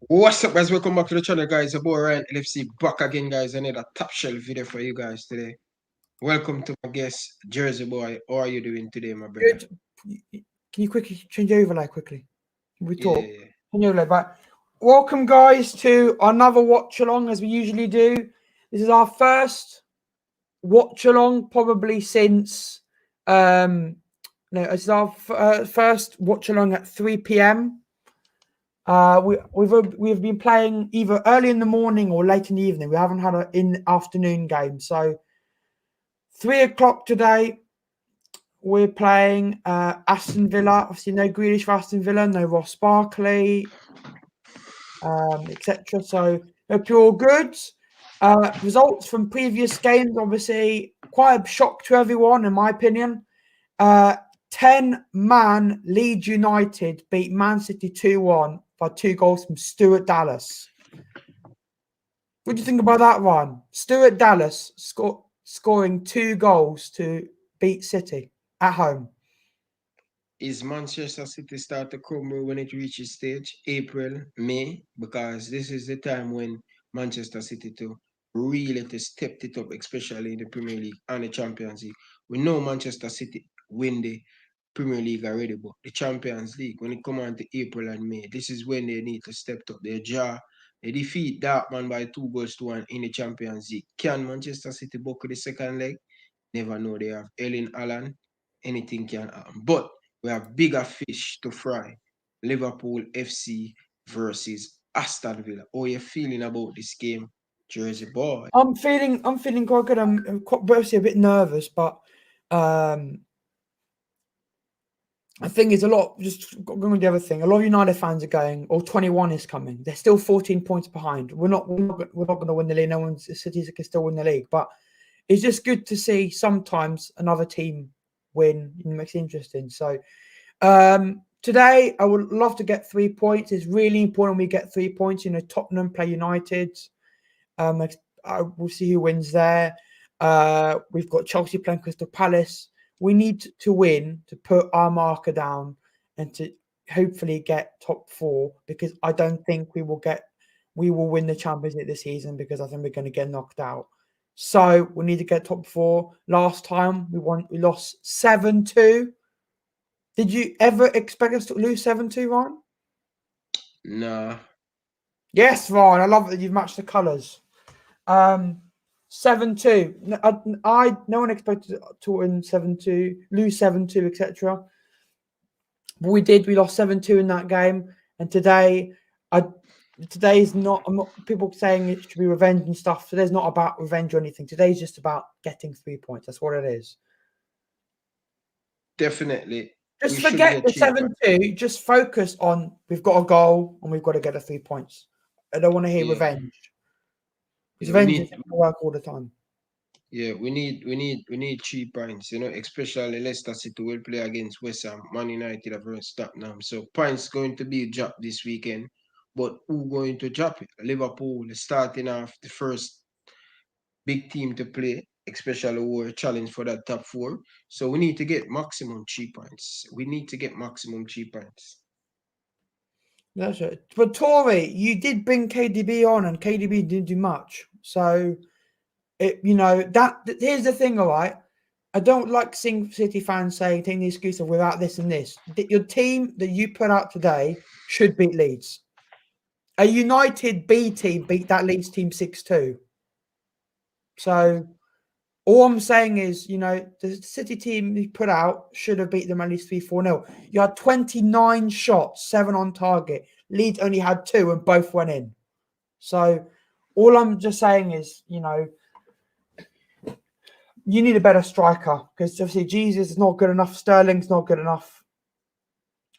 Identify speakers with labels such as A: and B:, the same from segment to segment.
A: What's up, guys? Welcome back to the channel, guys. Your boy Ryan LFC back again, guys. Another top shelf video for you guys today. Welcome to my guest, Jersey Boy. How are you doing today, my brother?
B: Good. Can you quickly change overlay quickly? We
A: Yeah,
B: talk.
A: yeah, yeah.
B: Change overlay back. Welcome, guys, to another watch along as we usually do. This is our first watch along probably since no, it's our first watch along at 3 p.m. We've been playing either early in the morning or late in the evening. We haven't had an in afternoon game, so 3 o'clock today. We're playing Aston Villa. Obviously, no Grealish for Aston Villa, no Ross Barkley, etc. So, hope you're all good. Results from previous games, obviously, quite a shock to everyone, in my opinion. 10-man Leeds United beat Man City 2-1 by 2 goals from Stuart Dallas. What do you think about that, Ryan? Stuart Dallas scoring 2 goals to beat City at home.
A: Is Manchester City start to crumble when it reaches stage? April, May? Because this is the time when Manchester City to really to step it up, especially in the Premier League and the Champions League. We know Manchester City win the Premier League already, but the Champions League, when it come on to April and May, this is when they need to step up their jaw. They defeat Dortmund by 2 goals to 1 in the Champions League. Can Manchester City buckle the second leg? Never know. They have Erling Haaland. Anything can happen. But we have bigger fish to fry. Liverpool FC versus Aston Villa. How are you feeling about this game, Jersey boy?
B: I'm feeling quite good. I'm quite obviously a bit nervous, but I think it's a lot. Just going with the other thing, a lot of United fans are going, "Oh, 21 is coming." They're still 14 points behind. We're not going to win the league. No one's City can still win the league, but it's just good to see sometimes another team win. It makes it interesting. So today, I would love to get 3 points. It's really important we get 3 points. You know, Tottenham play United. We'll see who wins there. We've got Chelsea playing Crystal Palace. We need to win to put our marker down and to hopefully get top 4, because I don't think we will win the Champions League this season, because I think we're going to get knocked out. So we need to get top 4. Last time we lost 7-2. Did you ever expect us to lose 7-2, Ryan?
A: Nah.
B: Yes, Ryan. I love that you've matched the colours. 7-2. No one expected to win 7-2, lose 7-2, etc. But we did. We lost 7-2 in that game. And today is not. I'm not. People saying it should be revenge and stuff. Today's not about revenge or anything. Today's just about getting 3 points. That's what it is.
A: Definitely.
B: Just
A: We should
B: forget
A: get
B: the
A: cheaper.
B: 7-2. Just focus on we've got a goal and we've got to get 3 points. I don't want to hear
A: Yeah.
B: revenge. Because
A: Yeah, we
B: revenge
A: need
B: doesn't work all the time.
A: yeah, we need 3 points, especially Leicester City will play against West Ham, Man United versus Tottenham. So points going to be dropped this weekend. But who going to drop it? Liverpool is starting off the first big team to play, especially who are challenged for that top 4. So we need to get maximum 3 points. We need to get maximum 3 points.
B: That's it. But Tory, you did bring KDB on, and KDB didn't do much. So, here's the thing, all right? I don't like seeing City fans saying, taking the excuse of without this and this. Your team that you put out today should beat Leeds. A United B team beat that Leeds team 6-2. So, all I'm saying is, the City team you put out should have beat them at least 3-4-0. You had 29 shots, 7 on target. Leeds only had 2 and both went in. So all I'm just saying is, you need a better striker, because obviously Jesus is not good enough. Sterling's not good enough.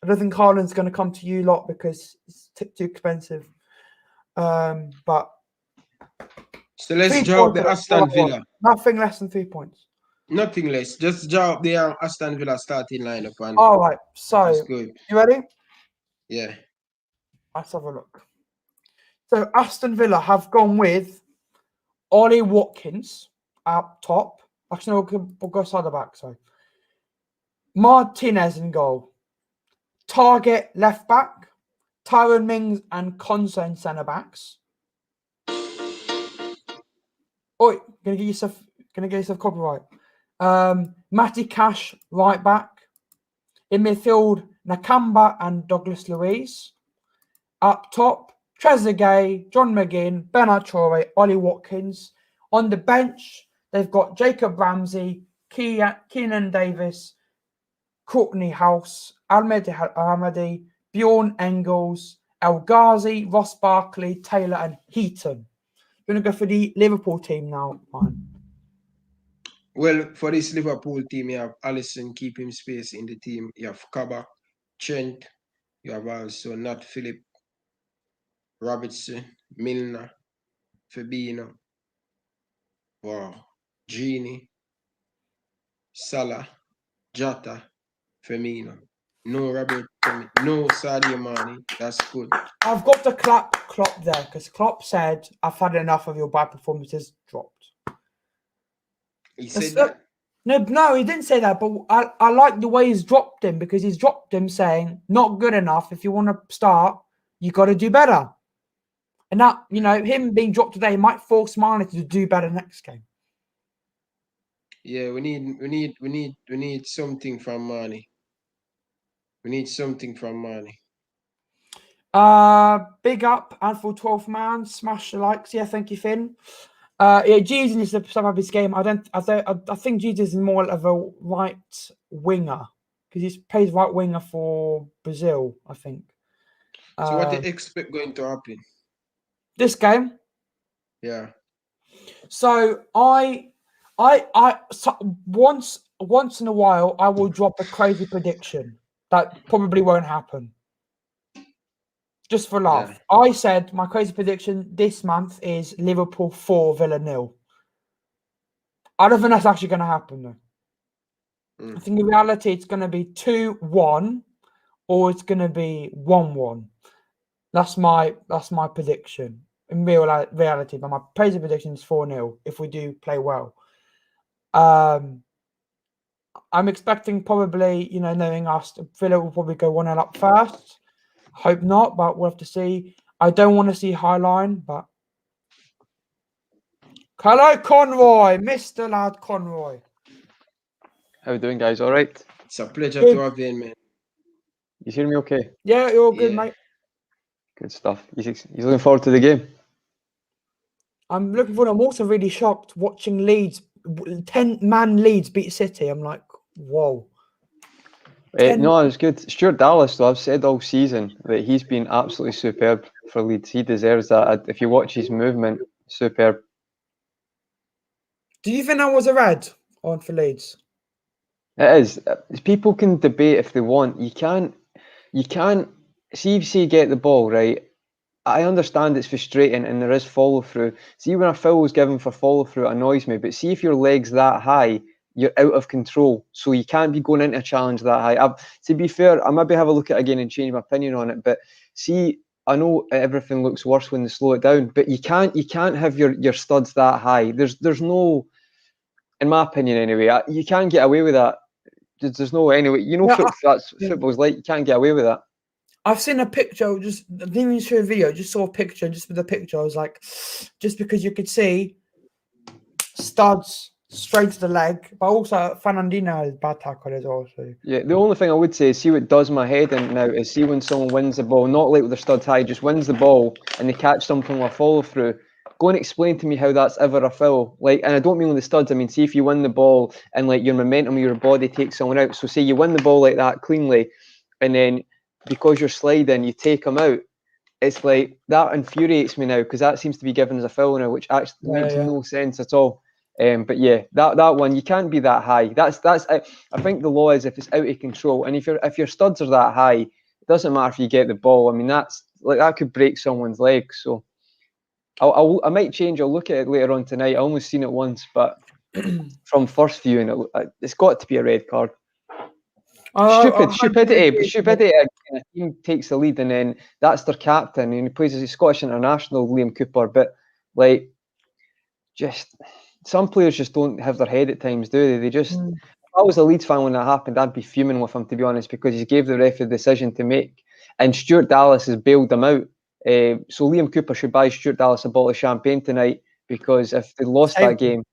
B: I don't think Haaland's going to come to you lot because it's too expensive. But
A: So let's
B: 3
A: draw up
B: points,
A: the Aston
B: I want.
A: Villa.
B: Nothing less than 3 points.
A: Nothing less. Just draw up the Aston Villa starting lineup and
B: All right.
A: let's
B: So,
A: go.
B: you ready?
A: Yeah.
B: Let's have a look. So Aston Villa have gone with Ollie Watkins up top. Actually, we'll go side the back. So Martinez in goal. Target left back. Tyrone Mings and Konsa in centre backs. Oi, gonna get yourself copyright. Matty Cash right back. In midfield, Nakamba and Douglas Luiz. Up top, Trezeguet, John McGinn, Bernard Traore, Ollie Watkins. On the bench, they've got Jacob Ramsey, Keenan Davis, Courtney House, Ahmed Ahmadi, Bjorn Engels, El Ghazi, Ross Barkley, Taylor, and Heaton. You're going to go for the Liverpool team now, Ryan?
A: Well, for this Liverpool team, you have Alisson keeping space in the team. You have Kabak, Trent. You have also Nat Phillip, Robertson, Milner, Fabinho, Gini, Salah, Jota, Firmino. No Robert, no Sadio Mane. That's good.
B: I've got to clap Klopp there because Klopp said, "I've had enough of your bad performances." Dropped.
A: He said that?
B: No, he didn't say that. But I like the way he's dropped him because he's dropped him saying, "Not good enough. If you want to start, you got to do better." And that, him being dropped today might force Mane to do better next game.
A: Yeah, we need something from Mane. We need something from Mane.
B: Big up, Anfield 12th man, smash the likes. Yeah, thank you, Finn. Yeah, Jesus needs to step up his game. I think Jesus is more of a right winger because he's played right winger for Brazil, I think.
A: So what do you expect going to happen?
B: This game?
A: Yeah.
B: So once in a while I will drop a crazy prediction that probably won't happen. Just for laugh. Yeah. I said my crazy prediction this month is Liverpool 4, Villa 0. I don't think that's actually going to happen though. I think in reality it's going to be 2-1 or it's going to be 1-1. That's my prediction. In reality, but my crazy prediction is 4-0 if we do play well. I'm expecting probably, knowing us, Villa will probably go 1-0 up first. Hope not, but we'll have to see. I don't want to see high line, but hello, Conroy, Mr. Lad Conroy.
C: How you doing, guys? All right?
A: It's a pleasure to have you in, man.
C: You hear me okay?
B: Yeah, you're all good, mate.
C: Good stuff. You looking forward to the game?
B: I'm looking forward. I'm also really shocked watching Leeds, 10-man Leeds beat City. I'm like, whoa.
C: No, it's good. Stuart Dallas, though, I've said all season that he's been absolutely superb for Leeds. He deserves that. If you watch his movement, superb.
B: Do you think that was a red on for Leeds?
C: It is. People can debate if they want. You can't see if you get the ball, right? I understand it's frustrating and there is follow through. See, when a foul is given for follow through, it annoys me. But see, if your leg's that high, you're out of control. So you can't be going into a challenge that high. To be fair, I maybe have a look at it again and change my opinion on it. But see, I know everything looks worse when they slow it down, but you can't have your studs that high. There's no, in my opinion anyway, you can't get away with that. There's no anyway. That's football's like. You can't get away with that.
B: I've seen a picture. I didn't even show a video. Just saw a picture. Just with the picture, I was like, just because you could see studs straight to the leg, but also Fernandinho is bad tackle as well. So.
C: Yeah, the only thing I would say is see what does my head in now is see when someone wins the ball, not like with their studs high, just wins the ball and they catch something with a follow through. Go and explain to me how that's ever a foul. And I don't mean with the studs. I mean, see if you win the ball and your momentum of your body takes someone out. So say you win the ball like that cleanly, and then because you're sliding, you take them out. It's like that infuriates me now because that seems to be given as a foul now, which actually makes no sense at all. But yeah, that one you can't be that high. That's I think the law is if it's out of control, and if your studs are that high, it doesn't matter if you get the ball. I mean that's that could break someone's legs. So I might change. I'll look at it later on tonight. I only seen it once, but from first viewing, it's got to be a red card. Stupidity. A team takes the lead, and then that's their captain, and he plays as a Scottish international, Liam Cooper. But just some players just don't have their head at times, do they? They just. If I was a Leeds fan when that happened, I'd be fuming with him, to be honest, because he gave the ref a decision to make. and Stuart Dallas has bailed them out. So Liam Cooper should buy Stuart Dallas a bottle of champagne tonight, because if they lost that game,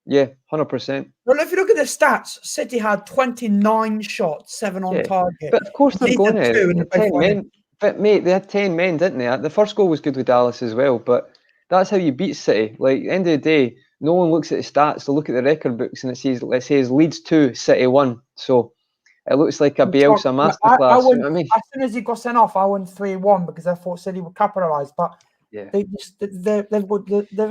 C: 100%.
B: Well, if you look at the stats, City had 29 shots, 7 on target.
C: But of course they're
B: Leeds
C: going
B: had 2
C: to.
B: and they
C: 10 men. But mate, they had 10 men, didn't they? The first goal was good with Dallas as well, but that's how you beat City. Like, at the end of the day, no one looks at the stats, they look at the record books, and it says Leeds 2, City 1. So it looks like a Bielsa masterclass. You know what I mean?
B: As soon as he got sent off, I went 3-1 because I thought City would capitalise. But they're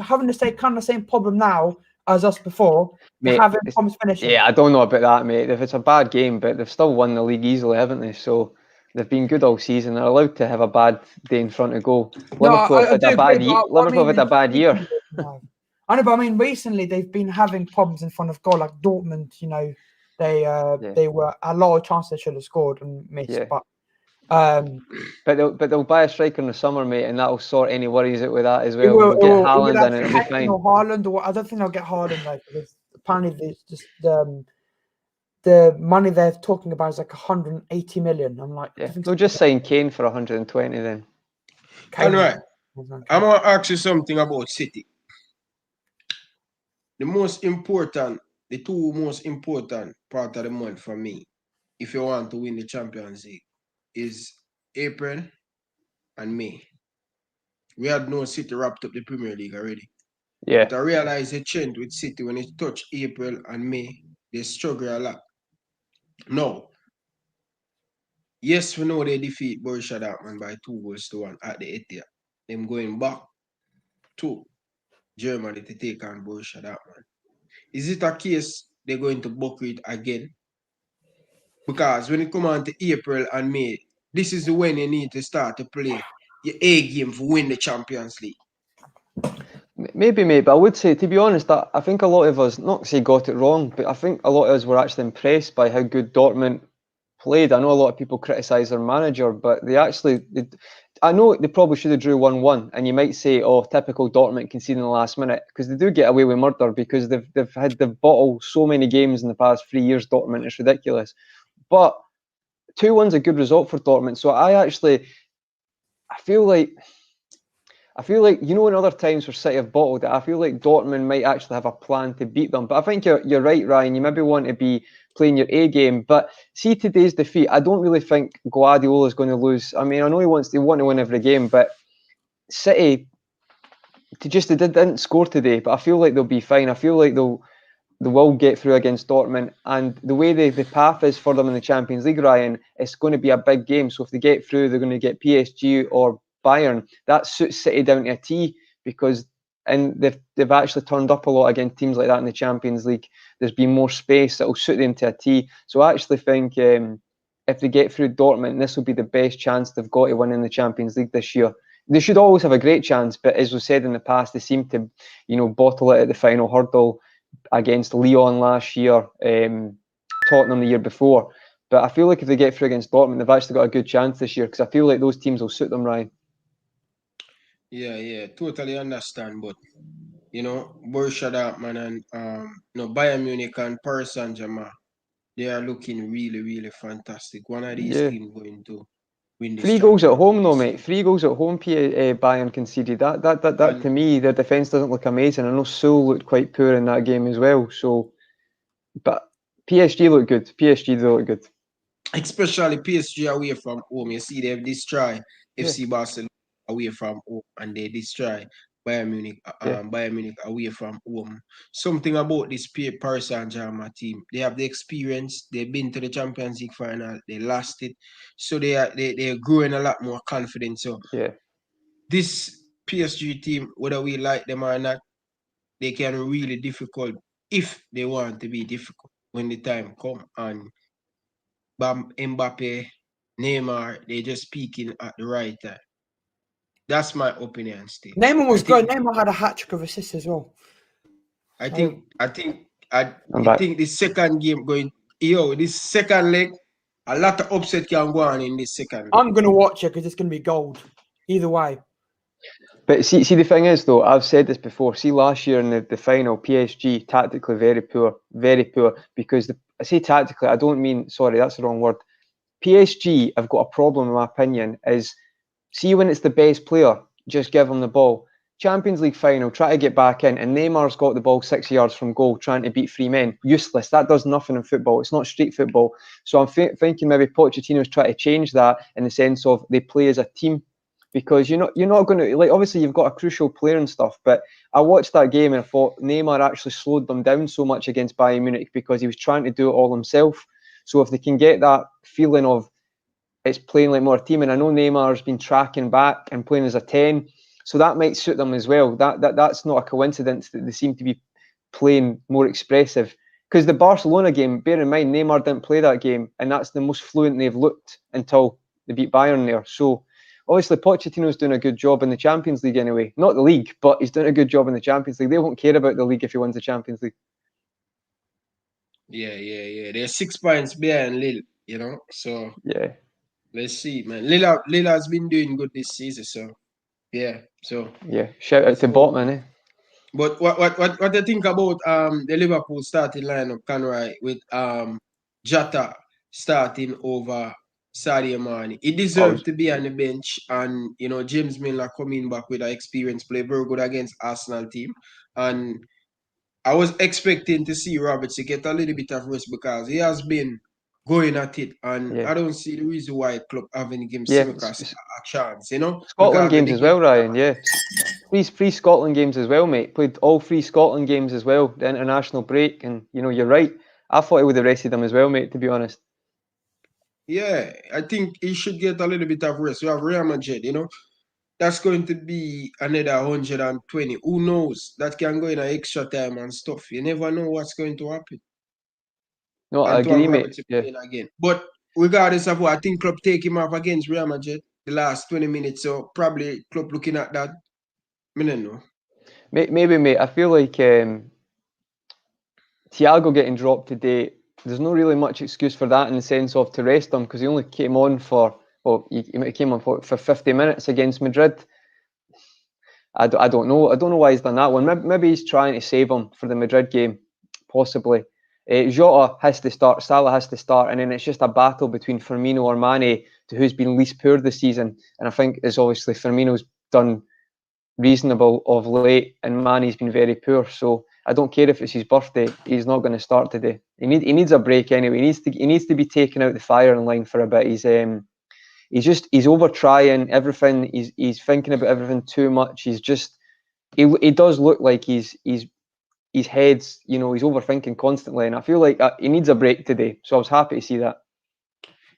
B: having the same problem now as us before. They're having problems finishing.
C: Yeah, I don't know about that, mate. If it's a bad game, but they've still won the league easily, haven't they? So they've been good all season. They're allowed to have a bad day in front of goal. Liverpool have had a bad year.
B: I know, but I mean, recently they've been having problems in front of goal, like Dortmund. You know, they were a lot of chances they should have scored and missed.
C: Yeah.
B: But
C: they'll buy a striker in the summer, mate, and that'll sort any worries out with that as well. We'll get Haaland and it'll be fine.
B: Or Haaland, or I don't think they'll get Haaland though, because apparently the money they're talking about is like 180 million. I'm like,
C: they'll just sign Kane for 120 then.
A: All right, I'm gonna ask you something about City. The two most important part of the month for me, if you want to win the Champions League, is April and May. We had no City wrapped up the Premier League already.
C: Yeah.
A: But I realize the trend with City when it touch April and May, they struggle a lot. No. Yes, we know they defeat Borussia Dortmund by 2-1 at the Etihad. Them going back to Germany to take on Borussia Dortmund. Is it a case they're going to buckle it again? Because when it comes on to April and May, this is when you need to start to play your A game to win the Champions League.
C: Maybe, mate, but I would say, to be honest, I think a lot of us, not to say got it wrong, but I think a lot of us were actually impressed by how good Dortmund played. I know a lot of people criticise their manager, but I know they probably should have drew 1-1, and you might say, oh, typical Dortmund conceding in the last minute, because they do get away with murder, because they've bottled so many games in the past 3 years, Dortmund. It's ridiculous. But 2-1's a good result for Dortmund. So I feel like, you know, in other times where City have bottled it, I feel like Dortmund might actually have a plan to beat them. But I think you're right, Ryan. You maybe want to be playing your A game. But see today's defeat, I don't really think Guardiola is going to lose. I mean, I know they want to win every game, but City they didn't score today. But I feel like they'll be fine. I feel like they will get through against Dortmund, and the way the path is for them in the Champions League, Ryan, it's going to be a big game. So if they get through, they're going to get PSG or Bayern. That suits City down to a T, because they've actually turned up a lot against teams like that in the Champions League. There's been more space that will suit them to a T. So I actually think if they get through Dortmund, this will be the best chance they've got to win in the Champions League this year. They should always have a great chance, but as we said in the past, they seem to, bottle it at the final hurdle against Lyon last year, Tottenham the year before. But I feel like if they get through against Dortmund, they've actually got a good chance this year, because I feel like those teams will suit them, Ryan.
A: Yeah, totally understand. But Borussia Dortmund and Bayern Munich and Paris Saint-Germain, they are looking really, really fantastic. One of these teams going to win this.
C: 3 goals at home, though, mate. 3 goals at home. Bayern conceded. That to me, their defence doesn't look amazing. I know Seoul looked quite poor in that game as well. So, but PSG look good. PSG look good.
A: Especially PSG away from home. You see, they've destroyed FC Barcelona away from home, and they destroy Bayern Munich away from home. Something about this Paris Saint-Germain team, they have the experience. They've been to the Champions League final. They lost it, so they're growing a lot more confident. So this PSG team, whether we like them or not, they can really difficult if they want to be difficult when the time come. And Mbappe, Neymar, they're just peaking at the right time. That's my opinion, Steve.
B: Neymar was good. Neymar had a hat-trick of assists as well.
A: I think this second game this second leg, a lot of upset can go on in this second leg.
B: I'm going to watch it because it's going to be gold. Either way.
C: But see, the thing is, though, I've said this before. See, last year in the final, PSG, tactically very poor, because I say tactically, I don't mean, sorry, that's the wrong word. PSG have got a problem, in my opinion, is see when it's the best player, just give him the ball. Champions League final, try to get back in, and Neymar's got the ball 6 yards from goal trying to beat three men. Useless. That does nothing in football. It's not street football. So I'm thinking maybe Pochettino's trying to change that in the sense of they play as a team, because you're not going to, like, obviously you've got a crucial player and stuff, but I watched that game and I thought Neymar actually slowed them down so much against Bayern Munich because he was trying to do it all himself. So if they can get that feeling of it's playing like more a team, and I know Neymar's been tracking back and playing as a 10, so that might suit them as well. That's not a coincidence that they seem to be playing more expressive. Because the Barcelona game, bear in mind, Neymar didn't play that game, and that's the most fluent they've looked until they beat Bayern there. So obviously Pochettino's doing a good job in the Champions League anyway. Not the league, but he's doing a good job in the Champions League. They won't care about the league if he wins the Champions League.
A: Yeah. They're 6 points behind Lille, So
C: yeah,
A: let's see, man. Lille has been doing good this season, so yeah. So
C: yeah. Shout out to Botman, eh?
A: But what I think about the Liverpool starting lineup, Conroy, with Jota starting over Sadio Mane. He deserved to be on the bench, and James Milner coming back with an experience, play very good against Arsenal team, and I was expecting to see Roberts to get a little bit of rest because he has been going at it, and I don't see the reason why club having give Tsimikas a chance,
C: Scotland games as well, Ryan. Yeah, three Scotland games as well, mate. Played all 3 Scotland games as well. The international break, and you're right. I thought he would have rested them as well, mate. To be honest.
A: Yeah, I think he should get a little bit of rest. We have Real Madrid, that's going to be another 120. Who knows? That can go in an extra time and stuff. You never know what's going to happen.
C: No, I
A: and to have
C: agree, mate.
A: Robertson playing again. But regardless of what, I think club take him off against Real Madrid the last 20 minutes. So probably club looking at that. I don't know.
C: Maybe, mate. I feel like Thiago getting dropped today, there's no really much excuse for that in the sense of to rest him, because he only came on he came on for 50 minutes against Madrid. I don't know. I don't know why he's done that one. Maybe he's trying to save him for the Madrid game, possibly. Jota has to start, Salah has to start, and then it's just a battle between Firmino or Mane to who's been least poor this season. And I think it's obviously Firmino's done reasonable of late, and Mane's been very poor. So I don't care if it's his birthday; he's not going to start today. He needs a break anyway. He needs to be taken out the firing line for a bit. He's over trying everything. He's thinking about everything too much. He does look like his head's, he's overthinking constantly, and I feel like he needs a break today. So I was happy to see that.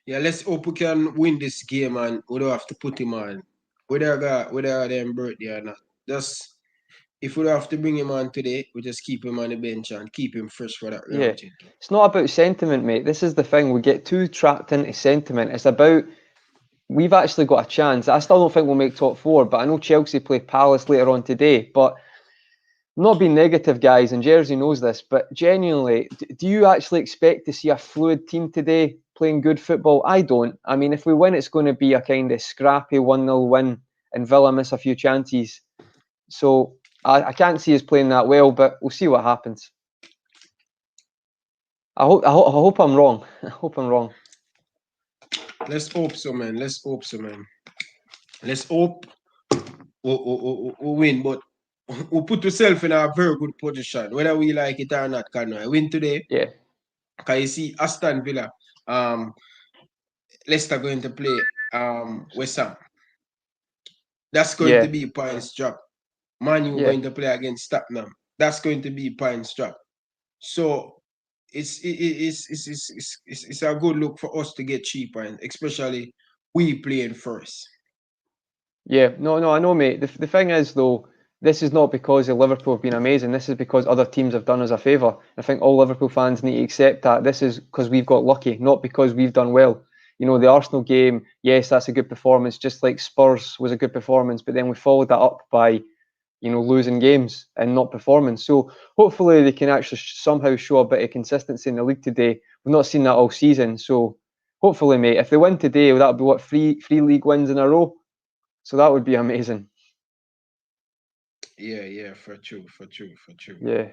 A: Yeah, let's hope we can win this game, and we don't have to put him on. Whether them birthday or not. Just if we don't have to bring him on today, we just keep him on the bench and keep him fresh for that Real Madrid game.
C: It's not about sentiment, mate. This is the thing. We get too trapped into sentiment. It's about we've actually got a chance. I still don't think we'll make top 4, but I know Chelsea play Palace later on today. But I'm not being negative, guys, and Jersey knows this, but genuinely, do you actually expect to see a fluid team today playing good football? I don't. I mean, if we win, it's going to be a kind of scrappy 1-0 win, and Villa miss a few chances. So I can't see us playing that well, but we'll see what happens. I hope I'm wrong. I hope I'm wrong.
A: Let's hope so, man. Let's hope we'll win, but we'll put ourselves in a very good position, whether we like it or not. Can I win today?
C: Yeah.
A: Because you see, Aston Villa, Leicester going to play West Ham. That's going to be points drop. Man U going to play against Tottenham. That's going to be points drop. So it's a good look for us to get 3 points, especially we playing first.
C: Yeah, no, I know, mate. The thing is, though, this is not because Liverpool have been amazing. This is because other teams have done us a favour. I think all Liverpool fans need to accept that. This is because we've got lucky, not because we've done well. The Arsenal game, yes, that's a good performance, just like Spurs was a good performance, but then we followed that up by, losing games and not performing. So hopefully they can actually somehow show a bit of consistency in the league today. We've not seen that all season. So hopefully, mate, if they win today, that'll be what, three league wins in a row? So that would be amazing.
A: Yeah, for true.
C: Yeah,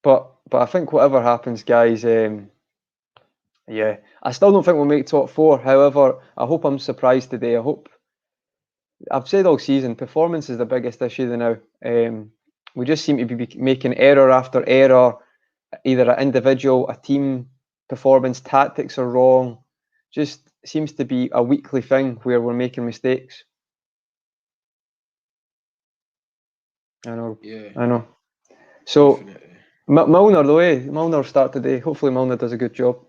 C: but I think whatever happens, guys, Yeah, I still don't think we'll make top 4. However, I hope I'm surprised today. I've said all season, performance is the biggest issue now. We just seem to be making error after error, either an individual, a team performance, tactics are wrong. Just seems to be a weekly thing where we're making mistakes. I know.
A: Yeah,
C: I know. So
A: definitely.
C: Milner, the way Milner start today. Hopefully Milner does a good job.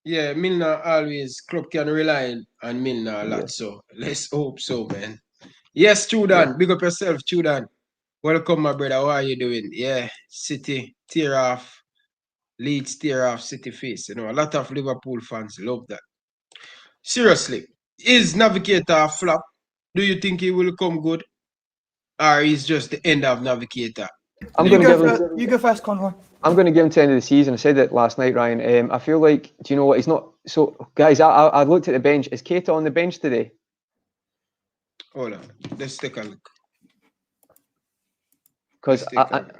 A: Yeah, Milner always, club can rely on Milner a
C: Yeah.
A: lot, so let's hope so, man. Yes,
C: Yeah.
A: Chudan, big up yourself, Chudan. Welcome, my brother. How are you doing? Yeah, City tear off, Leeds tear off City face. You know, a lot of Liverpool fans love that. Seriously, is Navigator a flop? Do you think he will come good? Or is just the end of Navigator?
C: I'm
B: You
C: going to
A: Leave
C: give
B: go
C: him.
A: it.
B: first. You go first, Conroy.
C: I'm going to give him to the end of the season. I said it last night, Ryan. I feel like, do you know what? He's not. So, guys, I looked at the bench. Is Keita on the bench today?
A: Hold on, let's take a look.
C: Because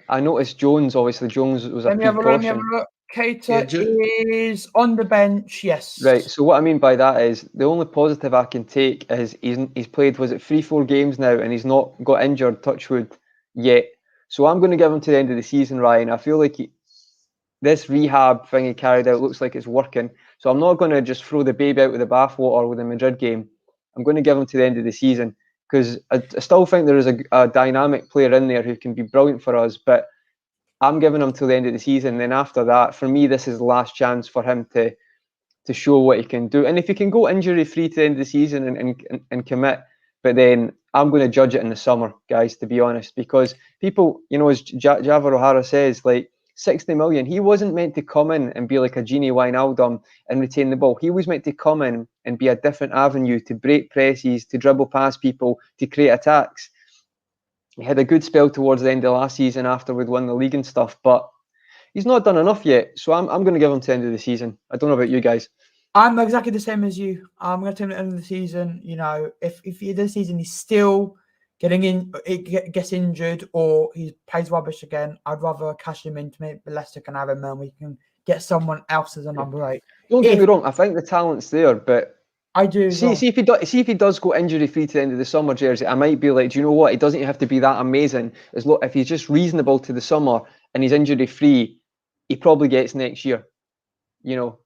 C: I noticed Jones. Obviously, Jones was a
B: Let me have a
C: precaution.
B: look.
A: Yeah,
B: Keita is on the bench. Yes.
C: Right. So what I mean by that is the only positive I can take is he's played, was it 3-4 games now, and he's not got injured, touch wood, yet. So I'm going to give him to the end of the season, Ryan. I feel like this rehab thing he carried out looks like it's working. So I'm not going to just throw the baby out with the bathwater with the Madrid game. I'm going to give him to the end of the season because I still think there is a dynamic player in there who can be brilliant for us, but I'm giving him till the end of the season. And then after that, for me, this is the last chance for him to show what he can do. And if he can go injury free to the end of the season and commit, but then I'm going to judge it in the summer, guys, to be honest, because people, you know, as Java O'Hara says, like 60 million, he wasn't meant to come in and be like a Genie Wijnaldum and retain the ball. He was meant to come in and be a different avenue to break presses, to dribble past people, to create attacks. He had a good spell towards the end of last season after we'd won the league and stuff, but he's not done enough yet. So I'm going to give him to the end of the season. I don't know about you guys.
B: I'm exactly the same as you. I'm going to tell him at the end of the season. You know, if this season he's still getting in, it gets injured, or he plays rubbish again, I'd rather cash him in to make Leicester can have him, and we can get someone else as a number 8.
C: Don't get me wrong. I think the talent's there, but
B: I do.
C: see if he does go injury free to the end of the summer, Jersey, I might be like, do you know what? It doesn't have to be that amazing. If he's just reasonable to the summer and he's injury free, he probably gets next year. You know,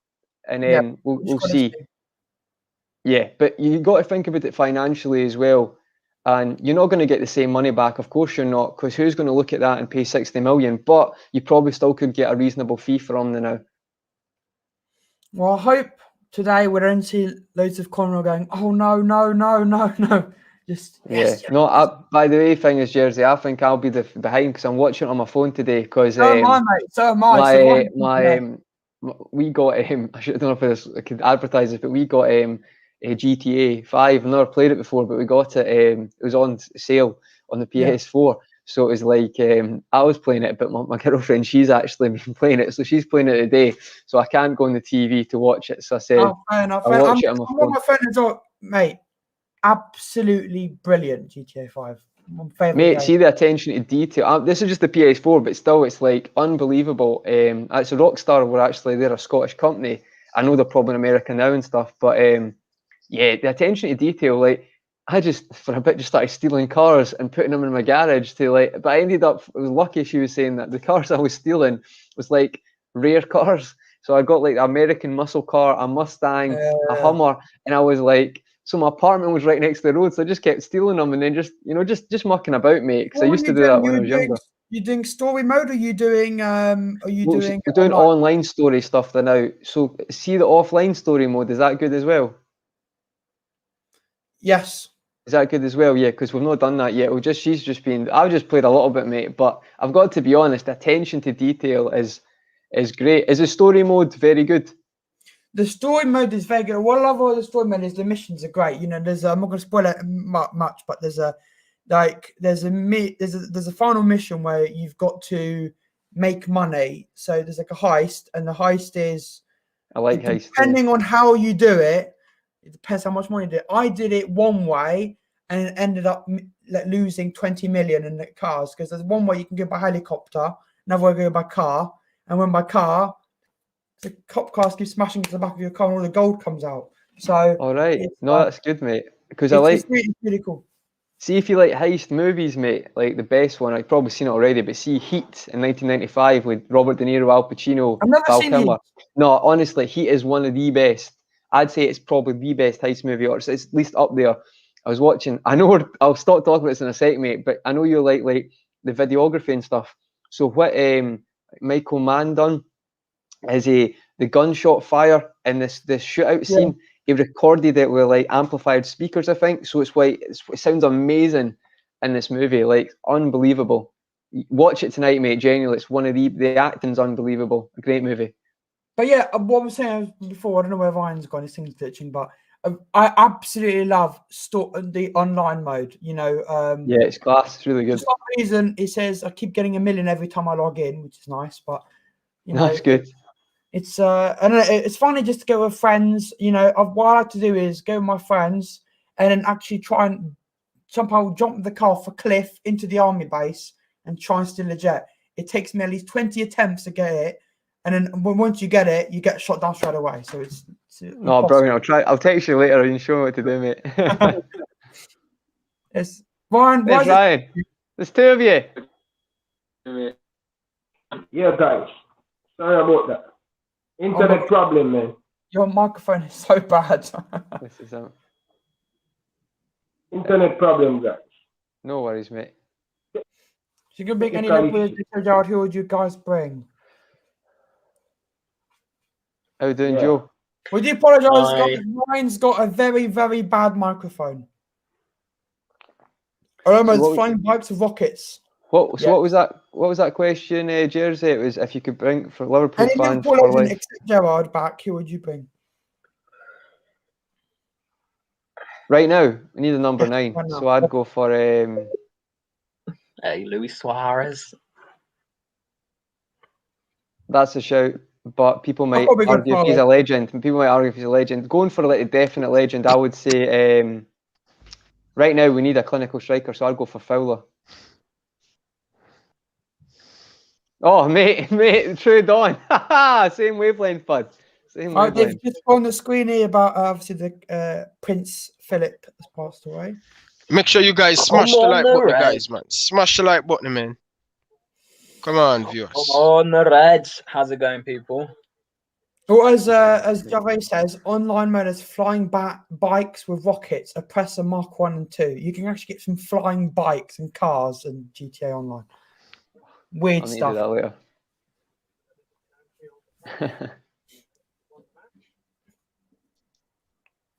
C: and then we'll see. Yeah, but you got to think about it financially as well. And you're not going to get the same money back. Of course you're not, because who's going to look at that and pay 60 million? But you probably still could get a reasonable fee for him now.
B: Well, I hope today we're going to see loads of Conroy going, oh, no. Just, yes.
C: By the way, thing is, Jersey, I think I'll be behind because I'm watching it on my phone today. Because
B: so am I, mate. So am I.
C: We got I don't know if I could advertise this, but we got a GTA 5. I've never played it before, but we got it. It was on sale on the PS4. So it was like I was playing it, but my girlfriend, she's actually been playing it, so she's playing it today. So I can't go on the TV to watch it. So I said,
B: fair enough.
C: I'll watch it on my phone.
B: My phone as well, mate. Absolutely brilliant GTA 5. My favorite
C: Mate,
B: game.
C: see the attention to detail. This is just the PS4, but still, it's like unbelievable. It's a Rockstar. They're a Scottish company. I know they're probably in America now and stuff, but yeah, the attention to detail. Like, I just for a bit just started stealing cars and putting them in my garage to like. But I ended up. I was lucky. She was saying that the cars I was stealing was like rare cars. So I got like an American muscle car, a Mustang, a Hummer, and I was like. So my apartment was right next to the road, so I just kept stealing them and then just mucking about, mate. Because I used to do that when I was younger.
B: You doing story mode, or you doing
C: We're doing online story stuff now. So see the offline story mode, is that good as well?
B: Yes.
C: Is that good as well? Yeah, because we've not done that yet. I've just played a little bit, mate. But I've got to be honest, attention to detail is great. Is the story mode very good?
B: The story mode is very good. What I love about the story mode is the missions are great. You know, I'm not going to spoil it much, but there's a final mission where you've got to make money. So there's like a heist, and the heist is
C: heist.
B: Depending on how you do it, it depends how much money you do. I did it one way and it ended up like losing 20 million in the cars, because there's one way you can go by helicopter, another way you go by car, and when by car, the cop cars keep smashing into the back of your car and all the gold comes out. So
C: All right.
B: it's,
C: No, that's good, mate. Because I like.
B: it's really cool.
C: See if you like heist movies, mate. Like the best one, I've probably seen it already. But see Heat in 1995 with Robert De Niro, Al Pacino,
B: I've never
C: Val
B: seen
C: Kilmer. No, honestly, Heat is one of the best. I'd say it's probably the best heist movie, or it's at least up there. I was watching. I know I'll stop talking about this in a sec, mate. But I know you like the videography and stuff. So what Michael Mann done is the gunshot fire in this shootout scene. He recorded it with like amplified speakers, I think. So it's like it sounds amazing in this movie, like unbelievable. Watch it tonight, mate. Genuinely, it's one of the acting's unbelievable. A great movie.
B: But yeah, what I was saying before, I don't know where Ryan's gone. His thing's glitching, but I absolutely love the online mode. You know,
C: Yeah, it's class. It's really
B: for
C: good.
B: some reason, it says I keep getting 1 million every time I log in, which is nice. But you know,
C: That's good.
B: it's I don't know. It's funny just to go with friends. You know, what I like to do is go with my friends and then actually try and somehow jump the car off a cliff into the army base and try and steal a jet. It takes me at least 20 attempts to get it, and then once you get it, you get shot down straight away. So it's
C: no, brilliant. I'll text you later and show me what to do, mate.
B: It's Ryan.
C: There's Ryan. There's two of you.
A: Yeah, guys. Sorry about that. Internet problem, man.
B: Your microphone is so bad.
C: This is
A: Internet problem, guys.
C: no worries, mate.
B: So you can bring any Liverpool, who would you guys bring?
C: How you doing, Joe?
B: Would you apologise, guys? Ryan's got a very, very bad microphone. Almost flying bikes with rockets.
C: What was that? What was that question, Jersey? It was if you could bring for Liverpool
B: Any
C: fans
B: Liverpool
C: for
B: legend
C: life.
B: except Gerrard back, who would you bring?
C: Right now, we need a number 9,
B: right now.
C: so I'd go for
D: Luis Suarez.
C: that's a shout, but people might
B: probably go
C: argue if he's a legend. People might argue if he's a legend. Going for like a definite legend, I would say right now we need a clinical striker, so I'd go for Fowler. Oh, mate, true Don. Same wavelength, bud. Same wavelength.
B: Just on the screen here about obviously the Prince Philip has passed away.
A: Make sure you guys smash the like button, guys, man. Smash the like button, man. Come on, viewers.
D: On the Reds. How's it going, people?
B: Well, as Javé says, online mode is flying bikes with rockets, Oppressor Mark 1 and 2. You can actually get some flying bikes and cars in GTA Online. Weird stuff.
C: I'll need to do that later.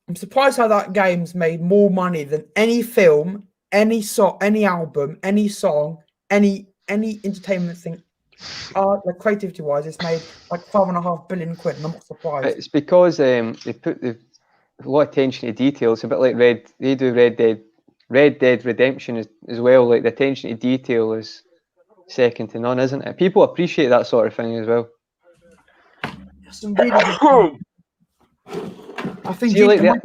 B: I'm surprised how that game's made more money than any film, any album, any song, any entertainment thing. Like creativity wise, it's made like £5.5 billion, and I'm not surprised.
C: It's because they put a lot of attention to detail. It's a bit like Red Dead Redemption as well. Like the attention to detail is second to none, isn't it? People appreciate that sort of thing as well.
B: Some really good I think
C: see, like the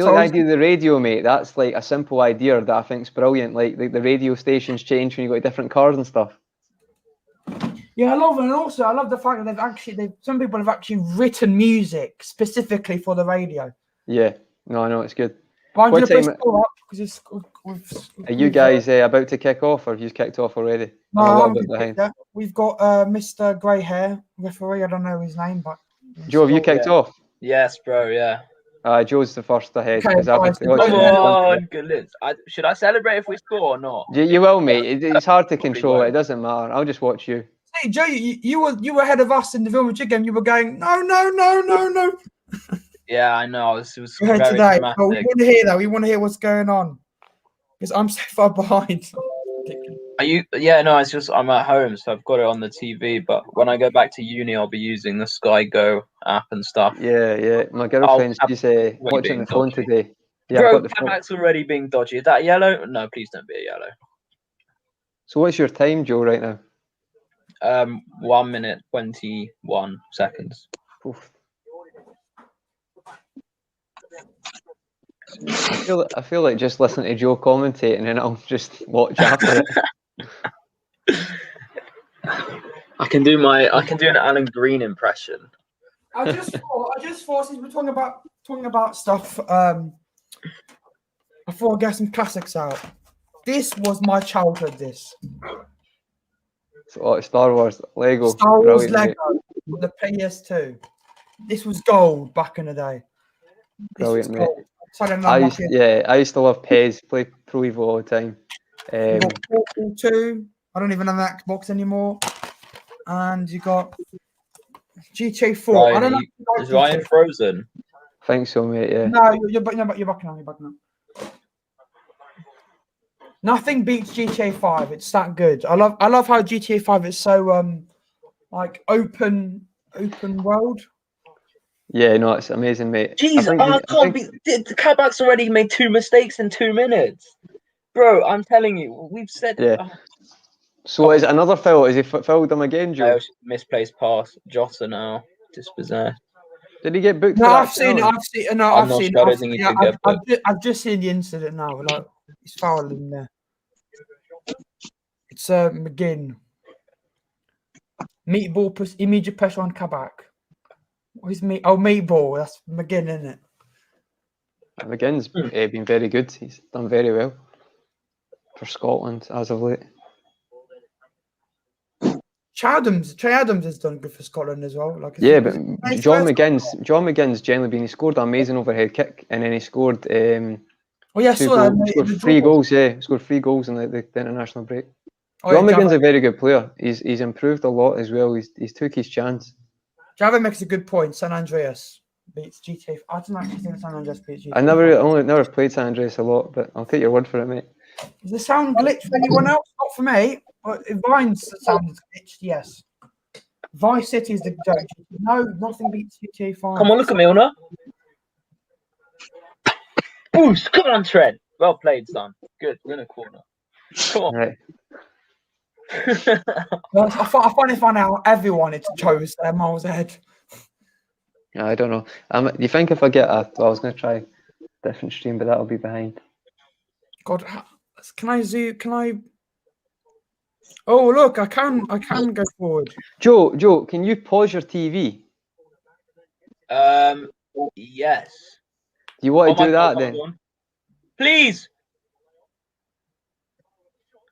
C: idea of the radio, mate. That's like a simple idea that I think's brilliant. Like the radio stations change when you got different cars and stuff.
B: Yeah, I love it, and also I love the fact that some people have actually written music specifically for the radio.
C: Yeah, no, I know it's good.
B: Are
C: you guys about to kick off, or have you kicked off already?
B: No, I'm a little bit behind. We've got Mr. Grey Hair referee. I don't know his name, but
C: Joe, have you kicked off?
D: Yes, bro. Yeah.
C: Joe's the first ahead.
B: Okay,
D: come on, goodness. Should I celebrate if we score or not?
C: You will, mate. It's hard to control it. It doesn't matter. I'll just watch you.
B: Hey, Joe, you were ahead of us in the Village game. You were going no.
D: Yeah, I know. It was
B: very
D: today.
B: But we want to hear that. We want to hear what's going on because I'm so far behind.
D: Are you? Yeah, no. It's just I'm at home, so I've got it on the TV. But when I go back to uni, I'll be using the Sky Go app and stuff.
C: Yeah. My girlfriend's just watching the phone today. Yeah,
D: bro, Paddock's already being dodgy. Is that yellow? No, please don't be a yellow.
C: So what's your time, Joe, right now?
D: 1 minute 21 seconds.
C: Oof. I feel like just listening to Joe commentate and then I'll just watch after it.
D: I can do an Alan Green impression.
B: I just thought since we're talking about stuff, I thought I'd get some classics out. This was my childhood. This
C: So, Star Wars, Lego.
B: Star Wars
C: Brilliant,
B: Lego, the PS2. This was gold back in the day. This
C: Brilliant,
B: was
C: mate.
B: gold. Sorry,
C: I used to love PES, play Pro Evo all the time.
B: You got Portal 2. I don't even have an Xbox anymore. And you got GTA 4.
D: Ryan,
B: I don't know.
D: is Ryan frozen?
C: I think so, mate. Yeah.
B: No, you're back now. You're back now. Nothing beats GTA 5. It's that good. I love how GTA 5 is so like open world.
C: Yeah, no, it's amazing, mate.
D: Jeez, I can't be. The Kabak's already made 2 mistakes in 2 minutes, bro. I'm telling you, we've said.
C: Yeah. So is it another foul? Is he fouled him again, Joe?
D: No, misplaced pass. Jota now dispossessed.
C: Did he get booked?
B: No,
C: for
B: I've
C: that
B: seen it.
C: penalty?
B: I've seen. No,
D: I'm
B: I've
D: not
B: seen.
D: sure. I don't
B: I've,
D: think he
B: yeah,
D: could get booked.
B: I've just seen the incident now. Like he's fouled in there. It's McGinn. Meatball, immediate pressure on Kabak. Who's me? Oh, Meatball. That's McGinn, isn't it?
C: McGinn's been very good. He's done very well for Scotland as of late.
B: Trey Adams has done good for Scotland as well. Like
C: Yeah, but John McGinn's generally been. He scored an amazing overhead kick, and then he scored.
B: Oh yeah, I saw that.
C: He scored 3 goals. Yeah, he scored 3 goals in the international break.
B: Oh,
C: John
B: yeah,
C: McGinn's a very good player. He's improved a lot as well. He's took his chance.
B: Java makes a good point. San Andreas beats GTA. I don't actually think San Andreas beats GTA.
C: I never played San Andreas a lot, but I'll take your word for it, mate.
B: Does the sound glitch for anyone else? Not for me. But if Vine's sound is glitched, yes. Vice City is the joke. No, nothing beats GTA 5.
D: Come on, look at Milner. Boost! Come on, Trent. Well played, son. Good. We're in a corner. Come on.
C: Right.
B: I find it funny how everyone it's chose their miles ahead.
C: Yeah, I don't know. Do you think if I get I was going to try a different stream, but that'll be behind.
B: God, can I zoom? Can I? Oh look, I can go forward.
C: Joe, can you pause your TV?
D: Yes.
C: Do you want to do
D: God,
C: that then?
D: Please.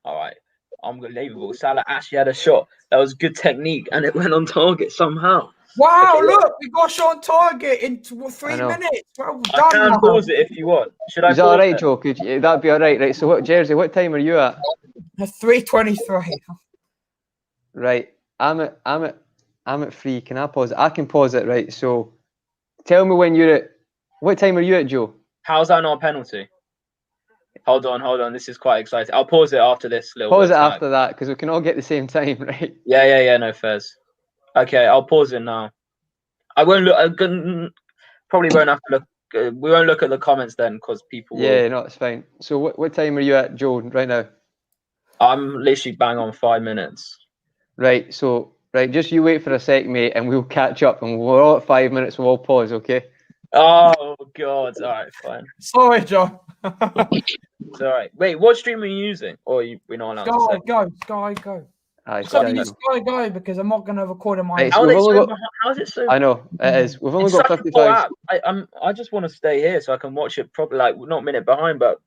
D: All right. Unbelievable. Salah actually had a shot. That was good technique, and it went on target somehow.
B: Wow,
D: Okay,
B: look, we got a shot on target in 3 minutes. Well done.
D: I can pause it if you want. Should I?
C: Is that all right, Joe? That'd be all right, right? So, what time are you at?
B: 3:23.
C: Right, I'm at 3. Can I pause it? I can pause it, right? So, tell me when you're at. What time are you at, Joe?
D: How's that not a penalty? Hold on. This is quite exciting. I'll pause it after this.
C: Pause it after that because we can all get the same time, right?
D: Yeah. No, fairs. Okay, I'll pause it now. I won't look. Probably won't have to look. We won't look at the comments then because people.
C: Yeah, no, it's fine. So, what time are you at, Joe, right now?
D: I'm literally bang on 5 minutes.
C: Right. So, just you wait for a sec, mate, and we'll catch up. And we're all at 5 minutes. We'll all pause, okay?
D: Oh God! All right, fine.
B: Sorry, John.
D: It's all right. Wait, what stream are you using? Or we're not allowed to say?
B: Sky, go.
C: Sky
B: Go because I'm not going to record on my.
C: Right,
D: How is it so?
C: I know it is. We've only
D: It's
C: got
D: such a
C: 55.
D: poor app. I just want to stay here so I can watch it properly. Like not a minute behind, but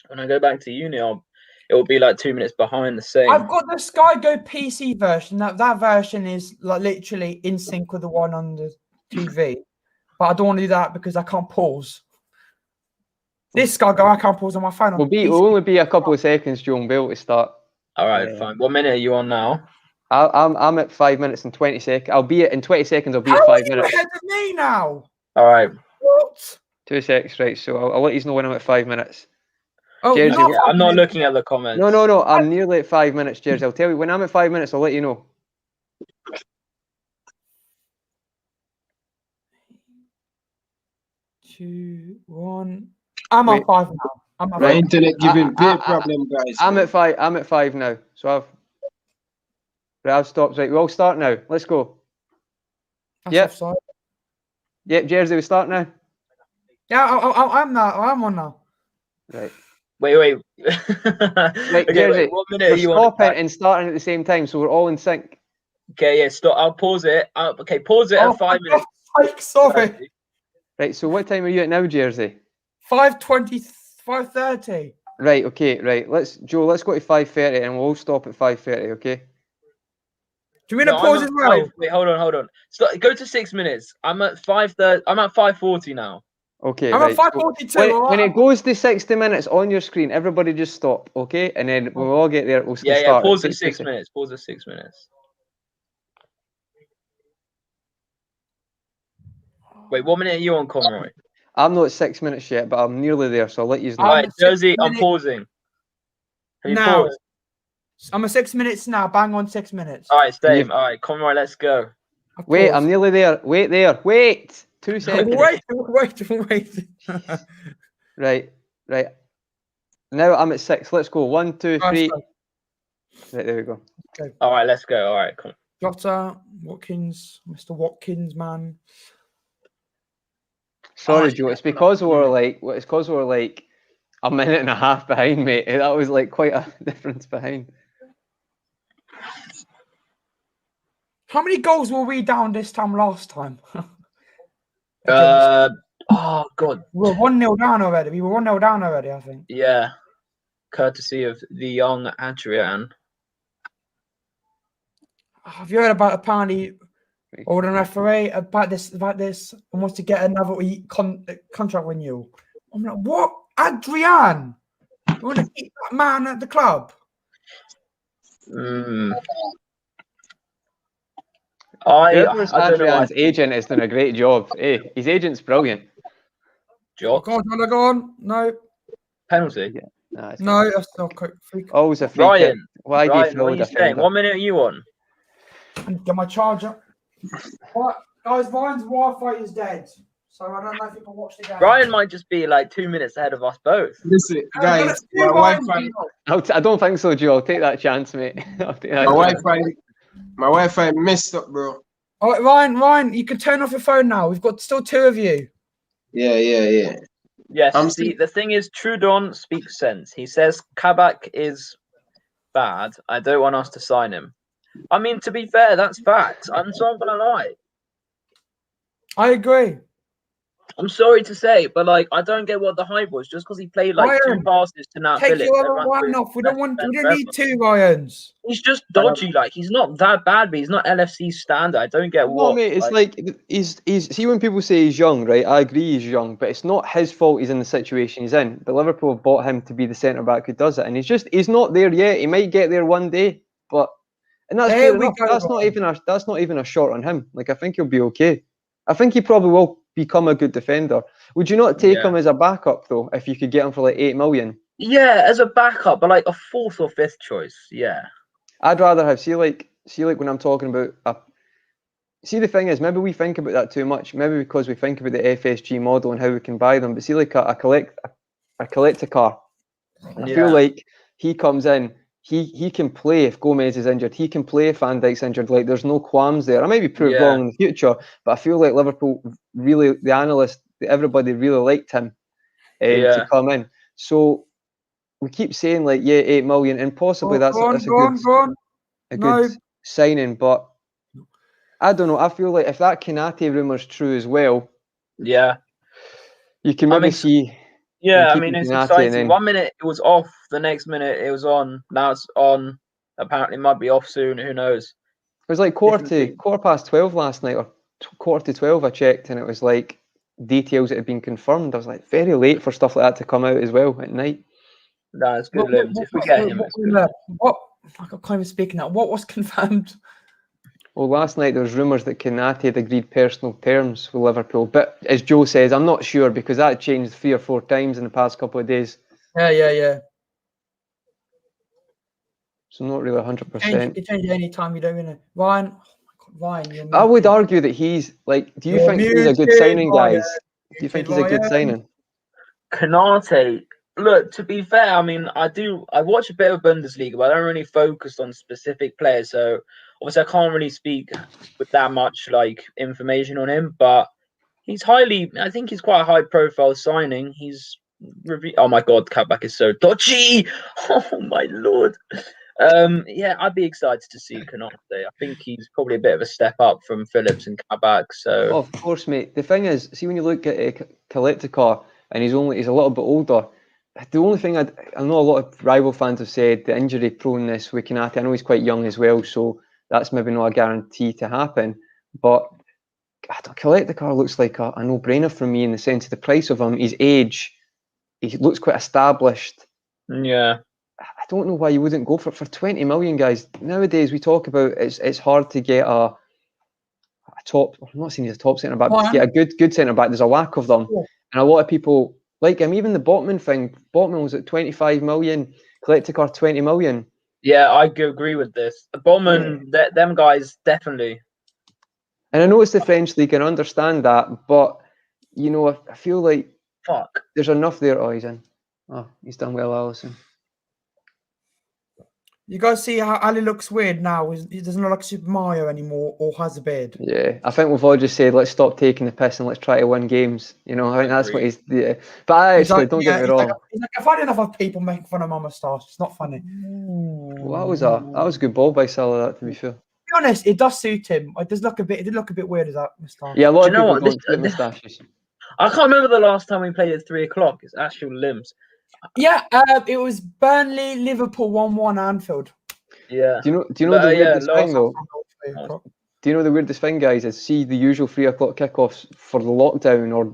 D: when I go back to uni, it will be like 2 minutes behind the same.
B: I've got the Sky Go PC version. That version is like literally in sync with the one on the TV. But I don't want to do that because I can't pause. This Sky Go, I can't pause on my phone.
C: We'll only be a couple of seconds, Joe, and be able to start.
D: All right, fine. What minute are you on now?
C: I'm at 5 minutes and 20 seconds. I'll be at in 20 seconds. I'll be at 5 minutes.
B: Ahead of me now.
D: All right.
B: What?
C: 2 seconds, right? So I'll let you know when I'm at 5 minutes.
B: Oh,
C: Jersey,
D: I'm not looking at the comments.
C: No. I'm nearly at 5 minutes, Jersey. I'll tell you when I'm at 5 minutes. I'll let you know.
B: 2, 1. I'm at 5 now. I'm at
A: My
B: 5.
A: internet giving big problem, guys.
C: I'm at 5. I'm at 5 now. So I've stopped. Right, we all start now. Let's go.
B: Yep.
C: Yep, Jersey, we start now.
B: Yeah, I'm on now.
C: Right.
D: Wait.
C: Right,
D: Okay,
C: Jersey,
D: what minute are you on?
C: stopping and starting at the same time, so we're all in sync.
D: Okay, yeah, stop. I'll pause it. Okay, pause it at 5 minutes.
B: sake, sorry.
C: Right, so what time are you at now, Jersey?
B: 5:20, 5:30.
C: Right, okay, right. Let's go to 5:30 and we'll all stop at 5:30, okay?
B: Do you mean a pause as well?
D: Wait, hold on. Go to 6 minutes. I'm at 5:30. I'm at 5:40 now.
C: Okay,
B: I'm
C: right.
B: at 5:42.
C: So when it goes to 60 minutes on your screen, everybody just stop, okay? And then when we all get there, we'll start.
D: Pause at 6 minutes. Pause at 6 minutes. Wait, what minute are you on, Conroy?
C: I'm not at 6 minutes yet, but I'm nearly there, so I'll let you know.
D: All right, Jersey, I'm pausing. Have you
B: now.
D: paused?
B: I'm at 6 minutes now. Bang on 6 minutes.
D: All right, same. All right, Conroy, let's go.
C: Wait, I'm nearly there. Wait there. Wait. 2 seconds.
B: Wait.
C: Right. Now I'm at 6. Let's go. 1, 2, 3.
B: Right,
C: there we go.
B: Okay.
D: All right, let's go. All right, come on.
B: Jota, Watkins, Mr. Watkins, man.
C: Sorry, Joe. It's because we're like a minute and a half behind, mate. That was like quite a difference behind.
B: How many goals were we down this time last time?
D: Oh God,
B: we were 1-0 down already. We were 1-0 down already, I think.
D: Yeah, courtesy of the young Adrian.
B: Have you heard about apparently Golden referee about this and wants to get another contract renewal? I'm like, what? Adrian? You want to keep that man at the club?
C: Adrian's agent is doing a great job. Hey, his agent's brilliant.
D: Job.
B: Go on. No.
D: Penalty.
C: Yeah.
B: No, that's not quick.
C: Always a free kick. Why do you throw
D: what are you saying? What minute are you on?
B: Get my charger. What? Guys, Ryan's Wi-Fi is dead. So I don't know if you can watch the game.
D: Ryan might just be like 2 minutes ahead of us both.
A: Listen, guys, my Wi-Fi.
C: I don't think so, Joe. I'll take that chance, mate.
A: My Wi-Fi messed up, bro.
B: All right, Ryan, you can turn off your phone now. We've got still 2 of you.
A: Yeah.
D: Yes, the thing is, Trudon speaks sense. He says Kabak is bad. I don't want us to sign him. I mean, to be fair, that's facts. I'm not going to lie.
B: I agree.
D: I'm sorry to say, but like, I don't get what the hype was. Just because he played like
B: Ryan,
D: 2 passes to Nat
B: take
D: Phillips.
B: your other Ryan off. We don't need 2 Ryans.
D: He's just dodgy. Like, he's not that bad, but he's not LFC standard. I don't get what.
C: No, mate. It's like he's. See, when people say he's young, right? I agree he's young, but it's not his fault. He's in the situation he's in. But Liverpool have bought him to be the centre back who does it, and he's not there yet. He might get there one day, but that's fair enough. That's not even a shot on him. Like, I think he'll be okay. I think he probably will become a good defender. Would you not take him as a backup though, if you could get him for like 8 million?
D: Yeah, as a backup, but like a 4th or 5th choice. Yeah,
C: I'd rather have see like when I'm talking about see, the thing is, maybe we think about that too much. Maybe because we think about the FSG model and how we can buy them. But see, like a collector car, I feel like he comes in. He can play if Gomez is injured. He can play if Van Dijk's injured. Like, there's no qualms there. I might be proved wrong in the future, but I feel like Liverpool really, the analysts, everybody really liked him to come in. So we keep saying like, 8 million, and possibly that's a good signing. But I don't know. I feel like if that Konate rumour's true as well, you can maybe see.
D: Yeah, I mean, it's exciting. 1 minute it was off, the next minute it was on. Now it's on. Apparently, it might be off soon. Who knows?
C: It was like quarter past 12 last night, or quarter to 12. I checked, and it was like details that had been confirmed. I was like, very late for stuff like that to come out as well at night.
D: No, it's good. If we get him, it's good.
B: What? I can't even speak now. What was confirmed?
C: Well, last night there was rumours that Konate had agreed personal terms with Liverpool, but as Joe says, I'm not sure because that changed 3 or 4 times in the past couple of days.
B: Yeah.
C: So not really 100%.
B: You change it any time you don't, you know. Ryan, Ryan.
C: I would argue that he's like. Do you think he's a good signing, guys? Do you think he's a good signing?
D: Konate. Look, to be fair, I mean, I watch a bit of Bundesliga, but I don't really focus on specific players. So obviously, I can't really speak with that much like information on him. But I think he's quite a high-profile signing. Oh my God, Kabak is so dodgy. Oh my Lord. Yeah, I'd be excited to see Canate. I think he's probably a bit of a step up from Phillips and Kabak. So
C: Of course, mate. The thing is, see when you look at Kalektikar and he's a little bit older. The only thing I know a lot of rival fans have said the injury proneness with Kanate. I know he's quite young as well, so that's maybe not a guarantee to happen. But Kalektikar looks like a no-brainer for me in the sense of the price of him, his age. He looks quite established.
D: yeah.
C: I don't know why you wouldn't go for 20 million, guys. Nowadays we talk about it's hard to get a top. I'm not saying he's a top centre back, but to get a good centre back, there's a lack of them, and a lot of people like him. Even the Botman thing. Botman was at 25 million. Kalektikar 20 million.
D: Yeah, I agree with this. Bowman, them guys definitely.
C: And I know it's the French league, and I understand that, but you know, I feel like there's enough there. Oh, he's in. Oh, he's done well, Allison.
B: You guys see how Ali looks weird now? He doesn't look like Super Mario anymore, or has a beard.
C: Yeah, I think we've all just said let's stop taking the piss and let's try to win games. You know, I think that's what he's. Yeah. But actually, don't get me wrong.
B: He's like, I've had enough of people making fun of my moustache. It's not funny.
C: Well, that was a good ball by Salah. That, to be fair.
B: To be honest, it does suit him. It did look a bit weird as that moustache.
C: Yeah, a lot of people don't suit moustaches.
D: I can't remember the last time we played at 3 o'clock. It's actual limbs.
B: Yeah, it was Burnley, Liverpool 1-1 Anfield.
D: Yeah.
C: Do you know the weirdest thing though? Do you know the weirdest thing, guys? Is see the usual 3 o'clock kickoffs for the lockdown or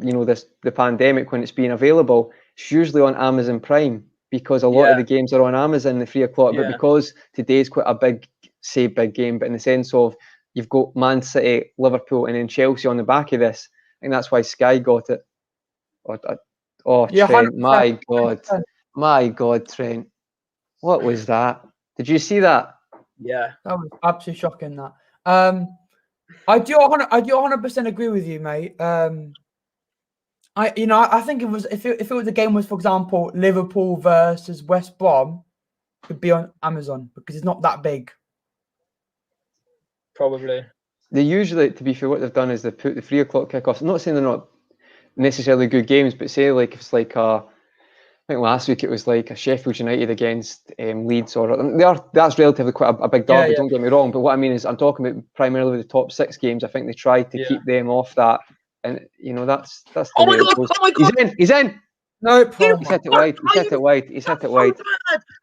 C: the pandemic when it's been available. It's usually on Amazon Prime because a lot of the games are on Amazon the 3 o'clock. But because today's quite a big game, but in the sense of you've got Man City, Liverpool, and then Chelsea on the back of this, I think that's why Sky got it. Trent, my God, Trent, what was that? Did you see that?
B: Yeah, that was absolutely shocking. That I do 100% agree with you, mate. I think it was if the game was, for example, Liverpool versus West Brom, it'd be on Amazon because it's not that big.
D: Probably.
C: They usually, to be fair, what they've done is they put the 3 o'clock kickoffs. I'm not saying they're not necessarily good games, but say like if it's like I think last week it was like a Sheffield United against Leeds, that's relatively quite a big derby. Don't get me wrong, but what I mean is I'm talking about primarily the top 6 games. I think they tried to keep them off that, and that's the
D: oh
C: way
D: my God,
C: it goes.
D: Oh my God!
C: He's in.
B: No
C: problem. He's hit it wide. He's hit it wide.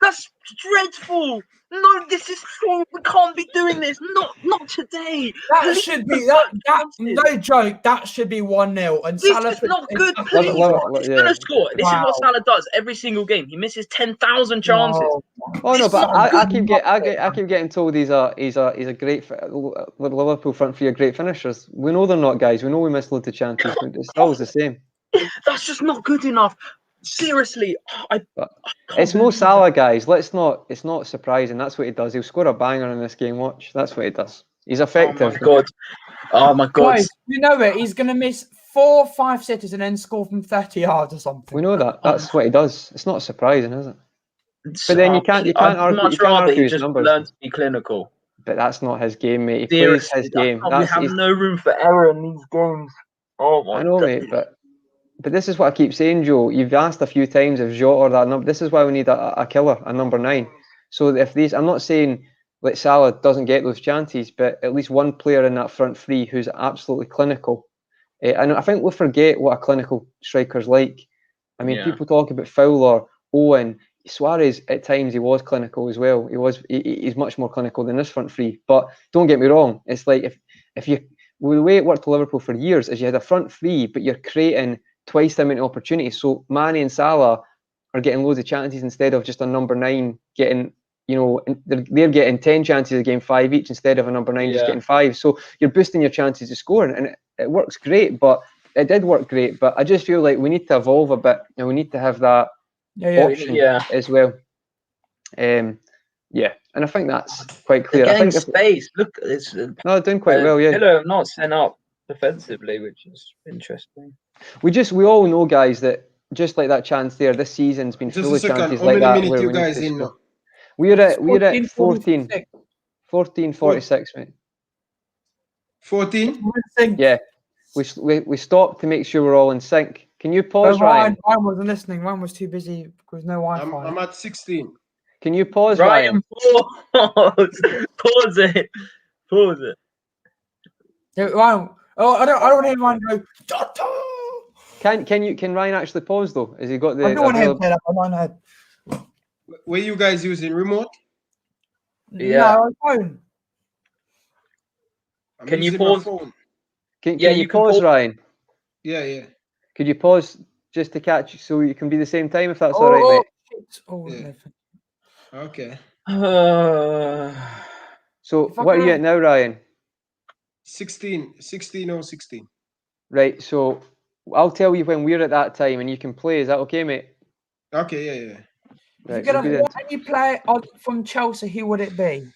D: That's dreadful. No, this is so. We can't be doing this. Not today.
B: That should be no joke. That should be 1-0. And
D: this
B: Salah
D: is not good. Please, he's gonna score. This is what Salah does every single game. He misses 10,000 chances.
C: Oh no, but I keep getting told he's a great Liverpool front three are great finishers. We know they're not, guys. We know we miss loads of chances, but it's always the same.
D: That's just not good enough. Seriously,
C: it's Mo Salah, guys. It's not surprising. That's what he does. He'll score a banger in this game. Watch. That's what he does. He's effective.
D: Oh my God.
B: Guys, you know it. He's gonna miss 4 or 5 sitters and then score from 30 yards or something.
C: We know that. That's what he does. It's not surprising, is it? But then you can't argue.
D: Much rather he just learn to be clinical.
C: But that's not his game, mate. He plays his game.
D: We have no room for error in these games. Oh my God.
C: I know, mate, but this is what I keep saying, Joe. You've asked a few times if Jota or that number. This is why we need a killer, a number 9. So if these, I'm not saying that Salah doesn't get those chances, but at least one player in that front three who's absolutely clinical. And I think we forget what a clinical striker's like. I mean, people talk about Fowler, Owen, Suarez. At times he was clinical as well. He's much more clinical than this front three. But don't get me wrong. It's like if you, the way it worked for Liverpool for years is you had a front three, but you're creating twice the amount of opportunities. So Mane and Salah are getting loads of chances instead of just a number 9 getting, they're getting 10 chances a game, 5 each, instead of a number 9 just getting 5. So you're boosting your chances of scoring, and it works great. But it did work great. But I just feel like we need to evolve a bit, and we need to have that option as well. And I think that's quite clear.
D: They're
C: I think
D: space. Look, it's
C: no, doing quite well. Yeah,
D: Villa have not set up defensively, which is interesting.
C: We all know, guys, that just like that chance there, this season's been full of chances like that. Where we need to score. We're at 14:46, mate.
A: 14?
C: Yeah, we stopped to make sure we're all in sync. Can you pause, Ryan?
B: Ryan wasn't listening. Ryan was too busy because no Wi-Fi.
A: I'm at 16.
C: Can you pause, Ryan?
D: Pause. Pause it. Pause it.
B: Yeah, Ryan. Oh, I don't want to hear Ryan go. Jota!
C: Can Ryan actually pause though? Has he got the?
B: I don't want to hear him say that. I know.
A: Were you guys using remote?
D: Yeah.
B: No, I don't.
A: I'm
D: Can you
A: using my
D: pause?
A: phone.
C: Can
D: Yeah,
C: you
D: you can
C: pause,
D: pause.
C: Ryan?
A: Yeah.
C: Could you pause just to catch so you can be the same time if that's all right,
B: Oh,
C: mate?
B: shit. Oh,
A: Yeah.
B: no.
A: Okay.
C: So
B: If I
C: what are
B: could
C: you
B: have-
C: at now, Ryan?
A: 16 or 16.
C: Right. So I'll tell you when we're at that time and you can play. Is that okay, mate?
A: Okay, yeah.
B: If you
C: Right.
B: could
C: We'll
B: have
C: be there.
B: any player from Chelsea, who would it be?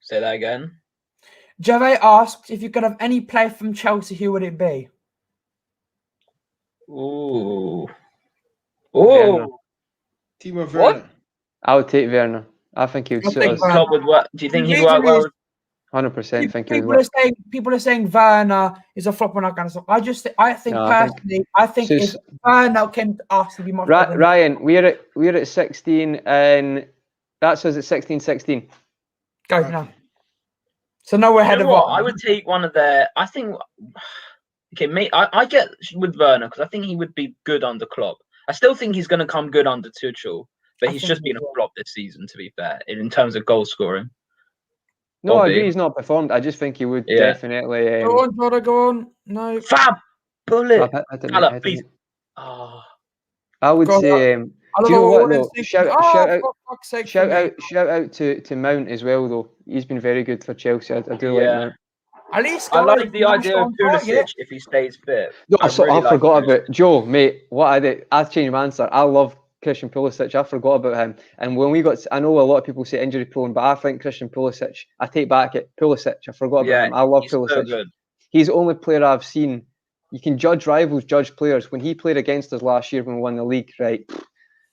D: Say that again.
B: Javet asked if you could have any player from Chelsea, who would it be?
D: Ooh.
C: Werner.
D: Ooh.
A: Timo
D: What?
A: Werner.
C: I would take Werner. I think he would
B: I
C: suit
B: think
C: us.
B: Werner.
D: Club would work. Do you think
B: The
D: he'd work
B: reason
D: well?
B: is
C: 100% think he would
B: people
C: work.
B: are saying Werner is a flop and that kind of stuff. I think
C: No, I think-
B: personally, I think if
C: Sus-
B: Werner came to us, he'd be much better. Than
C: Ryan, we're at 16 and that's us at 16-16.
B: Go
A: Okay.
B: now. So no, we're ahead
D: You
B: of
D: know what?
B: Werner.
D: I would take one of their. I think. Okay, mate. I get with Werner because I think he would be good under Klopp. I still think he's going to come good under Tuchel, but
B: I
D: he's
B: think
D: just
B: he
D: been a
B: will.
D: flop this season. To be fair, in terms of goal scoring.
C: No, I
D: Bobby.
C: agree he's not performed. I just think he would
D: Yeah.
C: definitely.
B: Go on, Jota, go on. No.
D: Fab bullet.
C: I didn't-
D: Salah, please. Oh,
C: I would
B: God,
C: say.
B: I
C: Do you know what though? Shout out,
B: for fuck's sake,
C: shout
B: for me.
C: out, shout out to Mount as well though. He's been very good for Chelsea. I do like
D: yeah.
C: Mount.
B: At least,
D: I
B: guys,
D: like the idea of Pulisic if he stays fit.
C: No,
D: I really like
C: forgot
D: Pulisic.
C: about Joe, mate. What I did, I changed my answer. I love Christian Pulisic. I forgot about him. And when we got, I know a lot of people say injury prone, but I think Christian Pulisic. I take back it, Pulisic. I forgot about him. I love
D: he's
C: Pulisic.
D: so good.
C: He's the only player I've seen. You can judge rivals, judge players. When he played against us last year when we won the league, right?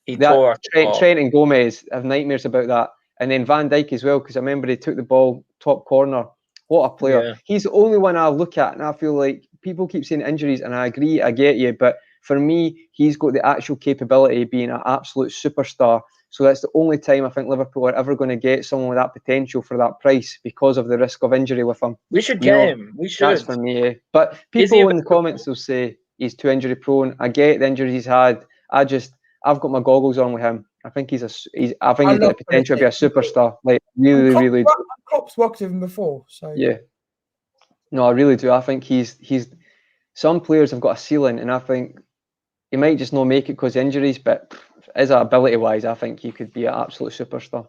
D: He tore us apart.
C: Trent and Gomez have nightmares about that. And then Van Dijk as well, because I remember he took the ball top corner. What a player.
D: Yeah.
C: He's the only one I look at and I feel like people keep saying injuries and I agree, I get you. But for me, he's got the actual capability of being an absolute superstar. So that's the only time I think Liverpool are ever going to get someone with that potential for that price because of the risk of injury with him.
D: We should get him. We should.
C: That's for me. But
D: Is he
C: people in the
D: available?
C: comments will say he's too injury prone. I get the injuries he's had. I've got my goggles on with him. I think he's got the potential to be a superstar. Like really do.
B: Klopp's worked with him before, so
C: Yeah. No, I really do. I think he's some players have got a ceiling, and I think he might just not make it because of injuries, but as a ability wise, I think he could be an absolute superstar.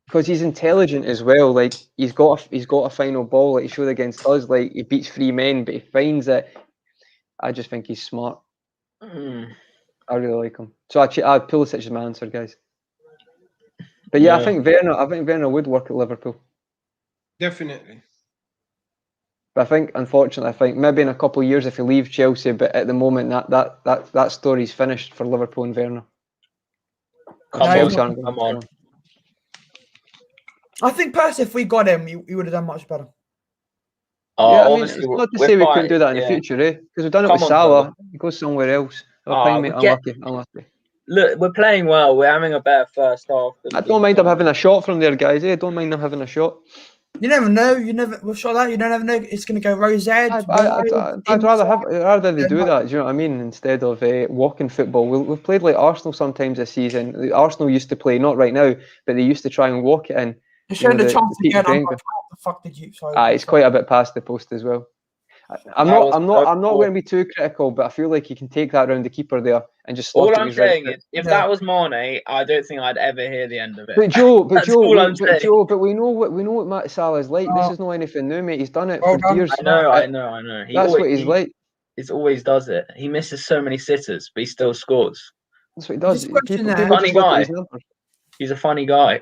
C: Because he's intelligent as well. Like he's got a final ball like he showed against us. Like he beats 3 men, but he finds it. I just think he's smart. I really like him. So I'd Pulisic is my answer, guys. But yeah, I think Werner would work at Liverpool.
A: Definitely.
C: But I think, unfortunately, maybe in a couple of years if he leaves Chelsea, but at the moment that story's finished for Liverpool and Werner.
D: Come on.
B: I think personally, if we got him, he would have done much better.
C: Yeah, I mean,
D: Obviously,
C: it's not to say we couldn't do that in the future, eh? Because we've done it with Salah. He goes somewhere else. Unlucky.
D: Look, we're playing well. We're having a better first half.
C: I don't mind him having a shot from there, guys. I don't mind him having a shot.
B: You never know. With shot that, you don't ever know. It's going to go rose edge.
C: I'd rather they do that. Do you know what I mean? Instead of walking football, we've played like Arsenal sometimes this season. Arsenal used to play, not right now, but they used to try and walk it in.
B: Showing the chance again. How the fuck did you?
C: It's quite a bit past the post as well. I'm not going to be too critical, but I feel like you can take that around the keeper there and just.
D: All I'm saying is, if that was Mane, I don't think I'd ever hear the end of it.
C: But Joe, but we know what Matt Salah's like. This is not anything new, mate. He's done it for years.
D: I know.
C: That's what he's like.
D: He always does it. He misses so many sitters, but he still scores.
C: That's what he does.
D: Funny guy. He's a funny guy.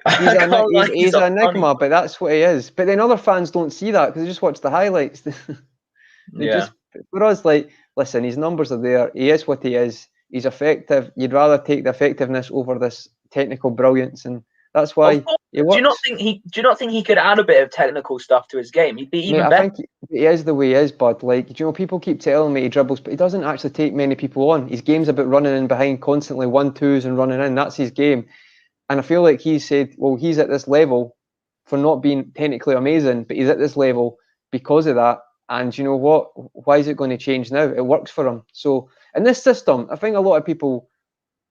C: He's an enigma, but that's what he is. But then other fans don't see that because they just watch the highlights. For us, like, listen, his numbers are there. He is what he is. He's effective. You'd rather take the effectiveness over this technical brilliance, and that's why It
D: Do you not
C: works.
D: think he could add a bit of technical stuff to his game? He'd be even
C: Mate, I
D: better.
C: think he is the way he is, bud. Like, do you know, people keep telling me he dribbles, but he doesn't actually take many people on. His game's about running in behind constantly, 1-2s and running in. That's his game. And I feel like he said, well, he's at this level for not being technically amazing, but he's at this level because of that. And you know what? Why is it going to change now? It works for him. So in this system, I think a lot of people,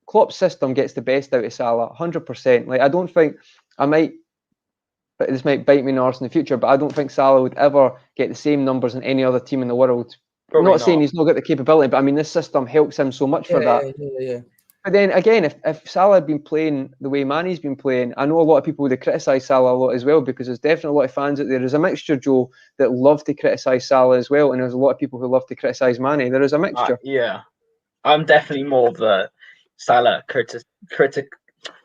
C: Klopp's system gets the best out of Salah, 100%. Like, I don't think but this might bite me in the arse in the future, but I don't think Salah would ever get the same numbers in any other team in the world.
D: Probably
C: Not saying
D: not.
C: he's not got the capability, but I mean, this system helps him so much for that.
B: Yeah.
C: But then again, if Salah had been playing the way Mane's been playing, I know a lot of people would have criticised Salah a lot as well, because there's definitely a lot of fans out there. There's a mixture, Joe, that love to criticise Salah as well, and there's a lot of people who love to criticise Mane. There is a mixture.
D: Yeah, I'm definitely more of the Salah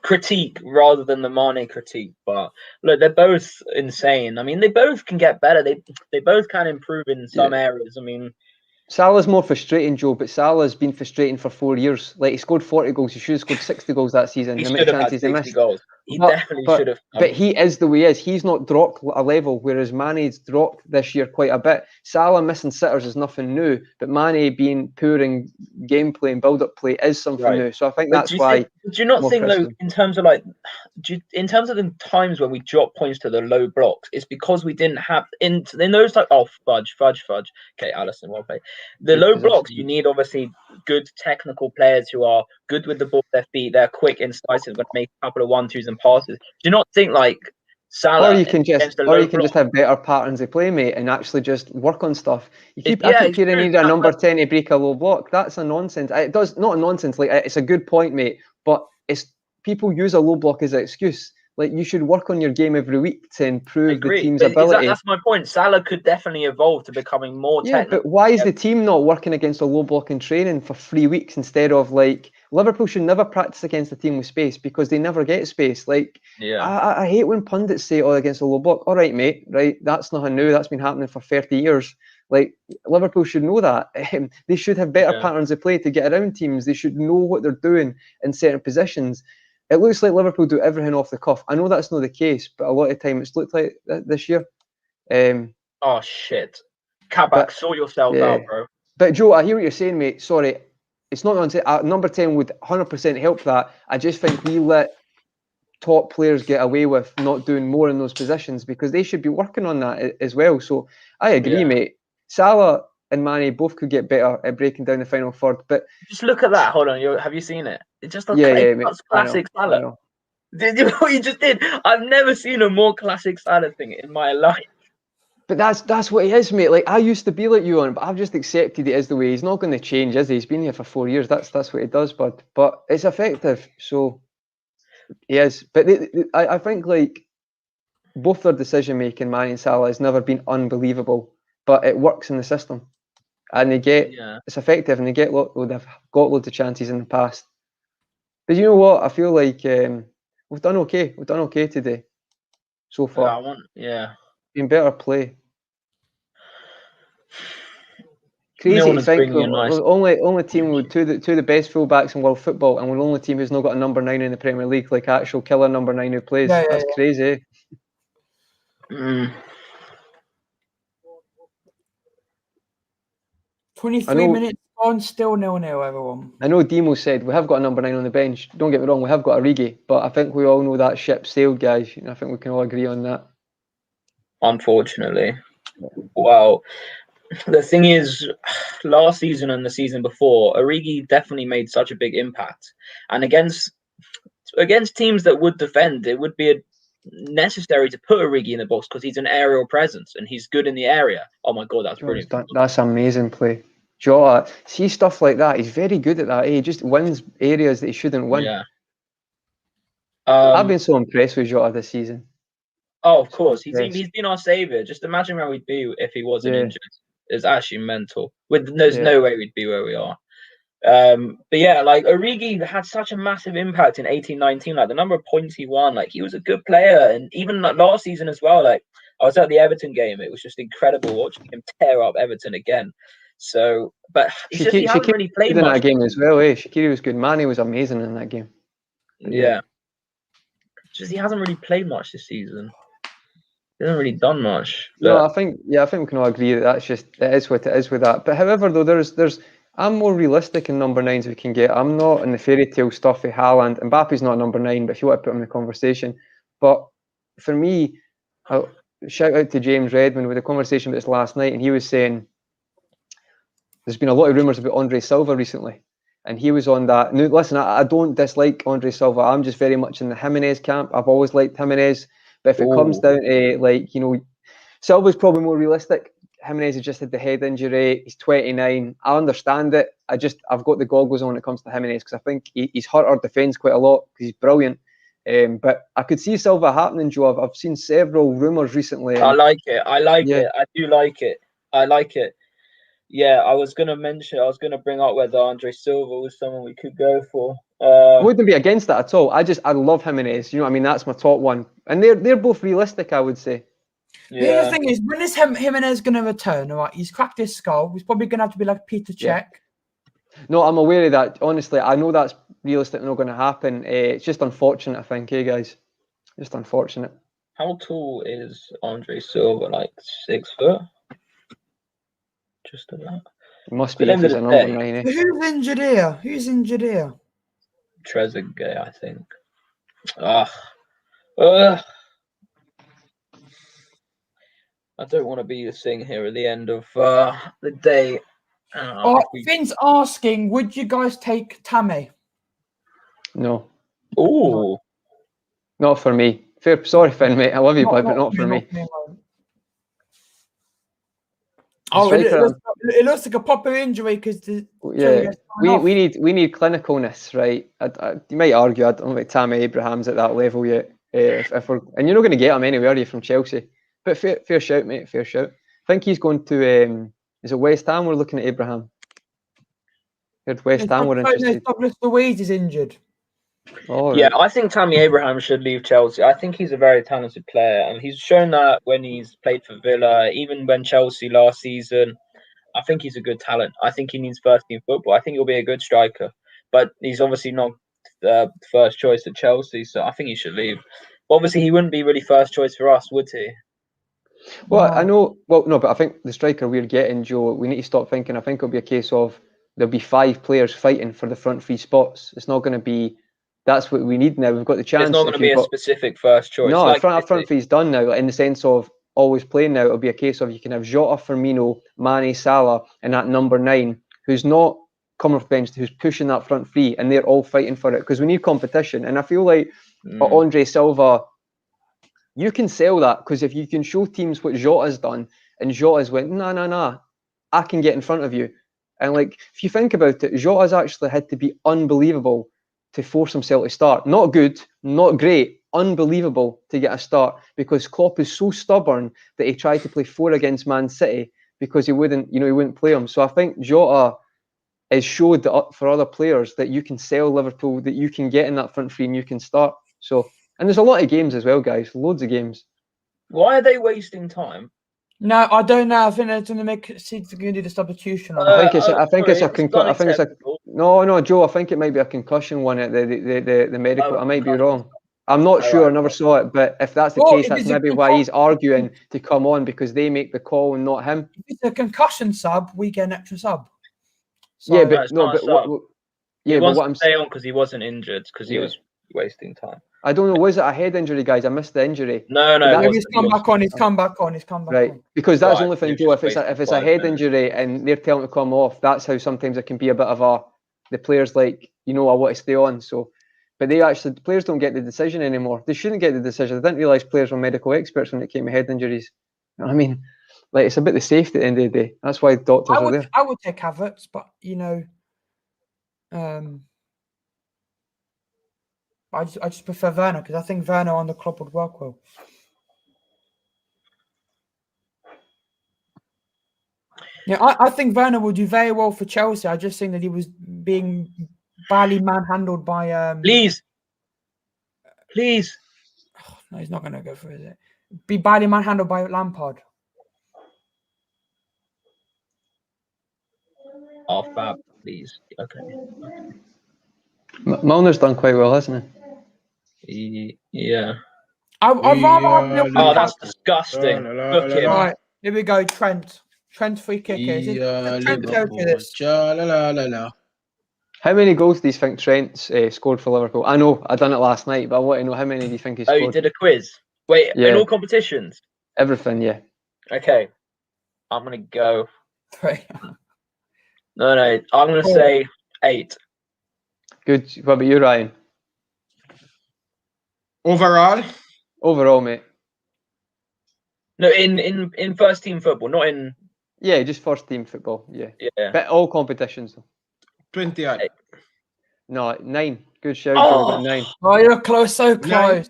D: critique rather than the Mane critique. But look, they're both insane. I mean, they both can get better. They both can improve in some areas. I mean,
C: Salah's more frustrating, Joe, but Salah's been frustrating for 4 years. Like, he scored 40 goals. He should have scored 60 goals that season.
D: he
C: The
D: should
C: amount of
D: have had
C: chances he
D: 60
C: missed.
D: goals. He definitely should have.
C: But he is the way he is. He's not dropped a level, whereas Mane's dropped this year quite a bit. Salah missing sitters is nothing new, but Mane being poor in gameplay and build-up play is something new. So I think
D: But
C: that's why.
D: do you not
C: more
D: think though,
C: criticism.
D: in terms of like, in terms of the times when we drop points to the low blocks, it's because we didn't have in those like fudge. Okay, Allison, well played. The
C: Good
D: low
C: position.
D: blocks, you need obviously good technical players who are good with the ball at their feet. They're quick, incisive, going to make a couple of 1-2s and passes. Do you not think like Salah
C: Or you can
D: against
C: just,
D: the
C: or
D: low
C: you can just
D: block?
C: have better patterns of play, mate, and actually just work on stuff. I keep
D: It's
C: hearing
D: true.
C: you need a number 10 to break a low block. That's a nonsense. It does not a nonsense. Like, it's a good point, mate, but it's people use a low block as an excuse. Like, you should work on your game every week to
D: I
C: improve the
D: agree.
C: team's
D: But
C: ability.
D: that's my point. Salah could definitely evolve to becoming more
C: Yeah,
D: technical.
C: but why is the team not working against a low block in training for 3 weeks instead of, like, Liverpool should never practice against a team with space because they never get space. Like, I hate when pundits say, oh, against a low block. All right, mate, right? That's nothing new. That's been happening for 30 years. Like, Liverpool should know that. They should have better patterns of play to get around teams. They should know what they're doing in certain positions. It looks like Liverpool do everything off the cuff. I know that's not the case, but a lot of time it's looked like this year.
D: Oh, shit. Kabak, sort yourself out, bro.
C: But Joe, I hear what you're saying, mate. Sorry, it's not nonsense. Number 10 would 100% help that. I just think we let top players get away with not doing more in those positions because they should be working on that as well. So I agree, mate. Salah and Mane both could get better at breaking down the final third. But
D: just look at that. Hold on, have you seen it? It just looks
C: mate.
D: classic Salah. Did you what you just did? I've never seen a more classic Salah thing in my life.
C: But that's what he is, mate. Like, I used to be like you on, but I've just accepted it as the way. He's not going to change, is he? He's been here for 4 years. That's what he does, bud. But it's effective, so he is. But I think, like, both their decision making, Mane and Salah, has never been unbelievable. But it works in the system, and they get it's effective, and they they've got loads of chances in the past. But you know what? I feel like we've done okay. We've done okay today so far. Been better play. Crazy to think we're only team with two of the best fullbacks in world football, and we're the only team who's not got a number 9 in the Premier League, like actual killer number 9 who plays. That's crazy.
B: 23 minutes on, still 0-0, everyone.
C: I know Demo said we have got a number 9 on the bench. Don't get me wrong, we have got Origi, but I think we all know that ship sailed, guys. I think we can all agree on that.
D: Unfortunately. Well, the thing is, last season and the season before, Origi definitely made such a big impact. And against teams that would defend, it would be necessary to put Origi in the box because he's an aerial presence and he's good in the area. Oh my God, that's brilliant.
C: That's amazing play. Jota, see stuff like that. He's very good at that. He just wins areas that he shouldn't win.
D: Yeah.
C: I've been so impressed with Jota this season.
D: Oh, of course. He's been our saviour. Just imagine where we'd be if he wasn't injured. It's actually mental. There's no way we'd be where we are. But yeah, like Origi had such a massive impact in 18-19. Like the number of points he won, like he was a good player, and even like last season as well. Like I was at the Everton game; it was just incredible watching him tear up Everton again. So, but he hasn't really played
C: in
D: much
C: that game as well. Shaqiri was good. Mane was amazing in that game.
D: Yeah. Just he hasn't really played much this season. He hasn't really done much.
C: No,
D: But
C: I think we can all agree that that's just it is what it is with that. But however, though, there's I'm more realistic in number nines we can get. I'm not in the fairy tale stuff of Haaland. Mbappe's not number 9, but if you want to put him in the conversation, but for me, shout out to James Redmond with a conversation with this last night, and he was saying there's been a lot of rumours about Andre Silva recently, and he was on that. Now, listen, I don't dislike Andre Silva. I'm just very much in the Jimenez camp. I've always liked Jimenez, but if it comes down to like Silva's probably more realistic. Jimenez has just had the head injury. He's 29. I understand it. I've got the goggles on when it comes to Jimenez because I think he's hurt our defence quite a lot because he's brilliant. But I could see Silva happening, Joe. I've seen several rumours recently.
D: I like it. I like it. I do like it. I like it. Yeah, I was going to bring up whether Andre Silva was someone we could go for.
C: I wouldn't be against that at all. I love Jimenez. You know what I mean? That's my top one. And they're both realistic, I would say.
B: Yeah. The thing is, when is Jimenez going to return? All right, he's cracked his skull. He's probably going to have to be like Peter Cech.
C: Yeah. No, I'm aware of that. Honestly, I know that's realistically not going to happen. It's just unfortunate, I think, guys? Just unfortunate.
D: How tall is Andre Silva? Like 6 foot? Just about.
C: It must be if he's a number 9. Eh?
B: Who's injured here?
D: Trezeguet, I think. I don't want to be the thing here at the end of the day.
B: Finn's asking, would you guys take Tammy?
C: No.
D: Oh.
C: Not for me. Sorry, Finn, mate. I love you, but not for me.
B: It looks like a proper injury because
C: we need clinicalness, right? You might argue I don't think Tammy Abraham's at that level yet. If we're, and you're not going to get him anyway, are you, from Chelsea? But fair shout, mate. Fair shout. I think he's going to. Is it West Ham? We're looking at Abraham. Heard West Ham were interested.
B: Douglas Luiz is injured.
C: Oh,
D: yeah, right. I think Tammy Abraham should leave Chelsea. I think he's a very talented player, and he's shown that when he's played for Villa, even when Chelsea last season. I think he's a good talent. I think he needs first team football. I think he'll be a good striker, but he's obviously not the first choice at Chelsea, so I think he should leave. Obviously, he wouldn't be really first choice for us, would he?
C: Well, I know. Well, no, but I think the striker we're getting, Joe, we need to stop thinking. I think it'll be a case of there'll be 5 players fighting for the front 3 spots. It's not going to be. That's what we need now. We've got the chance.
D: It's not going to be a specific first choice.
C: No, like front three's done now. In the sense of always playing now, it'll be a case of you can have Jota, Firmino, Mane, Salah, and that number 9 who's not coming off the bench, who's pushing that front 3, and they're all fighting for it because we need competition. And I feel like Andre Silva, you can sell that because if you can show teams what Jota's done, and Jota's went, nah, I can get in front of you. And like, if you think about it, Jota's actually had to be unbelievable to force himself to start. Not good, not great, unbelievable to get a start because Klopp is so stubborn that he tried to play 4 against Man City because he wouldn't play him. So I think Jota has showed that for other players that you can sell Liverpool, that you can get in that front 3 and you can start. So, and there's a lot of games as well, guys, loads of games.
D: Why are they wasting time?
B: No, I don't know. I think they're going to see if they're going to do the substitution.
C: I think it's a concussion. No, Joe. I think it might be a concussion one at the medical. I might be wrong. I'm not sure. I never saw it. But if that's the case, that's maybe why he's arguing to come on because they make the call and not him.
B: If it's a concussion sub, we get an extra sub.
C: So, yeah, but what I'm
D: saying because he wasn't injured because he was wasting time.
C: I don't know. Was it a head injury, guys? I missed the injury.
D: No.
B: He's come back on.
C: Right, because that's the only thing, Joe. If it's a head injury and they're telling him to come off, that's how sometimes it can be a bit of the players like, I want to stay on. So, but the players don't get the decision anymore. They shouldn't get the decision. I didn't realise players were medical experts when it came to head injuries. You know what I mean? Like, it's a bit the safety at the end of the day. That's why doctors are there.
B: I would take Havertz, but I just prefer Werner because I think Werner on the club would work well. Yeah, I think Werner would do very well for Chelsea. I just think that he was being badly manhandled by.
D: Please.
B: Oh, no, he's not going to go for it. Be badly manhandled by Lampard.
D: Oh, fab, please. Okay.
C: Milner's done quite well, hasn't he?
D: Yeah.
B: I'd rather have
A: Yeah,
B: Liverpool.
D: Oh, that's
A: Liverpool.
D: disgusting.
A: La, la,
D: Book
A: la,
D: him.
A: la.
B: Right, here we go. Trent. Trent free kicker. Is it
A: Yeah,
B: Trent territory,
A: Liverpool.
B: this?
A: Cha, la, la, la, la.
C: How many goals do you think Trent's scored for Liverpool? I know I done it last night, but I want to know how many do you think he
D: Oh, you
C: scored?
D: did a quiz. Wait, in
C: Yeah.
D: all competitions?
C: Everything, yeah.
D: Okay. I'm gonna go.
B: 3.
D: No, I'm gonna
B: Four.
D: say 8.
C: Good. What about you, Ryan?
A: Overall,
C: Overall, mate.
D: No, in first team football, not in.
C: Yeah, just first team football. Yeah.
D: Yeah.
C: But all competitions though.
A: 20 odd.
C: No, 9. Good shout, Joe.
D: Oh!
C: Got 9.
B: Oh, you're close, so close.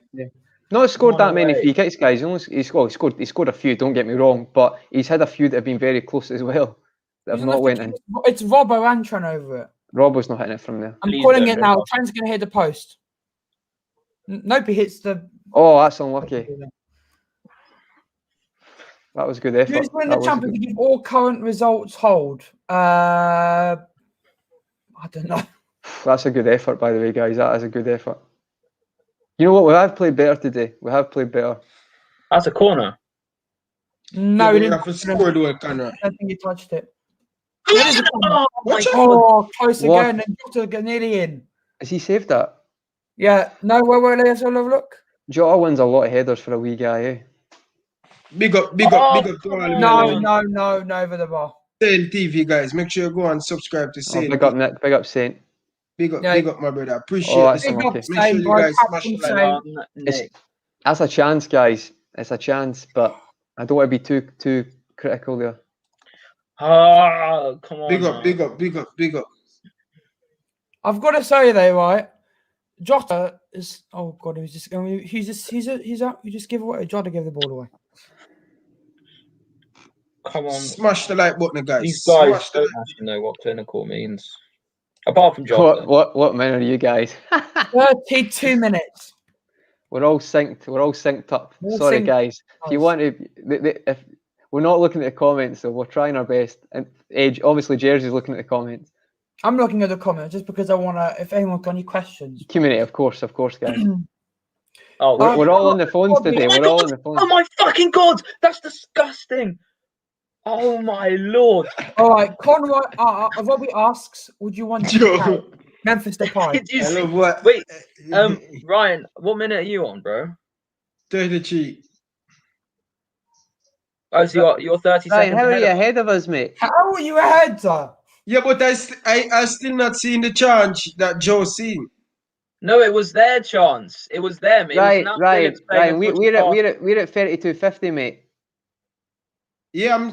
C: Not scored
D: No
C: that many
D: way.
C: free kicks, guys. He scored a few. Don't get me wrong, but he's had a few that have been very close as well. That have
B: Isn't
C: not
B: it
C: went in.
B: It's Robbo and Trent over it.
C: Robbo's not hitting it from there.
B: I'm
D: Please
B: calling
D: don't
B: it
D: do
B: now.
D: Robbo.
B: Trent's going to hit the post. Nope, he hits the.
C: Oh, that's unlucky. That was good effort.
B: Who's winning
C: That
B: the
C: was
B: Champions
C: good.
B: League if all current results hold? I don't know.
C: That's a good effort, by the way, guys. That is a good effort. You know what? We have played better today. We have played better.
D: That's a corner.
B: No,
A: Yeah,
B: he
A: we
B: didn't.
A: have to score the Conrad.
B: I don't think he touched it. That is a corner.
D: Oh, my
A: Watch out.
D: God.
B: Oh, close
C: What?
B: again. And Jota get nearly in.
C: Has he saved that?
B: Yeah. No, wait, let's have a look.
C: Jota wins a lot of headers for a wee guy, eh?
A: Big up to
D: Oh,
A: all
D: come
A: of
D: on.
A: you
B: No, over the bar.
A: Saint TV, guys. Make sure you go and subscribe to
C: Oh,
A: Saint
C: big up Nick. Big up Saint.
A: Big up,
B: Yeah.
A: big up, my brother. Appreciate
C: Oh,
A: this.
C: that's
B: Big up,
C: unlucky.
A: Make sure
B: Saint,
A: you
B: bro.
A: guys smash the
B: Captain
A: like.
B: Saint.
D: Nick.
C: That's a chance, guys. It's a chance, but I don't want to be too critical there.
D: Oh, come on.
A: Big up,
D: man.
A: big up, big up, big up.
B: I've got to say though, right? Jota is. Oh God, he's just going. He's out. You just give away. Jota gave the ball away.
D: Come on.
A: Smash the like button, guys.
D: These guys
A: Smash the
D: don't
A: like.
D: actually know what clinical means. Apart from Jota.
C: What man are you guys?
B: 32 minutes.
C: We're all synced. We're all synced up.
B: We're
C: Sorry,
B: synced.
C: guys. If you
B: Nice.
C: want to, if we're not looking at the comments, so we're trying our best. And Edge, obviously, Jersey's looking at the comments.
B: I'm looking at the comments just because I want to. If anyone's got any questions.
C: Community, of course, guys.
D: Oh,
C: We're all on the phones today.
D: Oh my
C: We're all
D: God!
C: on the phones.
D: Oh my fucking God! That's disgusting. Oh my Lord.
B: All right, Conroy. Robbie asks, "Would you want to
A: Joe.
B: play Memphis Depay?"
D: Did you
A: I
D: see?
A: love what.
D: Wait, Ryan, what minute are you on, bro?
A: 33.
D: Oh, so you're 30
C: Ryan,
D: seconds
C: how are
D: ahead
C: you
D: of us.
C: ahead of us, mate?
B: How are you ahead, sir?
A: Yeah, but I still not seeing the charge that Joe seen.
D: No, it was their chance. It was them. It was now
C: Ryan,
D: Phillips playing a
C: we're
D: footy
C: at 32.50, mate.
A: Yeah,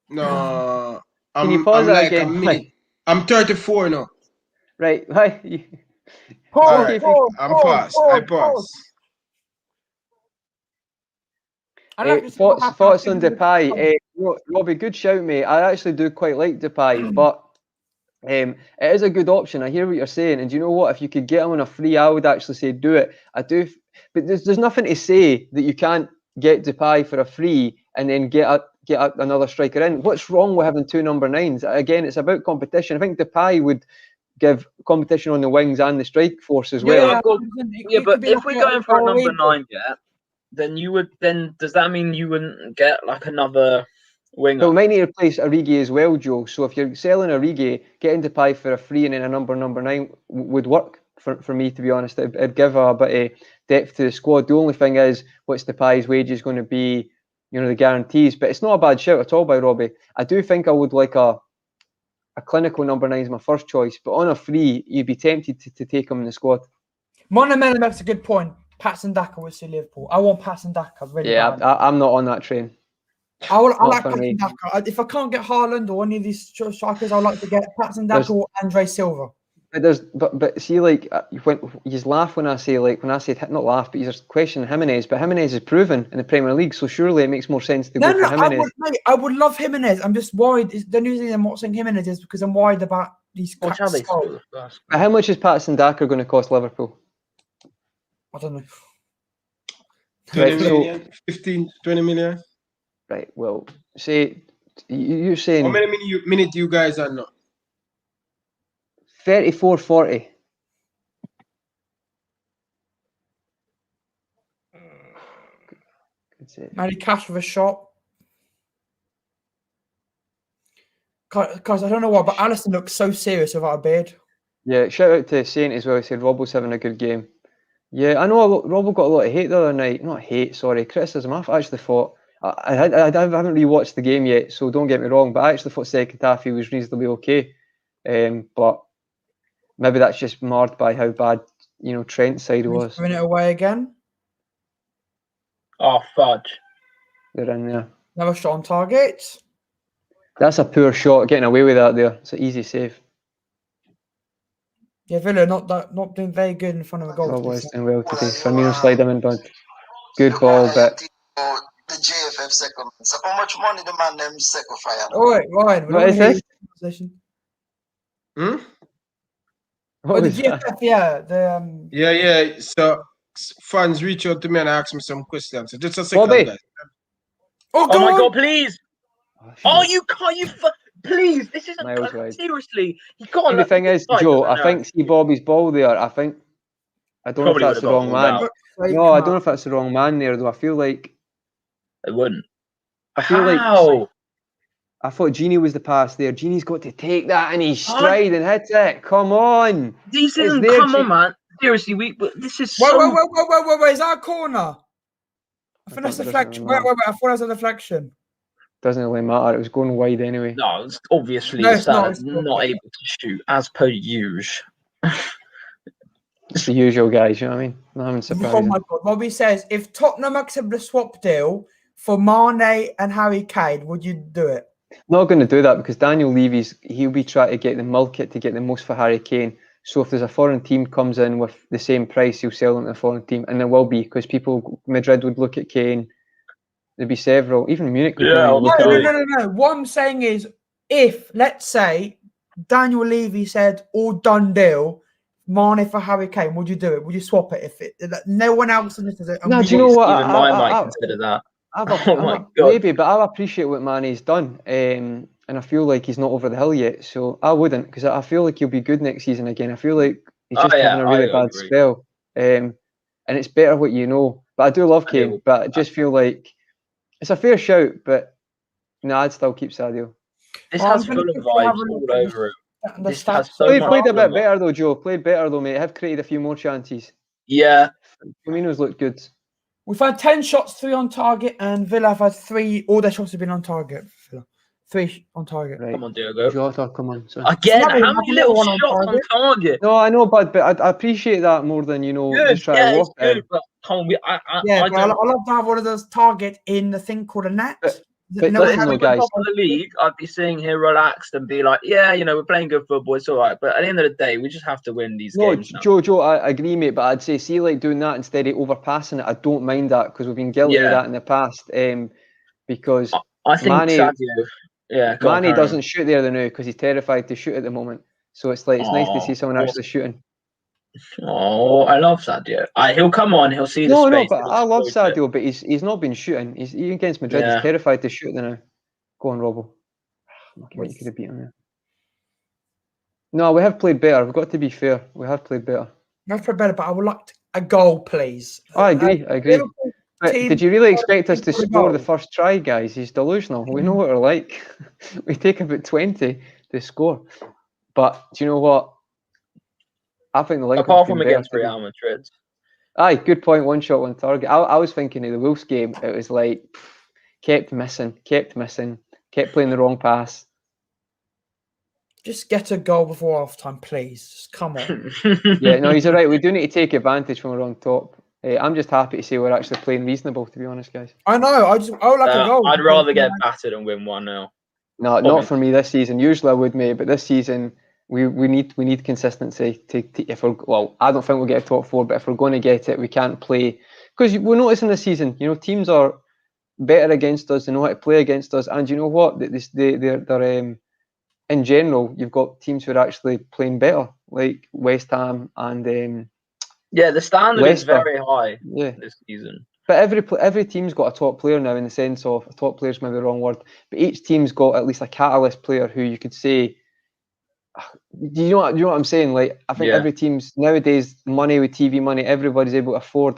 A: no.
C: Can you pause
A: I'm
C: that
A: like
C: again?
A: a minute. I'm 34 now.
C: Right, right.
B: Pause,
A: Alright, I'm past. I pass.
B: I like to see what happens.
C: Thoughts on Depay? Robbie, good shout, mate. I actually do quite like Depay, but it is a good option. I hear what you're saying, and do you know what? If you could get him on a free, I would actually say do it. I do, but there's nothing to say that you can't get Depay for a free and then get another striker in. What's wrong with having two number 9s? Again, it's about competition. I think Depay would give competition on the wings and the strike force as well.
D: Yeah, but if we're going for a number 9, then does that mean you wouldn't get like another winger?
C: So we might need to replace Origi as well, Joe. So if you're selling Origi, getting Depay for a free and then a number 9 would work for me, to be honest. It'd give a bit of depth to the squad. The only thing is, what's Depay's wages going to be? You know, the guarantees. But it's not a bad shout at all by Robbie. I do think I would like a clinical number 9 is my first choice, but on a free, you'd be tempted to take him in the squad.
B: Monoman makes a good point. Patson Daka would see Liverpool. I want Patson Daka really bad.
C: I'm not on that train.
B: I like
C: for me.
B: Patson Daka. If I can't get Haaland or any of these strikers, I like to get Patson Daka or Andre Silva.
C: But see, like when you laugh when I say not laugh, but you just question Jimenez. But Jimenez is proven in the Premier League, so surely it makes more sense to go for Jimenez.
B: I would love Jimenez. I'm just worried. The only reason I'm not saying Jimenez is because I'm worried about these.
D: But
C: how much is Patson Daka going to cost Liverpool?
B: I don't know.
A: 20 million, 15, 20 million.
C: Right. Well, say you're saying
A: how many minutes you guys are now?
C: 34-40. Good save.
B: Matty Cash with a shot. Guys, I don't know why, but Alisson looks so serious without a beard.
C: Yeah, shout out to Saint as well. He said Robbo's having a good game. Yeah, I know Robbo got a lot of hate the other night. Not hate, sorry, criticism. I actually thought I haven't really watched the game yet, so don't get me wrong. But I actually thought second half he was reasonably okay. But maybe that's just marred by how bad Trent's side was.
B: Giving it away again.
D: Oh, fudge.
C: They're in there.
B: Another shot on target.
C: That's a poor shot. Getting away with that there. It's an easy save.
B: Yeah, Villa not doing very good in front of a goal.
C: Robbo is doing well today. Firmino slide him in, bud. Good ball, but.
E: The JFF second. So how much money the man them sacrifice?
B: All right, Ryan.
C: What is this?
A: Hmm?
C: What
B: Oh, the
C: was that?
B: GFF, yeah. The
A: Yeah. So fans reach out to me and ask me some questions. So just a second,
C: Bobby.
A: guys.
B: Oh,
D: Oh my
B: on.
D: God, please. Oh, you can't. Please, this isn't.
C: Miles wide.
D: Seriously, he got.
C: See, the thing is, Joe, I think see Bobby's ball there. I don't know if
D: Probably
C: that's the
D: would've
C: wrong
D: got
C: man.
D: ruled
C: No, I don't know if that's the wrong man there, though. I feel like.
D: It wouldn't.
C: I feel
D: How?
C: like. I thought Genie was the pass there. Genie's got to take that in his stride and hit it. Come on.
D: This
C: It's
D: isn't.
C: there,
D: Come on, man. Seriously, this is
B: Wait,
D: so.
B: wait. Is that a corner? I think that's a deflection. Wait. I thought that was a deflection.
C: Doesn't really matter. It was going wide anyway.
D: No, it's obviously
B: No, it's not.
D: not able to shoot as per usual.
C: It's the usual guys, you know what I mean? Nothing surprising.
B: Oh my God. Bobby says, if Tottenham accept the swap deal for Mane and Harry Kane, would you do it?
C: Not going to do that because Daniel Levy's, he'll be trying to get the market to get the most for Harry Kane. So if there's a foreign team comes in with the same price, he'll sell them to the foreign team. And there will be, because Madrid would look at Kane. There'd be several, even Munich would
D: Yeah,
C: look at him.
B: No. What I'm saying is, if, let's say, Daniel Levy said, all done deal, Mane for Harry Kane, would you do it? Would you swap it if no one else does it?
C: No, do you know what?
D: Even I might consider that. Oh my God.
C: Maybe, but I appreciate what Mane's done. And I feel like he's not over the hill yet. So I wouldn't, because I feel like he'll be good next season again. I feel like he's just having a really bad spell. And it's better what you know. But I do love Kane, but I just feel like it's a fair shout, but no, I'd still keep Sadio.
D: This has Fulham vibes all over it. This has so
C: played
D: much
C: a bit better though, Joe. Played better though, mate. Have created a few more chances.
D: Yeah.
C: Firmino's looked good.
B: We've had 10 shots, 3 on target, and Villa have had 3. All their shots have been on target. 3 on target.
C: Right.
D: Come on, Diogo.
C: Jota, come on. Sorry.
D: Again, how many little shots on target?
C: No, I know, but I appreciate that more than just try to walk
D: it's good, but come on,
B: I love to have one of those target in the thing called a net.
C: But listen, though, guys.
D: Top of the league, I'd be sitting here relaxed and be like, yeah, we're playing good football, it's all right. But at the end of the day, we just have to win these games.
C: No, Joe, I agree, mate. But I'd say, see, like doing that instead of overpassing it, I don't mind that because we've been guilty of that in the past. Because
D: I think
C: Mane,
D: Mane
C: doesn't shoot there now because he's terrified to shoot at the moment. So it's like it's nice to see someone actually shooting.
D: Oh, I love Sadio. He'll come on. He'll see the space.
C: No, but I love Sadio, but he's not been shooting. He's even against Madrid. He's terrified to shoot now. Go on, Robbo. You could have beaten him there. No, we have played better. We've got to be fair. We have played better.
B: We have played better, but I would like a goal, please.
C: I agree. But did you really expect us to score the first try, guys? He's delusional. We know what we're like. We take about 20 to score. But do you know what? I think the
D: apart from against Real Madrid.
C: Aye, good point. 1 shot, 1 target. I was thinking of the Wolves game. It was like kept missing, kept playing the wrong pass.
B: Just get a goal before half time, please. Just come on.
C: Yeah, no, he's all right. We do need to take advantage when we're on top. I'm just happy to say we're actually playing reasonable, to be honest, guys.
B: I know. I would like a goal.
D: I'd rather get battered and win 1-0.
C: No, not for me this season. Usually I would, mate, but this season we need consistency if we're I don't think we'll get a top 4, but if we're going to get it, we can't play because we're noticing this season. Teams are better against us. They know how to play against us, and you know what? They're in general, you've got teams who are actually playing better, like West Ham and
D: the standard is very high this season.
C: But every team's got a top player now, in the sense of a top player's maybe the wrong word, but each team's got at least a catalyst player who you could say. Do you know what I'm saying? Like, I think every team's nowadays money with TV money, everybody's able to afford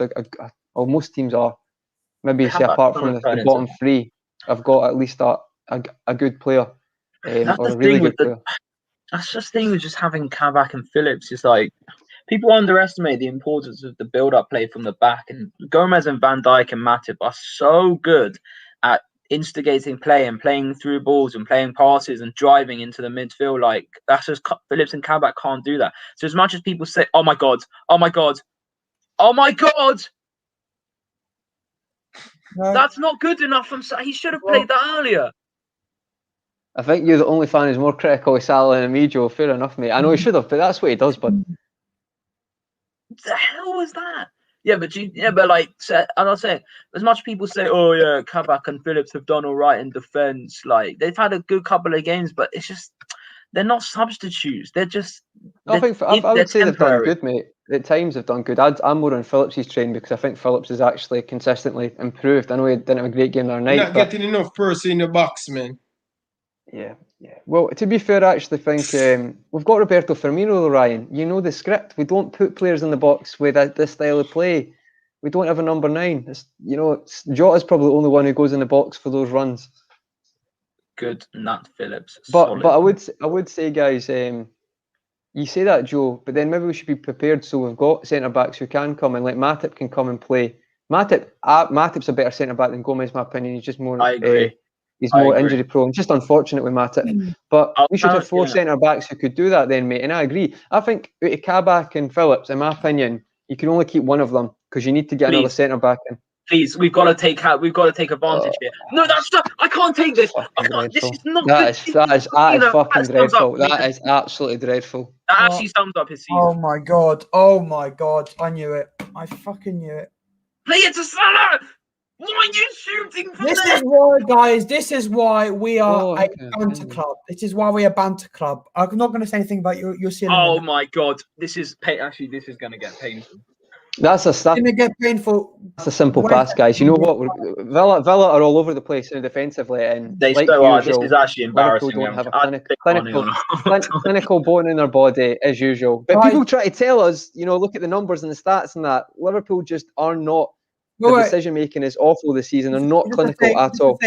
C: or most teams are. maybe say
D: Kabak
C: apart
D: trying
C: from
D: to
C: the
D: turn
C: bottom
D: into-
C: three, I've got at least a good player,
D: That's
C: or
D: the
C: a really
D: thing with
C: good player.
D: That's just the thing with just having Kabak and Phillips. It's like people underestimate the importance of the build-up play from the back, and Gomez and Van Dijk and Matip are so good at instigating play and playing through balls and playing passes and driving into the midfield. Like that's just Phillips and Kabak can't do that. So as much as people say, "Oh my god, oh my god, oh my god,"
B: No.
D: that's not good enough. He should have played that earlier.
C: I think you're the only fan who's more critical of Salah and Amijo. Fair enough, mate. I know he should have, but that's what he does. But
D: What the hell was that? Yeah, but like, I'm not saying as much people say, "Oh yeah, Kabak and Phillips have done all right in defense." Like they've had a good couple of games, but it's just they're not substitutes. They're just.
C: I would say they've done
D: temporary.
C: good, mate. At times they've done good. I'm more on Phillips' train because I think Phillips has actually consistently improved. I know he didn't have a great game the other night.
A: Not getting enough person in the box, man.
C: Yeah. Well, to be fair, I actually think we've got Roberto Firmino, Ryan. You know the script. We don't put players in the box with this style of play. We don't have a number 9. Jota's probably the only one who goes in the box for those runs.
D: Good, Nat Phillips.
C: But I would say, guys, you say that, Joe, but then maybe we should be prepared. So we've got centre backs who can come in, like Matip can come and play. Matip's a better centre back than Gomez, in my opinion. He's just more.
D: I agree.
C: He's more injury prone. Just unfortunate with Matip. But we should have 4 centre backs who could do that then, mate. And I agree. I think out of Kabak and Phillips, in my opinion, you can only keep one of them because you need to get another centre back in.
D: Please, we've got to take advantage here. No, that's not. I can't take this. This is not good.
C: That is fucking dreadful. That is absolutely dreadful.
D: That actually sums up his season.
B: Oh my god! Oh my god! I knew it. I fucking knew it.
D: Play it to Salah. Why are you shooting for
B: This
D: that?
B: is why, guys. This is why we are a banter club. This is why we are a banter club. I'm not going to say anything about your ceiling.
D: Oh my god! This is actually this is going to get painful.
B: It's going to get painful.
C: That's a simple pass, guys. You know what? Villa are all over the place defensively, and
D: They
C: like
D: so are.
C: usual,
D: this is actually embarrassing.
C: Liverpool don't have a clinical bone in their body as usual. But
B: Guys,
C: people try to tell us, look at the numbers and the stats and that. Liverpool just are not. The decision making is awful this season. They're not clinical at all.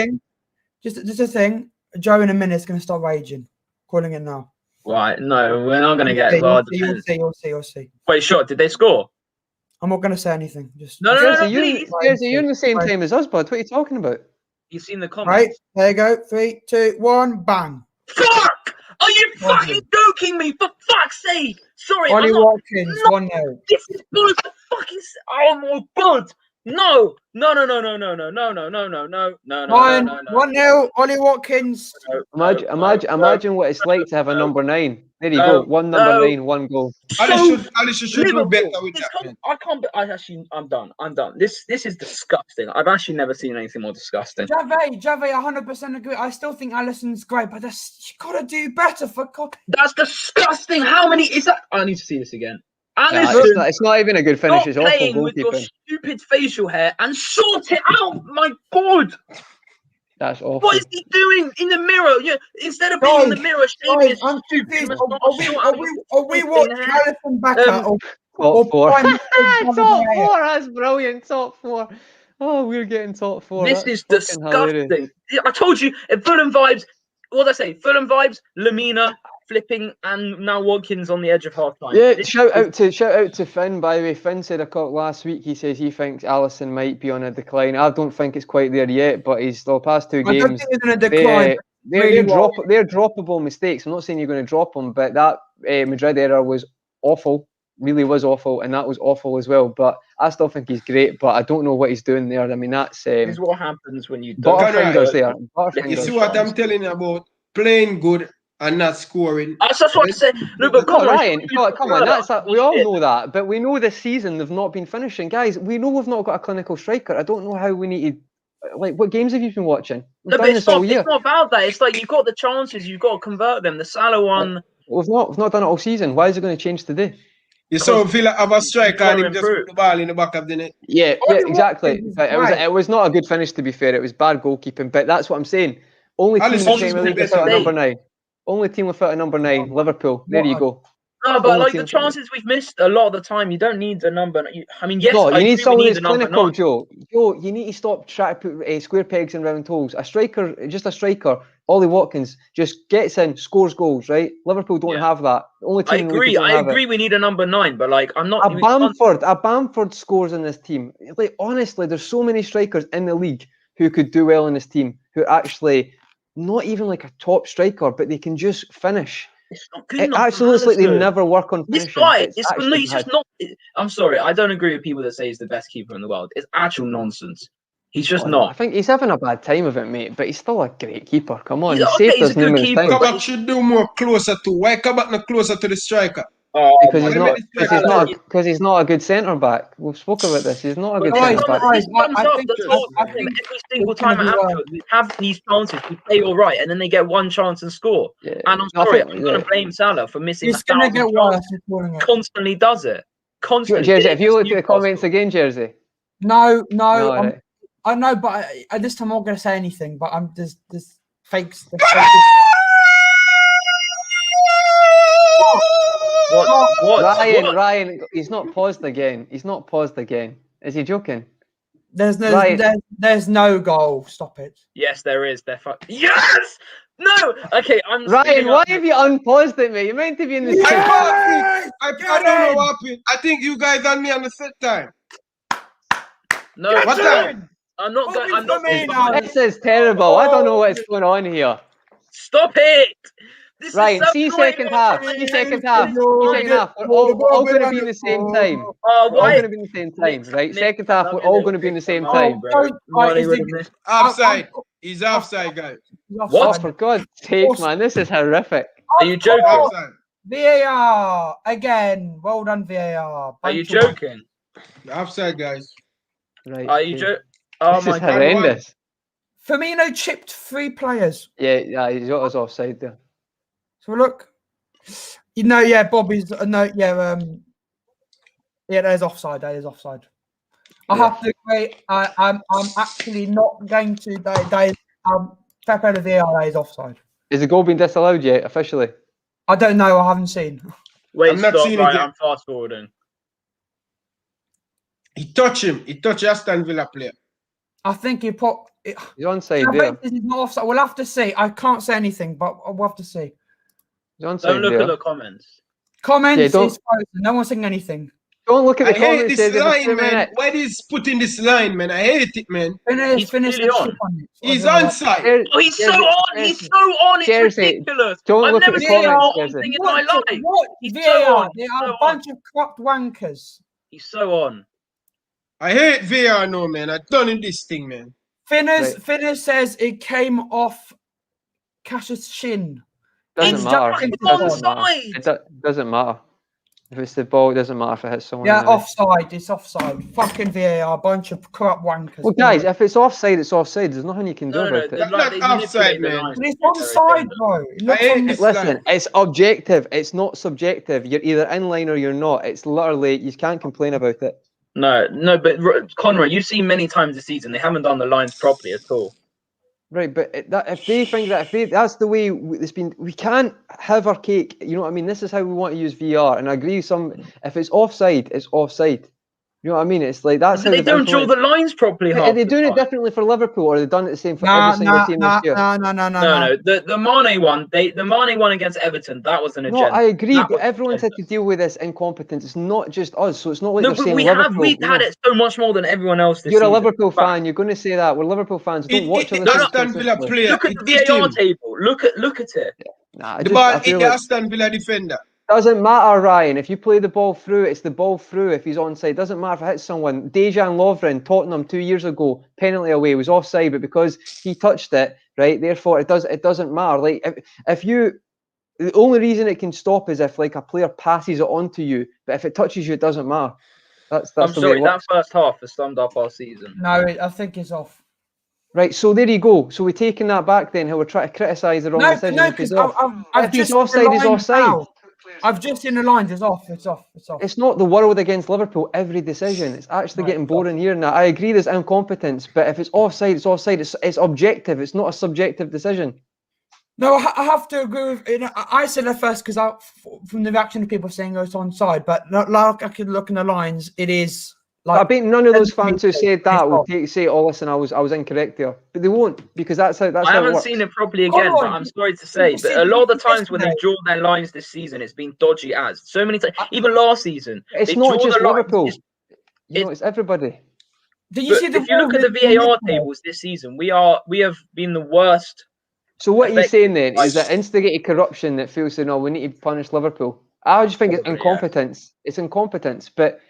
B: Just a thing. Joe in a minute is going to start raging. Calling it now.
D: Right? No, we're not going to get.
B: You'll see.
D: Wait, shot. Did they score?
B: I'm not going to say anything. Just
D: No, please.
C: You're in the same time as us, bud. What are you talking about?
D: You've seen the comments.
B: Right, there you go. 3, 2, 1, bang.
D: Fuck! Are you fucking joking me? For fuck's sake! Sorry,
B: Ollie
D: I'm not.
B: Watkins, 1-0.
D: This is bullshit. Fucking. Oh my god! No!
B: Ryan, 1-0. Ollie Watkins.
C: Imagine what it's like to have a number 9. There you go. One number 9, 1 goal.
A: Alice should do better with that, man.
D: I can't. I'm done. I'm done. This is disgusting. I've actually never seen anything more disgusting.
B: Jave, 100% agree. I still think Alisson's great, but you got to do better for God.
D: That's disgusting. How many is that? I need to see this again.
C: It's not even a good finish. It's awful
D: playing with your stupid facial hair and sort it out. My God.
C: That's awful.
D: What is he doing in the mirror? Instead of being in the mirror, shaving his stupid.
B: Are we watching Alisson Becker
C: top 4? Top 4. That's brilliant. Top 4. Oh, we're getting top 4.
D: This is disgusting. I told you. Fulham vibes. What did I say? Fulham vibes. Lamina flipping, and now Watkins on the edge of half time.
C: Yeah, shout out to Finn, by the way. Finn said last week, he says he thinks Alisson might be on a decline. I don't think it's quite there yet, but he's the past 2 games.
B: I don't think he's on a decline.
C: They're droppable mistakes. I'm not saying you're going to drop them, but that Madrid error was awful, really was awful, and that was awful as well. But I still think he's great, but I don't know what he's doing there. I mean, that's
D: this is what happens when you
C: Butterfingers there.
A: You see what I'm telling you about playing good and not scoring.
D: That's what I said. No, but come on,
C: Ryan, come on. We all know that, but we know this season they've not been finishing, guys. We know we've not got a clinical striker. I don't know how we need to. Like, what games have you been watching?
D: No, but it's not about that. It's like you've got the chances, you've got to convert them. The Salah one.
C: We've not done it all season. Why is it going to change today?
A: You saw Villa have a striker and him just put the ball in the back of the net.
C: Yeah, exactly. It was not a good finish, to be fair. It was bad goalkeeping, but that's what I'm saying. Only team in the Premier League without a number 9. Only team without a number 9, Liverpool. There you go.
D: No,
C: All
D: but like the
C: teams-
D: chances we've missed a lot of the time, you don't need the number. I mean, yes,
C: No,
D: I
C: you need
D: agree we
C: someone
D: need
C: who's
D: the number
C: clinical,
D: 9.
C: Joe. Joe, you need to stop trying to put square pegs in round holes. A striker, just a striker, Ollie Watkins, just gets in, scores goals, right? Liverpool don't
D: Yeah.
C: have that. The only
D: I
C: team in the league
D: agree.
C: who don't
D: I
C: have
D: agree.
C: it.
D: We need a number 9, but like I'm not.
C: A Bamford scores in this team. Like honestly, there's so many strikers in the league who could do well in this team, who are actually not even like a top striker, but they can just finish.
D: It's not good
C: It
D: enough.
C: actually looks like they
D: Alisson.
C: never work on
D: This
C: finishing.
D: guy,
C: It's
D: it's
C: actually
D: just
C: bad.
D: not. I'm sorry, I don't agree with people that say he's the best keeper in the world. It's actual nonsense. He's just
C: Oh, no, I
D: not.
C: think he's having a bad time of it, mate. But he's still a great keeper. Come on,
D: He's-
C: he's
D: okay,
C: saved
D: he's
C: us
D: a good
C: numerous
D: keeper,
C: times.
D: but
A: Kabak should do more closer to. Why Kabak not closer to the striker?
D: Oh,
C: Because
D: my
C: he's
A: God.
C: not,
A: Let me
C: because he's not a good centre back. We've spoke about this. He's not a good
D: But
B: Guys,
C: centre back.
B: guys,
D: this comes
B: I
D: up
B: think-
D: the
A: I-
D: whole
A: I
D: time.
B: think
D: Every single
B: it's gonna
D: time at
B: be,
D: Anfield, we have these chances, we play all right, and then they get one chance and score.
C: Yeah.
D: And I'm
C: No, I
D: sorry,
C: think-
D: I'm going to blame Salah for missing
B: It's
D: 1,000
B: gonna get
D: chances.
B: worse. You're calling it.
D: Constantly does it. Constantly.
C: Jersey,
D: Did it
C: have you
D: against
C: looked at the comments
D: Newcastle.
C: again, Jersey?
B: No,
C: No,
B: I'm,
C: right.
B: I know, but at this time I'm not gonna say anything. But I'm there's fakes.
D: What?
C: Ryan, he's not paused again. He's not paused again. Is he joking?
B: There's no
C: Ryan.
B: there's no goal. Stop it.
D: Yes, there is. Yes! No! Okay, I'm
C: Ryan,
D: speeding
C: why
D: up.
C: have you unpaused it, mate? You're meant to be in the
A: I
C: same.
A: paused it. I
B: Get
A: don't know
B: in!
A: what happened. I think you guys on me on the third time.
D: No,
A: What time?
D: I'm not going. I'm not
B: Bobby's
D: going
B: for me now.
C: This is terrible. I don't know what's going on here.
D: Stop it! This
C: Ryan,
D: is so
C: see
D: annoying.
C: second half. See second half. See second half. We're all going to be in the same time.
D: Oh,
C: We're all
D: why?
C: going to be in the same time, right? Second half, we're all going to be in the same time.
D: Money would have missed.
A: Offside. He's offside, guys.
C: Oh, for God's sake, man, this is horrific.
D: Are you joking?
A: Offside.
B: VAR again. Well done, VAR.
D: Are you
B: Bunch of-
D: joking?
A: Offside, guys.
C: Right.
D: Are you
C: okay.
D: joking? Oh
C: This
D: my
C: is
D: god!
C: horrendous.
B: Firmino chipped 3 players.
C: Yeah, he's got us offside there.
B: So look, yeah, Bobby's no, yeah, there's offside. That is offside. I
C: Yeah.
B: have to agree. I'm actually not going to. That is fair play to VAR. That is offside.
C: Is the goal been disallowed yet, officially?
B: I don't know. I haven't seen.
D: Wait,
A: I'm not
D: stop!
A: seeing it
D: Right,
A: yet.
D: I'm fast forwarding.
A: He touched him. He touched Aston Villa player.
B: I think he put.
C: He's onside there.
B: This is not offside. We'll have to see. I can't say anything, but we'll have to see.
C: He's onside
D: Don't look
C: there.
D: at the comments.
B: Comments
C: Yeah, don't-
B: is frozen. No one's saying anything.
C: Don't look at
A: I
C: the
A: hate
C: comments.
A: this
C: Jersey, for 2
A: line, man.
C: minutes.
A: Why is put in this line, man? I hate it, man.
B: Finish.
D: He's
B: Finish.
D: clearly
B: the
D: on.
B: shit on it.
A: He's
B: I don't know.
A: onside.
D: Oh, he's so
C: Jersey,
D: on! He's
C: Jersey.
D: so on! It's
C: Jersey,
D: ridiculous!
C: don't
D: I've
C: look at
D: never
C: the
D: seen a
C: comments,
D: on
C: Jersey.
D: thing in my life.
B: What?
D: He's so
B: VAR.
D: on.
B: They
D: He's
B: are
D: so
B: a bunch of corrupt wankers.
D: He's so on.
A: I hate VAR now, man. I done in this thing, man.
B: Finner says it came off Cash's shin.
C: Doesn't
B: It's
C: matter.
B: just
C: It
B: onside.
C: doesn't matter. It doesn't matter. If it's the ball, it doesn't matter if it hits someone.
B: Yeah,
C: anyway.
B: offside. It's offside. Fucking VAR. Bunch of corrupt wankers.
C: Well, guys, if it's offside, it's offside. There's nothing you can do
D: No,
C: about it.
A: That's not offside, man.
B: And it's onside, bro. It looks
A: hate
B: on
A: this
B: the-
C: Listen, it's objective. It's not subjective. You're either in line or you're not. It's literally, you can't complain about it.
D: No, but Conrad, you've seen many times this season, they haven't done the lines properly at all.
C: Right, but if they think that, that's the way it's been, we can't have our cake. You know what I mean? This is how we want to use VR. And I agree with if it's offside, it's offside. You know what I mean? It's like that's
D: But
C: how
D: they don't draw the lines properly.
C: Are they doing it differently for Liverpool, or are they done it the same for every single team this year?
B: No.
D: No. The Mane one, the Mane one against Everton, that was an agenda.
C: No, I agree,
D: That
C: but
D: was
C: everyone's had
D: agenda.
C: to deal with this incompetence. It's not just us, so it's not like
D: No,
C: they're
D: but
C: saying
D: we've
C: Liverpool.
D: had it so much more than everyone else this
C: You're a
D: season.
C: Liverpool
D: But
C: fan. You're going to say that. We're Liverpool fans. Don't watch other
A: the
C: teams
A: Aston Villa
C: consistently.
A: player.
D: Look at the VAR table. Look at it.
C: Nah,
A: The
C: just,
A: ball
C: I
A: hit
C: feel
A: the
C: like
A: Aston Villa defender.
C: doesn't matter, Ryan. If you play the ball through, it's the ball through. If he's onside, doesn't matter if it hits someone. Dejan Lovren, Tottenham 2 years ago, penalty away, was offside, but because he touched it, right? Therefore, it doesn't matter. Like if you, the only reason it can stop is if like a player passes it on to you, but if it touches you, it doesn't matter. That's
D: I'm
C: the way
D: sorry,
C: it
D: that
C: works.
D: first half has summed up our season.
B: No, I think it's off.
C: Right, so there you go. So we're taking that back then, how we're trying to criticise the wrong decision if he's
B: because
C: off.
B: I've
C: If he's
B: just
C: offside, he's offside.
B: I've just seen the lines. It's off. It's off.
C: It's not the world against Liverpool every decision. It's actually getting boring here now. I agree there's incompetence, but if it's offside, it's offside. It's objective. It's not a subjective decision.
B: No, I have to agree with. I said it first because from the reaction of people saying it's onside, but like I could look in the lines, it is. Like,
C: I bet none of those fans who said that will say, "Oh, listen, I was incorrect there," but they won't because that's how
D: I
C: it
D: haven't
C: works.
D: seen it properly again, but I'm sorry to say, but a lot of the times when they've drawn their lines this season, it's been dodgy as so many times. Even last season,
C: it's not just Liverpool. It's everybody.
B: Did you see
D: if you look at the VAR tables this season, we have been the worst.
C: So what are you saying then? Is that instigated corruption that feels to we need to punish Liverpool? I just think it's incompetence. Yeah. It's incompetence. But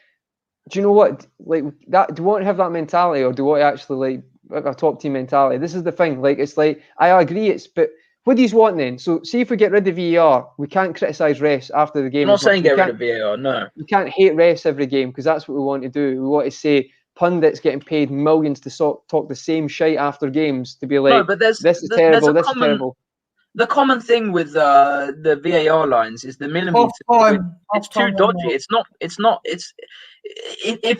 C: do you know what? Like that, do you want to have that mentality, or do you want to actually like a top team mentality? This is the thing. Like it's like I agree. But what do you want then? So see if we get rid of VAR, we can't criticise refs after the game.
D: I'm not saying get rid of VAR. No,
C: you can't hate refs every game because that's what we want to do. We want to say pundits getting paid millions to talk the same shite after games to be like, no, but this is terrible. This is terrible.
D: The common thing with the VAR lines is the millimeter. It's too dodgy.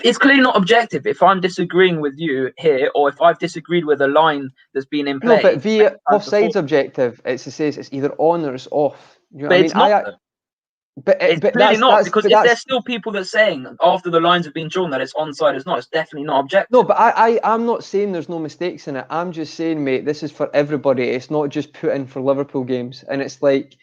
D: It's clearly not objective. If I'm disagreeing with you here, or if I've disagreed with a line that's been in play.
C: No, but offside's objective. It says it's either on or it's off. You know
D: but it's not.
C: It's
D: clearly not, because if there's still people that are saying after the lines have been drawn that it's onside, it's not. It's definitely not objective.
C: No, but I'm not saying there's no mistakes in it. I'm just saying, mate, this is for everybody. It's not just put in for Liverpool games. And it's like,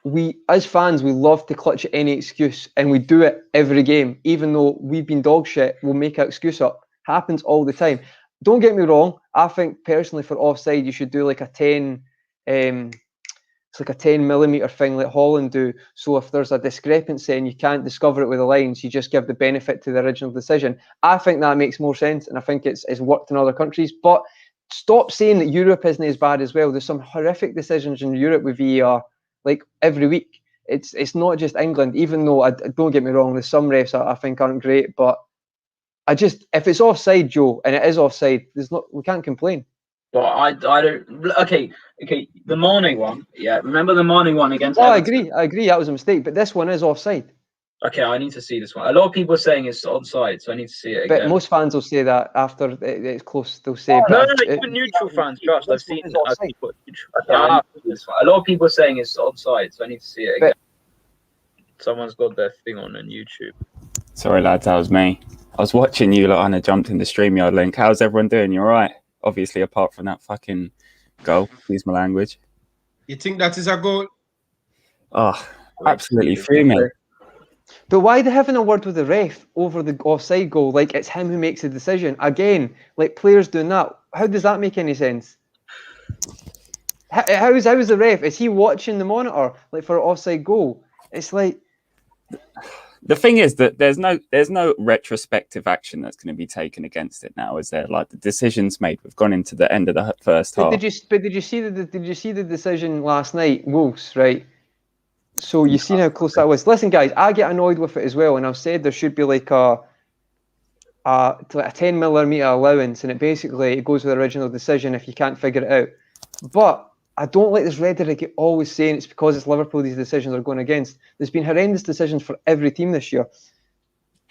C: we, as fans, we love to clutch at any excuse, and we do it every game. Even though we've been dog shit, we'll make an excuse up. Happens all the time. Don't get me wrong. I think, personally, for offside, you should do like a 10... it's like a 10mm thing like Holland do. So if there's a discrepancy and you can't discover it with the lines, you just give the benefit to the original decision. I think that makes more sense, and I think it's worked in other countries. But stop saying that Europe isn't as bad as well. There's some horrific decisions in Europe with VAR, like every week. It's not just England, even though, don't get me wrong, there's some refs I think aren't great. But if it's offside, Joe, and it is offside, we can't complain.
D: But I don't. Okay. The Mane one, yeah. Remember the Mane one against?
C: Oh, Everton? I agree. That was a mistake. But this one is offside.
D: Okay, I need to see this one. A lot of people are saying it's onside, so I need to see it again.
C: But most fans will say that after it's close. They'll say.
D: No, even neutral fans, Josh. I've seen. A lot of people are saying it's onside, so I need to see it again. Someone's got their thing on YouTube.
F: Sorry, lads, that was me. I was watching you lot and I jumped in the StreamYard link. How's everyone doing? You all right? Obviously, apart from that fucking goal, excuse my language.
A: You think that is a goal?
F: Oh, absolutely fuming.
C: But why are they having a word with the ref over the offside goal? Like it's him who makes the decision. Again, like players doing that. How does that make any sense? How is the ref? Is he watching the monitor like for an offside goal? It's like.
F: The thing is that there's no retrospective action that's going to be taken against it now, is there? Like the decisions made, we've gone into the end of the first half.
C: Did you see the decision last night, Wolves? Right. So you seen how close that was. Listen, guys, I get annoyed with it as well, and I've said there should be like a 10mm allowance, and it goes with the original decision if you can't figure it out. But I don't like this rhetoric always saying it's because it's Liverpool these decisions are going against. There's been horrendous decisions for every team this year.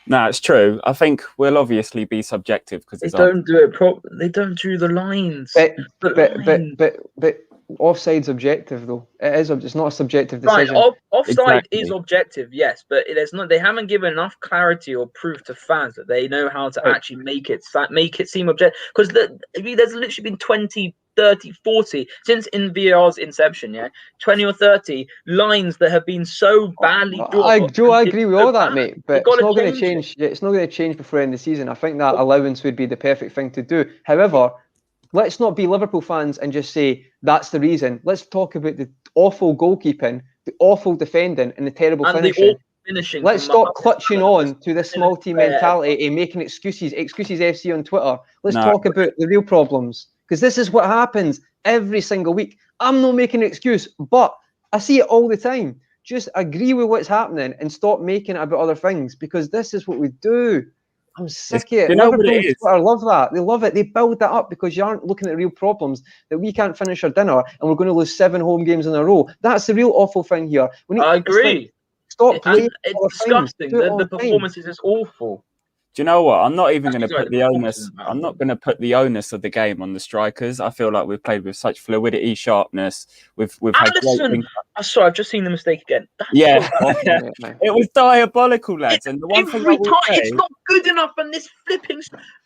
F: No, it's true. I think we'll obviously be subjective because
D: they don't do it properly. They don't do the lines.
C: But offside's objective though. It is. It's not a subjective decision.
D: Right, offside is objective, yes, but there's not. They haven't given enough clarity or proof to fans that they know how to actually make it seem objective. Because there's literally been 20, 30, 40 since in VAR's inception, 20 or 30 lines that have been so badly drawn.
C: Joe, I agree with all that, mate. But it's not going to change. It's not going to change before the end of the season. I think that allowance would be the perfect thing to do. However, let's not be Liverpool fans and just say that's the reason. Let's talk about the awful goalkeeping, the awful defending, and the terrible finishing. Let's stop clutching on to this small team mentality and making excuses FC on Twitter. Let's talk about the real problems. Because this is what happens every single week. I'm not making an excuse, but I see it all the time. Just agree with what's happening and stop making it about other things, because this is what we do. I'm sick of it. Twitter love that. They love it. They build that up because you aren't looking at real problems, that we can't finish our dinner and we're going to lose 7 home games in a row. That's the real awful thing here.
D: I agree.
C: Stop playing.
D: It's disgusting. The performances is awful.
F: Do you know what? I'm not even going to
D: Sorry,
F: put
D: the
F: the
D: performance
F: onus.
D: isn't bad.
F: I'm not going to put the onus of the game on the strikers. I feel like we've played with such fluidity, sharpness. We've had great
D: Allison!
F: things.
D: I'm sorry, I've just seen the mistake again. That's
F: Yeah,
D: so bad.
F: it was diabolical, lads. And the one thing I
D: Every
F: will
D: time,
F: say,
D: it's not good enough. And this flipping.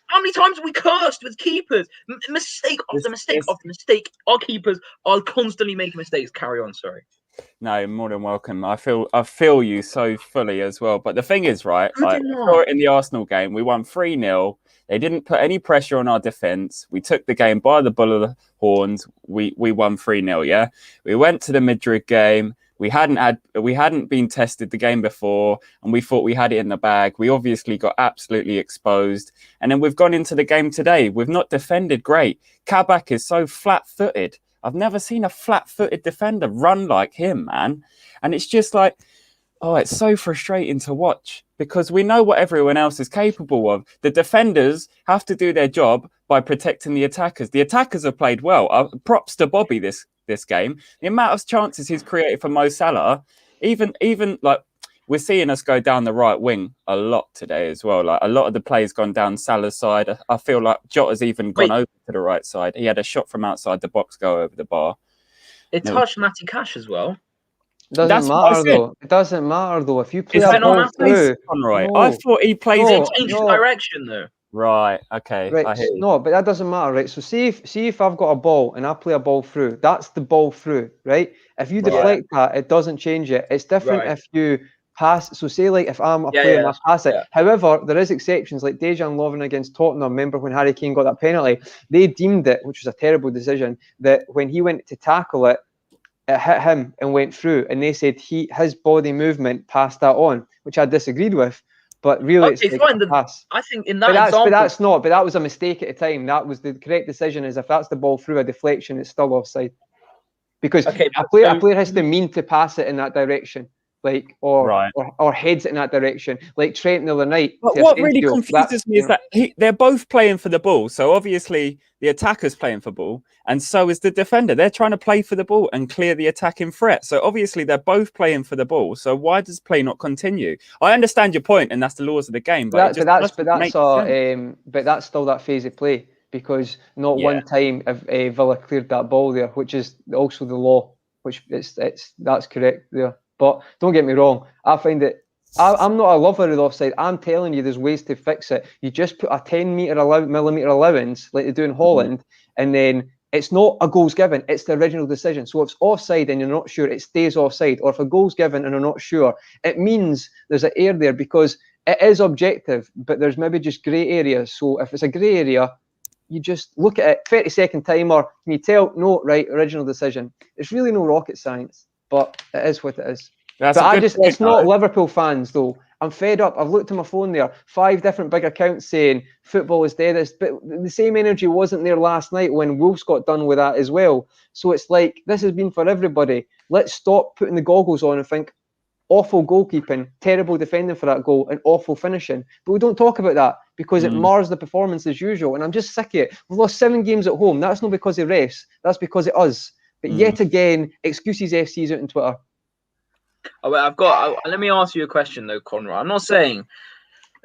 D: How many times have we cursed with keepers? Mistake after mistake after mistake. Our keepers are constantly making mistakes. Carry on. Sorry.
F: no, more than welcome. I feel you so fully as well. But the thing is, right?
D: Good
F: Like,
D: enough.
F: we saw it in the Arsenal game. We won 3-0. They didn't put any pressure on our defense. We took the game by the bull of the horns. We won 3-0. Yeah. We went to the Madrid game. We hadn't been tested the game before, and we thought we had it in the bag. We obviously got absolutely exposed. And then we've gone into the game today. We've not defended great. Kabak is so flat-footed. I've never seen a flat-footed defender run like him, man. And it's just like, oh, it's so frustrating to watch because we know what everyone else is capable of. The defenders have to do their job by protecting the attackers. The attackers have played well. Props to Bobby this game. The amount of chances he's created for Mo Salah, even like we're seeing us go down the right wing a lot today as well. Like a lot of the plays gone down Salah's side. I feel like Jota's even gone over to the right side. He had a shot from outside the box go over the bar.
D: It touched Matty Cash as well.
C: Doesn't matter though. It doesn't matter though. If you play a ball through,
F: Conroy, I thought he plays.
D: He changed direction though.
F: Right. Okay.
C: Right.
F: I hear you.
C: No, but that doesn't matter, right? So see if I've got a ball and I play a ball through, that's the ball through, right? If you deflect that, it doesn't change it. It's different if you pass. So say like if I'm a player and I pass it. However, there is exceptions like Dejan Lovren against Tottenham. Remember when Harry Kane got that penalty? They deemed it, which was a terrible decision, that when he went to tackle it, it hit him and went through, and they said his body movement passed that on, which I disagreed with. But really, it's like a pass.
D: I think in that example,
C: but that was a mistake at the time. That was the correct decision. Is if that's the ball through a deflection, it's still offside. Because a player has to mean to pass it in that direction, like or heads it in that direction, like Trent the other night.
F: But what really confuses me is that they're both playing for the ball. So obviously the attacker's playing for ball, and so is the defender. They're trying to play for the ball and clear the attacking threat. So obviously they're both playing for the ball. So why does play not continue? I understand your point, and that's the laws of the game. But that's still that phase of play. Because not one time have Villa cleared that ball there, which is also the law, which that's correct there. But don't get me wrong, I find it. I'm not a lover of the offside. I'm telling you, there's ways to fix it. You just put a 10 millimeter allowance, like they do in Holland, and then it's not a goals given. It's the original decision. So if it's offside and you're not sure, it stays offside. Or if a goal's given and you're not sure, it means there's an error there because it is objective, but there's maybe just grey areas. So if it's a grey area, you just look at it, 30-second timer, can you tell? No, right, original decision. It's really no rocket science, but it is what it is. It's not Liverpool fans, though. I'm fed up. I've looked at my phone there, 5 different big accounts saying football is dead. But the same energy wasn't there last night when Wolves got done with that as well. So it's like, this has been for everybody. Let's stop putting the goggles on and think, awful goalkeeping, terrible defending for that goal, and awful finishing. But we don't talk about that because it mars the performance as usual. And I'm just sick of it. We've lost 7 games at home. That's not because of refs. That's because of us. But yet again, excuses FC's out on Twitter.
D: Oh, let me ask you a question though, Conrad. I'm not saying.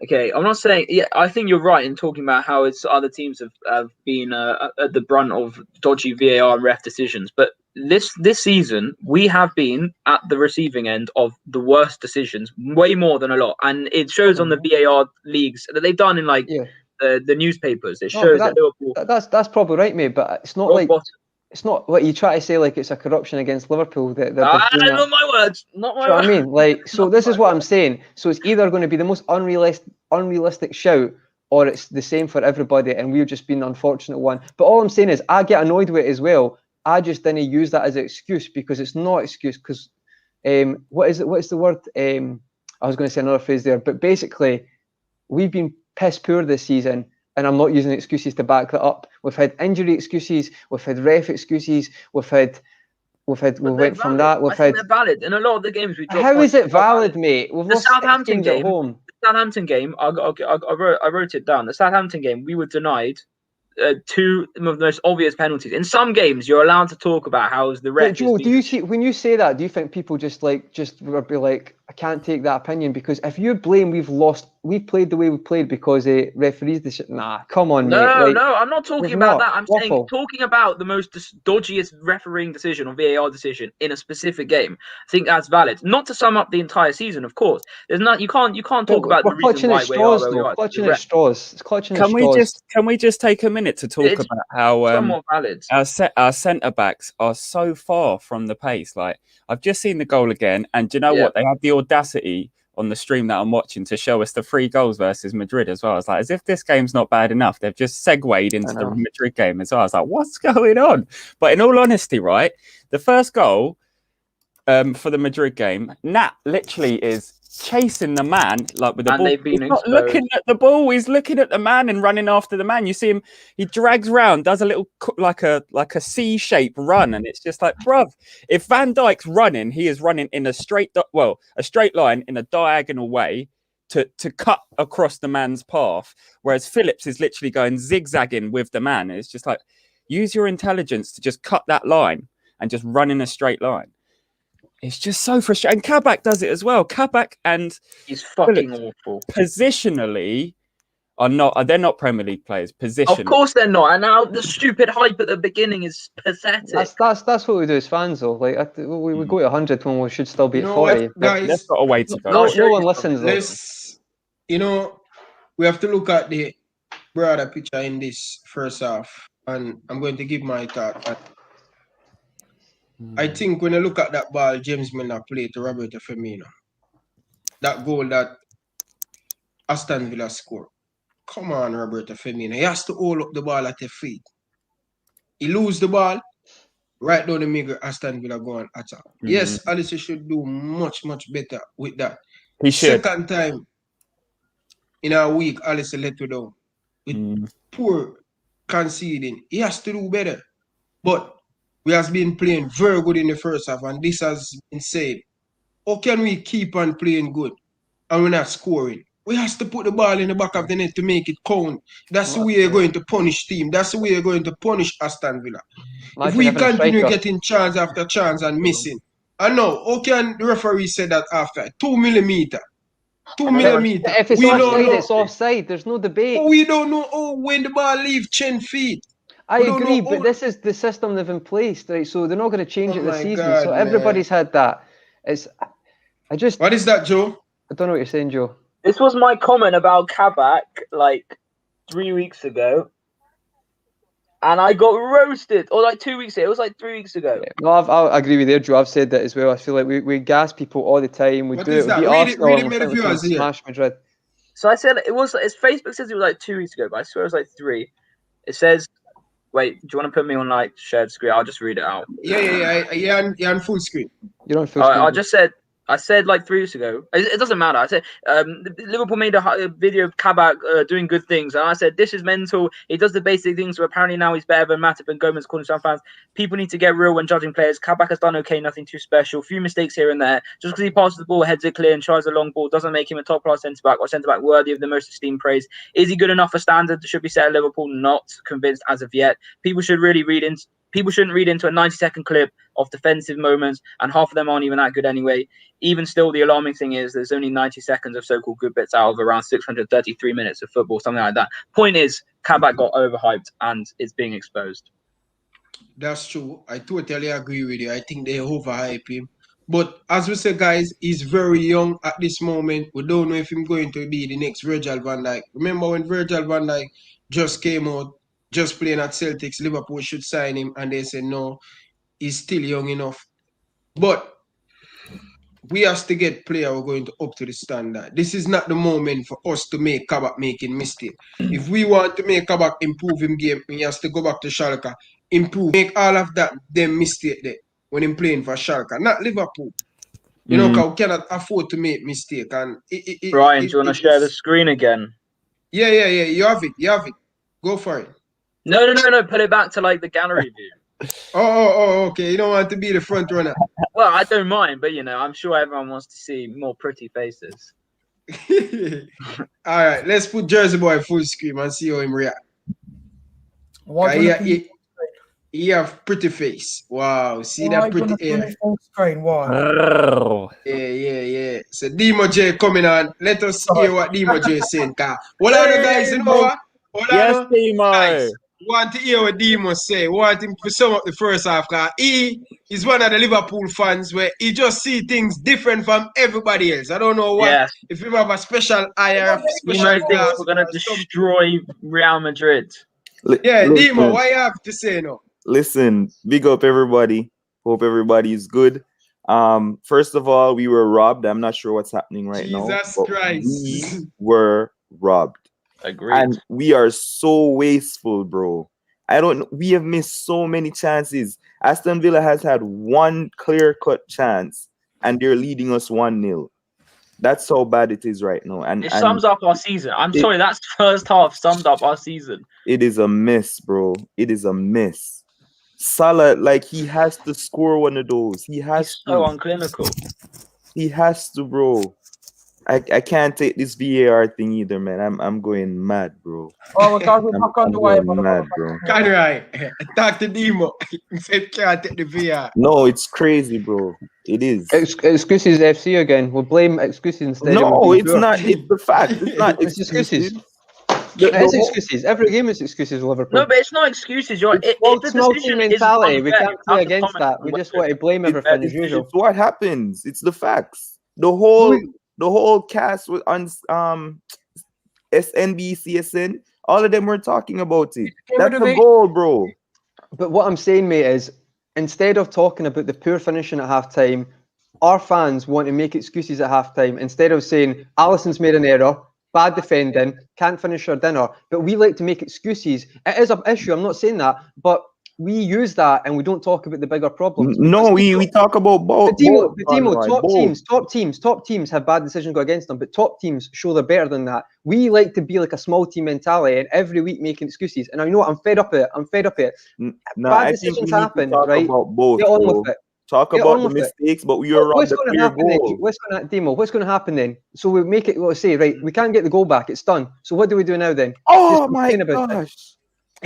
D: Yeah, I think you're right in talking about how it's other teams have been at the brunt of dodgy VAR and ref decisions. But this season, we have been at the receiving end of the worst decisions, way more than a lot. And it shows on the VAR leagues that they've done in the newspapers. It shows that Liverpool.
C: That's probably right, mate. But it's not like. It's not what you try to say like it's a corruption against Liverpool. Not
D: my words. Not my words.
C: I mean, like, so this is what I'm saying. So it's either going to be the most unrealistic shout, or it's the same for everybody, and we've just been the unfortunate one. But all I'm saying is, I get annoyed with it as well. I just didn't use that as an excuse because it's not an excuse. Because what is it? What is the word? I was going to say another phrase there, but basically, we've been piss poor this season. And I'm not using excuses to back that up. We've had injury excuses, we've had ref excuses, we went from that.
D: They're valid in a lot of the games we.
C: How is it valid, mate? We've lost
D: Southampton game
C: at home.
D: The Southampton game, I wrote it down. The Southampton game, we were denied 2 of the most obvious penalties. In some games, you're allowed to talk about how the ref.
C: Joe, do you see when you say that? Do you think people just be like, I can't take that opinion, because if you blame we've played the way we played because referees decision. Nah, come on, mate.
D: No,
C: Like,
D: no, I'm not talking
C: we've
D: about
C: not.
D: that. I'm saying
C: Waffle.
D: talking about the most dodgiest refereeing decision or VAR decision in a specific game. I think that's valid. Not to sum up the entire season, of course. There's not. You can't talk
C: But
D: about the
C: we're
D: reason
C: clutching
D: why
C: at
D: we are
C: straws,
D: where we
C: though.
D: are.
C: Clutching at straws. It's clutching at straws.
F: Can we just take a minute to talk
D: It's
F: about how
D: somewhat valid.
F: our centre backs are so far from the pace? Like, I've just seen the goal again, and do you know what? They had the audacity on the stream that I'm watching to show us the 3 goals versus Madrid as well. I was like, as if this game's not bad enough, they've just segued into the Madrid game as well. I was like, what's going on? But in all honesty, right, the first goal for the Madrid game, Nat literally is chasing the man like with the ball. He's not looking at the ball, he's looking at the man and running after the man. You see him, he drags round, does a little like a C-shape run, and it's just like, bruv, if Van Dijk's running, he is running in a straight line in a diagonal way to cut across the man's path, whereas Phillips is literally going zigzagging with the man. It's just like, use your intelligence to just cut that line and just run in a straight line. It's just so frustrating. And Kabak does it as well. Kabak and
D: he's fucking awful.
F: Positionally, they're not Premier League players. Positionally,
D: of course they're not. And now the stupid hype at the beginning is pathetic.
C: That's what we do as fans, though. Like, we go to 100 when we should still be at 40.
A: Guys,
F: that's got a way to go.
C: No one listens.
A: Let's, we have to look at the broader picture in this first half, and I'm going to give my thought. I think when you look at that ball, James Milner played to Roberto Firmino, that goal that Aston Villa scored. Come on, Roberto Firmino. He has to hold up the ball at his feet. He lose the ball, right down the middle, Aston Villa go and attack. Yes, Alisson should do much, much better with that.
F: He should.
A: Second time in a week, Alisson let you down. With poor conceding. He has to do better. But we have been playing very good in the first half, and this has been said. How can we keep on playing good and we're not scoring? We have to put the ball in the back of the net to make it count. That's the way you're going to punish team. That's the way you're going to punish Aston Villa. If we continue getting chance after chance and missing, I know, how can the referee say that after 2 millimeter? 2 millimeter.
C: If it's offside, it's offside. There's no debate.
A: But we don't know when the ball leaves 10 feet.
C: I agree, but this is the system they've in place, right? So they're not going to change it this season. God, so everybody's had that. What is that, Joe? I don't know what you're saying, Joe.
D: This was my comment about Kabak like 3 weeks ago, and I got roasted. Or like 2 weeks ago. It was like 3 weeks ago.
C: Yeah. No, I agree with you, Joe. I've said that as well. I feel like we gas people all the time. We
A: what
C: do
A: is
C: it.
A: That?
C: We
A: Read it,
C: smash Madrid.
D: So I said it's Facebook says it was like 2 weeks ago, but I swear it was like 3. It says. Wait, do you want to put me on like shared screen? I'll just read it out.
A: Yeah. You're on full screen.
C: You're on full screen.
D: I said like 3 weeks ago. It doesn't matter. I said Liverpool made a video of Kabak doing good things, and I said this is mental. He does the basic things, so apparently now he's better than Matip and Gomez, calling some fans. People need to get real when judging players. Kabak has done okay, nothing too special. Few mistakes here and there. Just because he passes the ball, heads it clear, and tries a long ball doesn't make him a top class centre back or centre back worthy of the most esteemed praise. Is he good enough for standard that should be set at Liverpool? Not convinced as of yet. People shouldn't read into a 90-second clip of defensive moments, and half of them aren't even that good anyway. Even still, the alarming thing is there's only 90 seconds of so-called good bits out of around 633 minutes of football, something like that. Point is, Kabak got overhyped and it's being exposed.
A: That's true. I totally agree with you. I think they overhype him. But as we say, guys, he's very young at this moment. We don't know if he's going to be the next Virgil van Dijk. Remember when Virgil van Dijk just came out, just playing at Celtics, Liverpool should sign him, and they said no, he's still young enough. But we have to get players who are going to up to the standard. This is not the moment for us to make Kabak making mistakes. If we want to make Kabak improve him game, he has to go back to Schalke, improve, make all of that them mistake there when he's playing for Schalke, not Liverpool. You know, because we cannot afford to make mistake. And
D: Brian, do you want to share the screen again?
A: Yeah. You have it. Go for it.
D: No. Put it back to like the gallery view.
A: Oh, okay. You don't want to be the front runner.
D: Well, I don't mind, but I'm sure everyone wants to see more pretty faces.
A: All right, let's put Jersey Boy full screen and see how him react. He have pretty face. Wow, see
B: Why
A: that
B: you gonna
A: pretty
B: put
A: hair.
B: it full screen? Why?
A: Yeah. So Demo J coming on. Let us hear what Demo J is saying. Hold on, guys. You know what? Hold
F: Yes,
A: on,
F: Demo.
A: guys. Want to hear what Demo say? Want him to sum up the first half? Cause he is one of the Liverpool fans where he just see things different from everybody else. I don't know what.
D: Yes.
A: If you have a special eye or a special
D: Demo thinks
A: glass
D: we're gonna
A: or something.
D: destroy Real Madrid.
A: Yeah,
G: Listen,
A: Demo, what you have to say now?
G: listen, big up everybody. Hope everybody is good. First of all, we were robbed. I'm not sure what's happening right now,
A: Jesus
G: but
A: Christ.
G: we were robbed.
D: Agreed.
G: And we are so wasteful, bro. I don't know. We have missed so many chances. Aston Villa has had one clear-cut chance, and they're leading us 1-0. That's how bad it is right now. And
D: It sums up our season. I'm sorry, that's first half summed up our season.
G: it is a mess, bro. It is a mess. Salah, like, he has to score one of those. He has
D: He's
G: to.
D: so unclinical.
G: He has to, bro. I can't take this VAR thing either, man. I'm going mad, bro.
B: Oh, we're going back on
G: I'm
B: the way.
G: going mad, bro.
A: Conroy, talk to Demo. He said can't take the VR.
G: No, it's crazy, bro. It is.
C: Excuses FC again. We'll blame excuses instead.
G: No, it's not. It's the fact. It's not
C: It's excuses.
G: The
C: It is
G: whole-
C: excuses. Every game is excuses, Liverpool.
D: No, but it's not excuses. You're
C: It's
D: if
C: small
D: the
C: team
D: decision is
C: mentality. We
D: unfair,
C: can't
D: you
C: play
D: have to
C: against
D: comment
C: that. We
D: on
C: just
D: whether
C: want to blame everything as usual.
G: It's what happens. It's the facts. The whole cast was on SNB, CSN. All of them were talking about it. That's the goal, bro.
C: But what I'm saying, mate, is instead of talking about the poor finishing at halftime, our fans want to make excuses at halftime instead of saying Alisson's made an error, bad defending, can't finish our dinner. But we like to make excuses. It is an issue. I'm not saying that, but we use that and we don't talk about the bigger problems.
G: No, we talk about both.
C: Demo,
G: both.
C: top teams have bad decisions go against them, but top teams show they're better than that. We like to be like a small team mentality and every week making excuses. And I know what, I'm fed up of it.
G: No,
C: Bad
G: I
C: decisions
G: think we need
C: happen,
G: to talk
C: right?
G: about both,
C: Get on
G: bro.
C: with it.
G: Talk
C: Get
G: about
C: on
G: the
C: with it.
G: mistakes, but we are robbed
C: What's
G: the
C: going to
G: clear
C: happen then?
G: goal.
C: What's going to Demo? What's going to happen then? So we make it. Let's say, right, we can't get the goal back. It's done. So what do we do now then?
G: Oh
C: Just
G: my
C: complain about it.
G: gosh.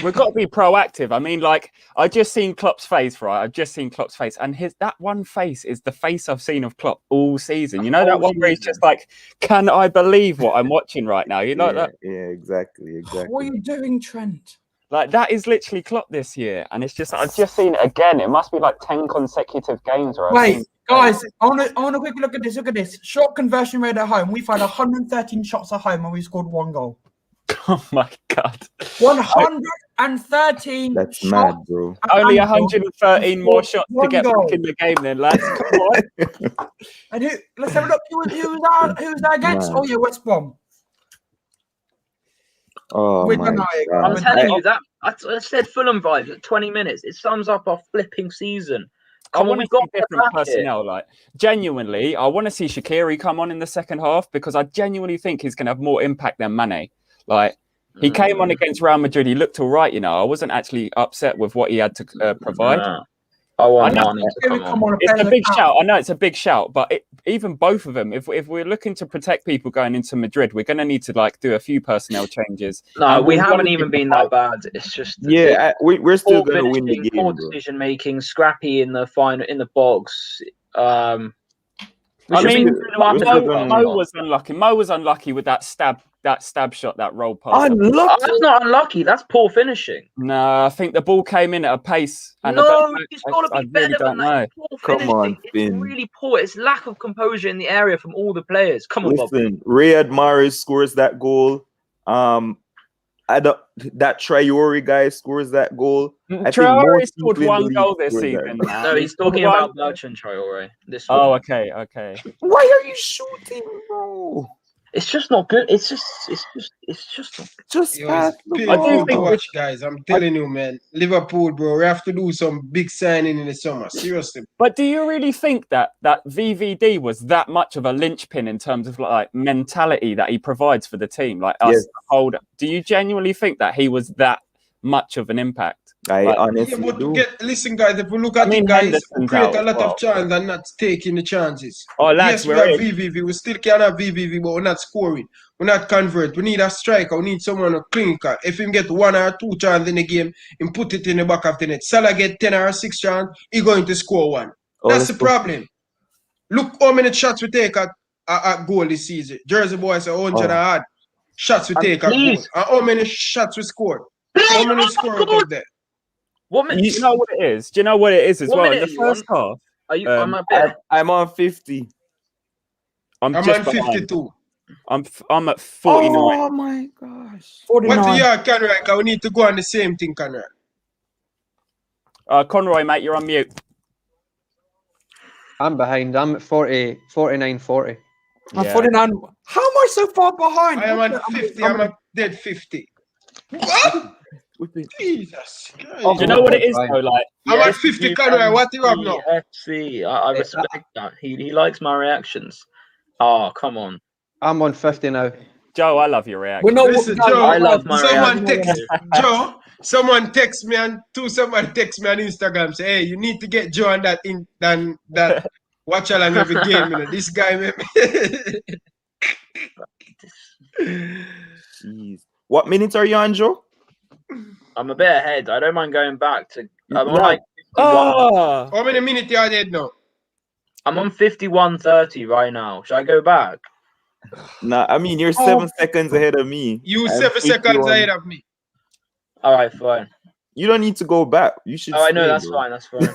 F: We've got to be proactive. I mean, like, I just seen Klopp's face, right? I've just seen Klopp's face, and that one face is the face I've seen of Klopp all season. You know, that one where he's just like, "Can I believe what I'm watching right now?" You know that?
G: Yeah, exactly.
B: What are you doing, Trent?
F: Like, that is literally Klopp this year, and it's just I've just seen it again. It must be like 10 consecutive games. Where I've
B: Wait,
F: seen
B: guys, I want to quickly look at this. Look at this. Shot conversion rate at home. We've had 113 shots at home and we scored 1 goal.
F: Oh my god!
B: 113.
G: That's
B: shots
G: mad, bro.
B: at
F: Only
B: Anfield.
F: 113 more shots to
B: One
F: get
B: goal.
F: back in the game, then, lads. Come on.
B: And let's have a look. Who was that against?
G: Man.
B: Oh yeah, West Brom.
G: Oh
B: We
G: my
B: don't know it.
G: God.
D: I'm telling you that I said Fulham vibes at 20 minutes. It sums up our flipping season.
F: I want to see different personnel. Like, genuinely, I want to see Shaqiri come on in the second half because I genuinely think he's going to have more impact than Mane. Like, he came on against Real Madrid. He looked all right, you know. I wasn't actually upset with what he had to provide.
D: I want
F: know.
D: Mane to come on.
F: It's a big shout. I know it's a big shout, but even both of them, if we're looking to protect people going into Madrid, we're going to need to like do a few personnel changes.
D: No, we haven't even been that bad. It's just
G: we're still going to win the game.
D: Poor decision making, scrappy in the final in the box.
F: I mean, Mo was unlucky. Mo was unlucky with that stab shot, that roll pass.
D: That's not unlucky. That's poor finishing.
F: No, I think the ball came in at a pace. And
D: it's got to be better than that.
G: Come on,
D: Finn. It's really poor. It's lack of composure in the area from all the players. Come on,
G: listen. Riyad Mahrez scores that goal. That Traore guy scores that goal.
F: Traore scored 1 goal this season.
D: No, he's talking about Bertrand Traore.
F: Okay.
G: Why are you shooting, bro?
D: It's just not good. It's just not good.
G: Just
A: I do think watch, guys. I'm telling you, man. Liverpool, bro. We have to do some big signing in the summer. Seriously.
F: But do you really think that VVD was that much of a linchpin in terms of like mentality that he provides for the team? Like us hold. Do you genuinely think that he was that much of an impact?
G: I
F: Right.
G: honestly
A: Yeah, but
G: do.
A: listen, guys, if we look at it, guys, we
F: Henderson's
A: create
F: out
A: a
F: as
A: lot
F: well.
A: of chances and not taking the chances.
F: Oh, lads,
A: Yes, we
F: we're
A: have
F: in.
A: VVV. We still can have VVV, but we're not scoring. We're not convert. We need a striker. We need someone clinical. If him get 1 or 2 chances in the game, and put it in the back of the net. Salah get 10 or 6 chances, he going to score 1.
G: Oh,
A: That's
G: let's
A: the
G: go.
A: problem. Look how many shots we take at goal this season. Jersey boys are 100
G: Oh.
A: odd shots we
D: And
A: take at goal.
D: please.
A: And how many shots we score?
D: Please,
A: How many
D: oh
A: score
D: my
A: out
D: God.
A: of there?
D: What
F: Do
D: minute?
F: you know what it is? Do you know what it is as
D: What
F: well? In
D: minute
F: the
D: are you
F: first half,
D: Are you? I'm a bit.
G: I'm on 50.
F: I'm
A: I'm
F: just
A: on
F: behind.
A: 52.
F: I'm at 49.
B: Oh my gosh.
A: What do
B: 49.
A: you have, Conrad? Because we need to go on the same thing, Conrad.
F: Conroy, mate, you're on mute.
C: I'm behind. I'm at 40, 49, 40.
B: I'm
F: Yeah.
B: 49. How am I so far behind?
A: I am at 50. I'm at dead 50. What? Jesus Christ.
F: Do you know what it is though? Like,
A: I'm
D: Yeah,
A: at 50, Conrad. What do you have now?
D: FC. I respect that. He likes my reactions. Oh, come on.
C: I'm on 50 now.
F: Joe, I love your reaction.
B: We're not.
A: Listen,
B: no,
A: Joe,
D: I love my
A: someone
D: reaction.
A: text Joe. Someone text me on Instagram say, "Hey, you need to get Joe on that Watchalong every game." You know, this guy made me.
G: Jeez. What minutes are you on, Joe?
D: I'm a bit ahead. I don't mind going back to. I'm on
G: Yeah.
D: like 51.
F: Oh,
A: How many minutes you are dead now?
D: I'm on 51:30 right now. Should I go back?
G: Nah, I mean you're 7 seconds ahead of me.
A: You
G: I'm
A: 7 seconds
G: 51.
A: ahead of me.
D: All right, fine.
G: You don't need to go back. You should.
D: Oh, I know
G: stay,
D: that's
G: bro.
D: fine. That's fine.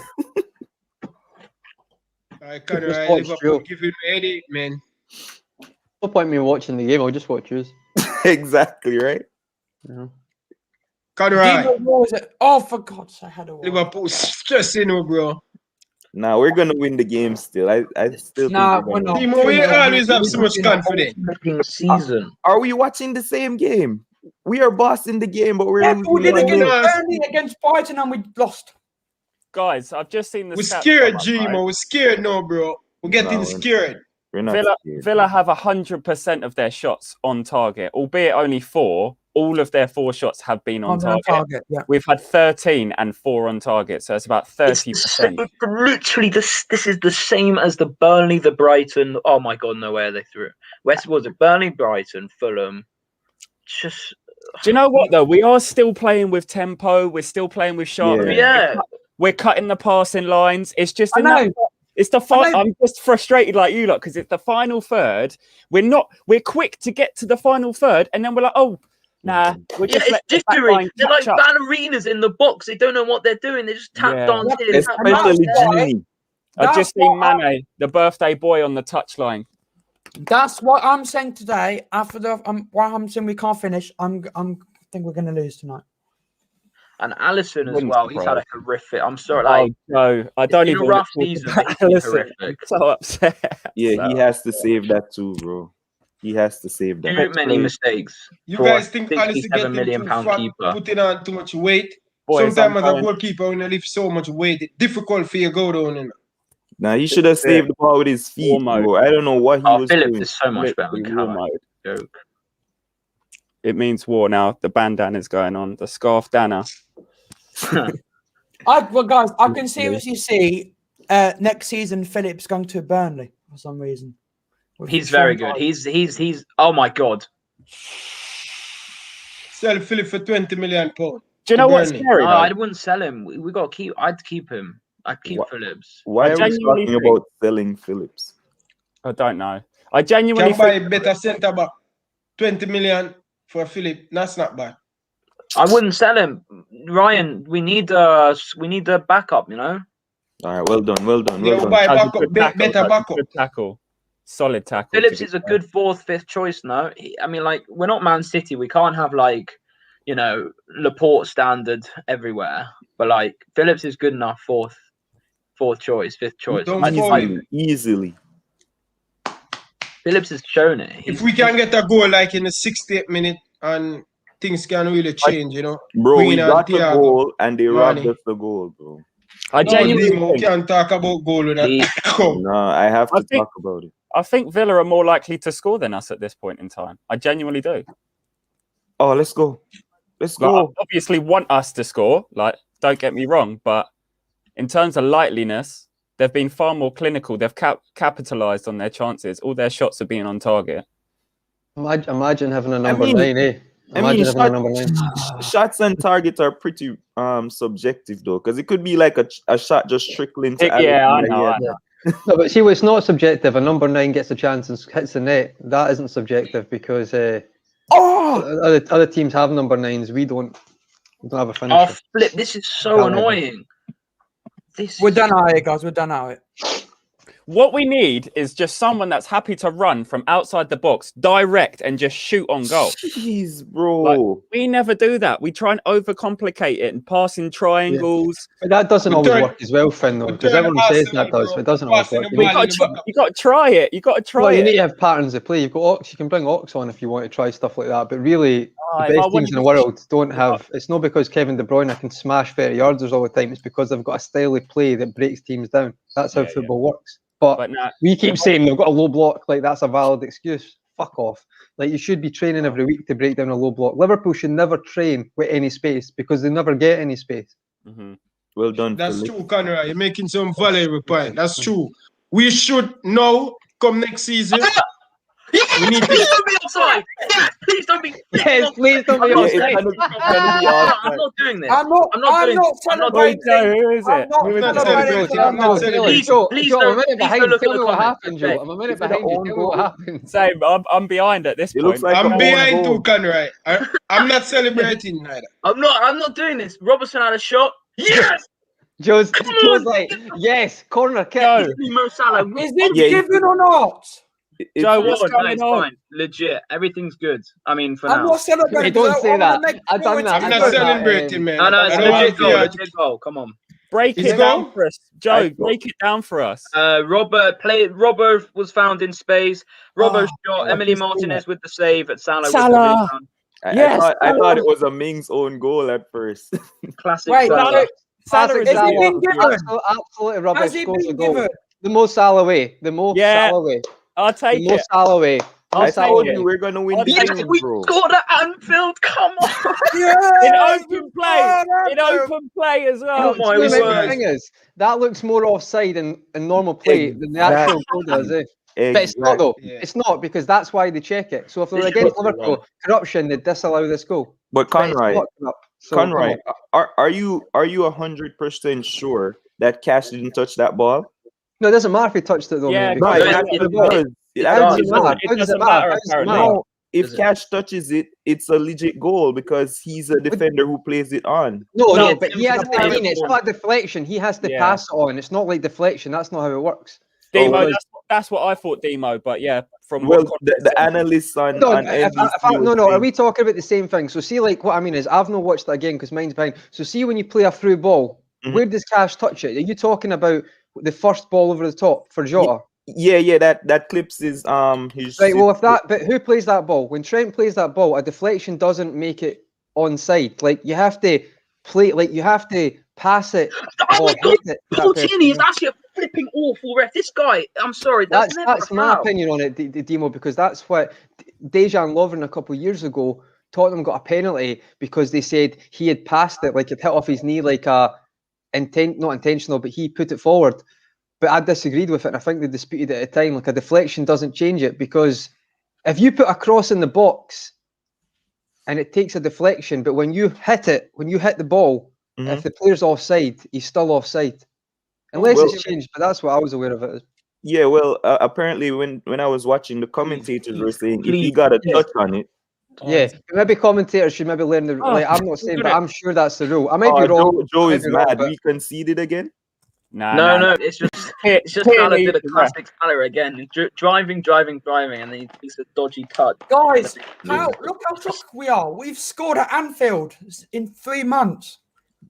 A: I can't
C: Just
A: right,
C: watch
A: Liverpool
C: Joe.
A: give you a headache, man.
C: No point in me watching the game. I'll just watch yours.
G: Exactly right.
A: Conrad,
B: Demo, what was it? Oh, for God's sake, I had a word.
A: Liverpool stressing you, bro.
G: Nah, we're gonna win the game still. I still
B: Nah,
G: think
B: we're
G: we're gonna
B: not.
G: win.
A: Timo, we
B: Yeah,
A: always have so much confidence.
D: Flipping season.
G: Are we watching the same game? We are bossing the game, but we're
B: Yeah, but we
G: losing
B: did
G: 1-0.
B: against Burnley, against Brighton, and we lost.
F: guys, I've just seen the
A: We're
F: stats
A: scared,
F: come up,
A: Gmo.
F: right?
A: We're scared now, bro. We're getting
G: No,
A: scared.
G: We're not
F: Villa,
G: scared.
F: Villa have 100% of their shots on target, albeit only 4. All of their 4 shots have been on target.
B: Yeah.
F: We've had 13 and 4 on target, so it's about 30%.
D: It's literally this is the same as the Burnley, the Brighton. Oh my God, no way they threw it. West was it Burnley, Brighton, Fulham. Just
F: Do you know what though? We are still playing with tempo. We're still playing with sharpness.
D: yeah.
F: We're cutting the passing lines. It's just
B: I
F: enough.
B: know.
F: It's the
B: I know.
F: I'm just frustrated like you lot because it's the final third. We're quick to get to the final third, and then we're like, oh, nah, we're
D: Yeah,
F: just
D: it's
F: let the back
D: jittery.
F: line
D: They're like
F: catch up.
D: ballerinas in the box. They don't know what they're doing. They just tap
F: Yeah.
D: dance here, tap dance
G: Especially
D: there.
G: Genie.
F: I've just
B: That's
F: seen
B: what
F: Mane, the birthday boy, on the touchline.
B: That's what I'm saying today. After the what I'm saying we can't finish. I think we're gonna lose tonight.
D: And Allison as
F: Wouldn't
D: well. He's had a
F: surprise.
D: horrific. I'm sorry, like
F: No, I don't
D: in
F: even
D: a
F: want
D: rough
F: to talk
D: season,
F: about
D: but he's been
F: Allison.
D: horrific.
F: I'm so upset.
G: Yeah,
F: So-
G: he has to save that too, bro. He has to save that.
D: Too many mistakes.
A: You
D: for
A: guys
D: a
A: think Alice
D: £67
A: getting
D: million
A: too
D: pound
A: fat,
D: keeper.
A: putting on too much weight?
F: Boys, I'm
A: Sometimes as a
F: going-
A: goalkeeper, when you lift so much weight, it's difficult for you to go down. You know?
G: Nah, he should have saved the ball with his feet,
F: War mode.
G: bro. I don't know what he
D: Oh,
G: was
D: Phillips
G: doing.
D: is so much better than
F: Literally war
D: Callum.
F: mode.
D: Joke.
F: It means war now. The bandana is going on. The scarf dana.
B: Well, guys, I can seriously see next season Phillips going to Burnley for some reason.
D: He's very good. He's. Oh my God.
A: Sell Philip for £20 million.
F: Do you know what's
A: Burnley.
F: scary?
D: No,
F: though?
D: I wouldn't sell him. We got to keep. I'd keep him. I'd keep
G: What?
D: Phillips.
G: Why
F: I
G: are we
F: genuinely
G: talking
F: think-
G: about selling Phillips?
F: I don't know. I genuinely
A: Can buy
F: think
A: better centre back. 20 million for Philip. That's not bad.
D: I wouldn't sell him. Ryan, we need a backup. You know.
G: All right, well done, well done,
A: You
G: well
A: know,
G: done.
A: buy
F: that's a
A: backup,
F: good tackle,
A: better
F: that's a
A: backup.
F: good tackle. Solid tackle. to
D: Phillips
F: be
D: is a
F: fair.
D: good 4th, 5th choice. No, I mean, like we're not Man City. We can't have like, you know, Laporte standard everywhere. But like Phillips is good enough 4th choice, 5th choice.
A: Don't
D: I'd
A: fall
D: like,
A: in.
G: Easily.
D: Phillips has shown it.
A: If we can get a goal like in the 68th minute and things can really change, you know.
G: Bro, we
A: Bringing on
G: got the
A: Thiago.
G: goal and they robbed
A: Mane.
G: us the goal, bro.
F: I
A: No,
F: genuinely
A: Dimo,
F: think,
A: can't talk about goal with
D: He-
A: that. Come.
G: No, I have
F: I
G: to
F: think-
G: talk about it.
F: I think Villa are more likely to score than us at this point in time. I genuinely do.
G: Oh, let's go. Let's
F: Like,
G: go.
F: I obviously want us to score. Like, Don't get me wrong, but in terms of likeliness, they've been far more clinical. They've capitalised on their chances. All their shots have been on target.
C: Imagine having a number
G: mean-
C: 9, eh? Imagine having a number 9.
G: Shots and targets are pretty subjective though, because it could be like a shot just trickling to Alex.
F: Yeah, I know.
C: No, but see, it's not subjective. A number 9 gets a chance and hits the net. That isn't subjective because other teams have number 9s. We don't have a finisher.
D: Oh, flip! This is so annoying.
B: We're done out here, guys. We're done out here.
F: What we need is just someone that's happy to run from outside the box, direct, and just shoot on goal.
G: Jeez, bro.
F: Like, we never do that. We try and overcomplicate it and pass in triangles.
C: But that doesn't always work as well, Finn, though, because everyone says
A: Arsenal,
C: that does,
A: bro.
C: but it doesn't always work.
A: Arsenal,
F: You got to try it. You got to try
C: Well, you
F: it.
C: need to have patterns of play. You've got Ox. You can bring Ox on if you want to try stuff like that. But really,
F: if I
C: the best
F: wanted
C: teams in the
F: to-
C: world don't have. It's not because Kevin De Bruyne can smash 30 yarders all the time. It's because they've got a style of play that breaks teams down. That's how football works. But
F: no,
C: we keep saying they've got a low block. Like that's a valid excuse. Fuck off. Like you should be training every week to break down a low block. Liverpool should never train with any space because they never get any space.
G: Well done.
A: That's
G: Philip.
A: true, Conrad. You're making some valuable point. That's true. We should now come next season.
D: Yes,
A: We need to-
D: please don't be offside. Yes, please don't be.
C: Yes, please don't be
G: Yeah, it's
C: offside.
G: gonna be awesome.
D: I'm not doing this.
B: I'm not celebrating.
F: Who is
B: I'm
F: it?
B: not
F: Who is it?
B: celebrating.
A: I'm not celebrating.
D: Please,
C: Joe,
D: please
C: Joe, I'm a
D: don't-
C: minute
D: please
C: behind.
D: don't look
C: Tell
D: at
C: me
D: the
C: what
D: comments,
C: happened,
D: okay?
C: Joe. I'm a minute
G: Is it an
C: behind you.
G: own
C: Tell me what
G: goal?
C: happened.
F: Same. I'm behind at this
G: It
F: point.
G: looks like
A: I'm
G: a
A: behind
G: goal.
A: too, Conrad. I'm not celebrating neither.
D: I'm not doing this. Robertson had a shot. Yes.
C: Joe's
D: on!
C: like, yes, corner kick.
F: Joe,
D: Give me Mo Salah.
B: Is it
G: Yeah,
B: given or not?
G: It's-
F: Joe,
D: No,
F: what's
D: no,
F: going
D: it's
F: on?
D: fine. Legit, everything's good. I mean, for
B: I'm
D: now.
B: not celebrating.
C: Hey, don't say that. I've done that.
A: I'm
C: I've
A: not
C: done that,
A: celebrating, man.
D: No,
A: I
D: it's
A: don't
D: legit
A: want
D: goal.
A: to
D: Legit goal. Come on.
F: Break
A: Is
F: it
A: it
F: down
A: goal?
F: for us. Joe, break it down for us.
D: Robbo was found in space. Robbo shot.
F: I
D: Emily
F: just saw
D: Martinez with the save at Salah.
F: Salah.
D: With the rebound.
G: I thought it was a Mings own goal at first.
D: Classic
B: Wait,
D: Salah.
F: Salah is
B: Is he been given?
C: Absolutely rubbish.
B: Has he
C: Scores a
B: been
C: goal.
B: given?
C: The Mo Salah way. The Mo
F: Yeah.
C: Salah way.
F: I'll
C: The
F: take
C: Mo
F: it.
C: Salah way.
F: I'll
G: I
F: take
G: told
F: it.
G: you we're gonna win
F: I'll
G: the
F: take
D: Yes,
G: game,
D: we
G: bro.
D: scored at Anfield. Come on.
F: In open play. In open play as well.
D: Oh my
C: Do you know what
D: word.
C: the thing is? That looks more offside in normal play than the actual goal does, eh? But it's not though.
A: Yeah.
C: It's not because that's why they check it. So if they're
D: This
C: against
D: is
C: Liverpool corruption, they disallow this goal.
G: But
C: But it's
G: Conrad,
C: not corrupt. So, come
G: Conrad,
C: on.
G: are you 100% sure that Cash didn't touch that ball?
C: No, it doesn't matter if he touched it though.
F: Yeah,
C: mate,
G: No,
C: because
G: it
F: Yeah,
G: actually
C: the ball-
G: does. It
C: How does
G: actually
C: it
G: does.
C: matter?
F: It
C: How does it
F: doesn't
C: matter?
F: matter,
C: How does it
F: apparently.
C: matter?
G: No, if
D: Does it?
G: Cash touches it, it's a legit goal because he's a defender who plays it on.
C: No,
F: No,
C: but
D: it
C: he
D: was
C: has
D: a
C: to. I mean, it's
D: ball.
C: not a deflection. He has to
F: Yeah.
C: pass it on. It's not like deflection. That's not how it works.
F: Demo,
C: Oh,
F: that's what I thought, Demo. But yeah, from
G: Well,
F: what
G: the analysts on
C: No,
G: NBC was
C: no. Are
G: saying-
C: we talking about the same thing? So see, like what I mean is, I've not watched that again because mine's behind. So see, when you play a through ball,
G: Mhm.
C: where does Cash touch it? Are you talking about the first ball over the top for Jota?
G: Yeah, that clips his his.
C: Right. Well, if that, but who plays that ball? When Trent plays that ball, a deflection doesn't make it onside. Like you have to play, like you have to pass it
D: Oh
C: or
D: my God.
C: hit it. to that person.
D: Coutinho is actually a flipping awful ref. This guy, I'm sorry, that's never
C: That's
D: a
C: my
D: foul.
C: opinion on it, Demo, because that's what Dejan Lovren a couple of years ago, Tottenham got a penalty because they said he had passed it, like it hit off his knee, like not intentional, but he put it forward. But I disagreed with it, and I think they disputed it at the time. Like a deflection doesn't change it because if you put a cross in the box and it takes a deflection, but when you hit the ball, if the player's offside, he's still offside. Unless
G: Well-
C: it's changed, but that's what I was aware of it.
G: Yeah, well, apparently when I was watching, the commentators were saying if he
D: please,
G: got a
C: yes.
G: touch on it.
C: Yeah, maybe commentators should maybe learn the. Like, I'm not saying, but I'm sure that's the rule. I might be wrong.
G: Joe
C: I
G: is
C: might be wrong,
G: mad.
C: but-
G: We conceded again.
D: No, it's just
F: Clearly
D: Salah did a
F: the
D: classic Salah again. Driving, and then he takes a dodgy cut.
B: Guys, look how shocked we are. We've scored at Anfield in 3 months.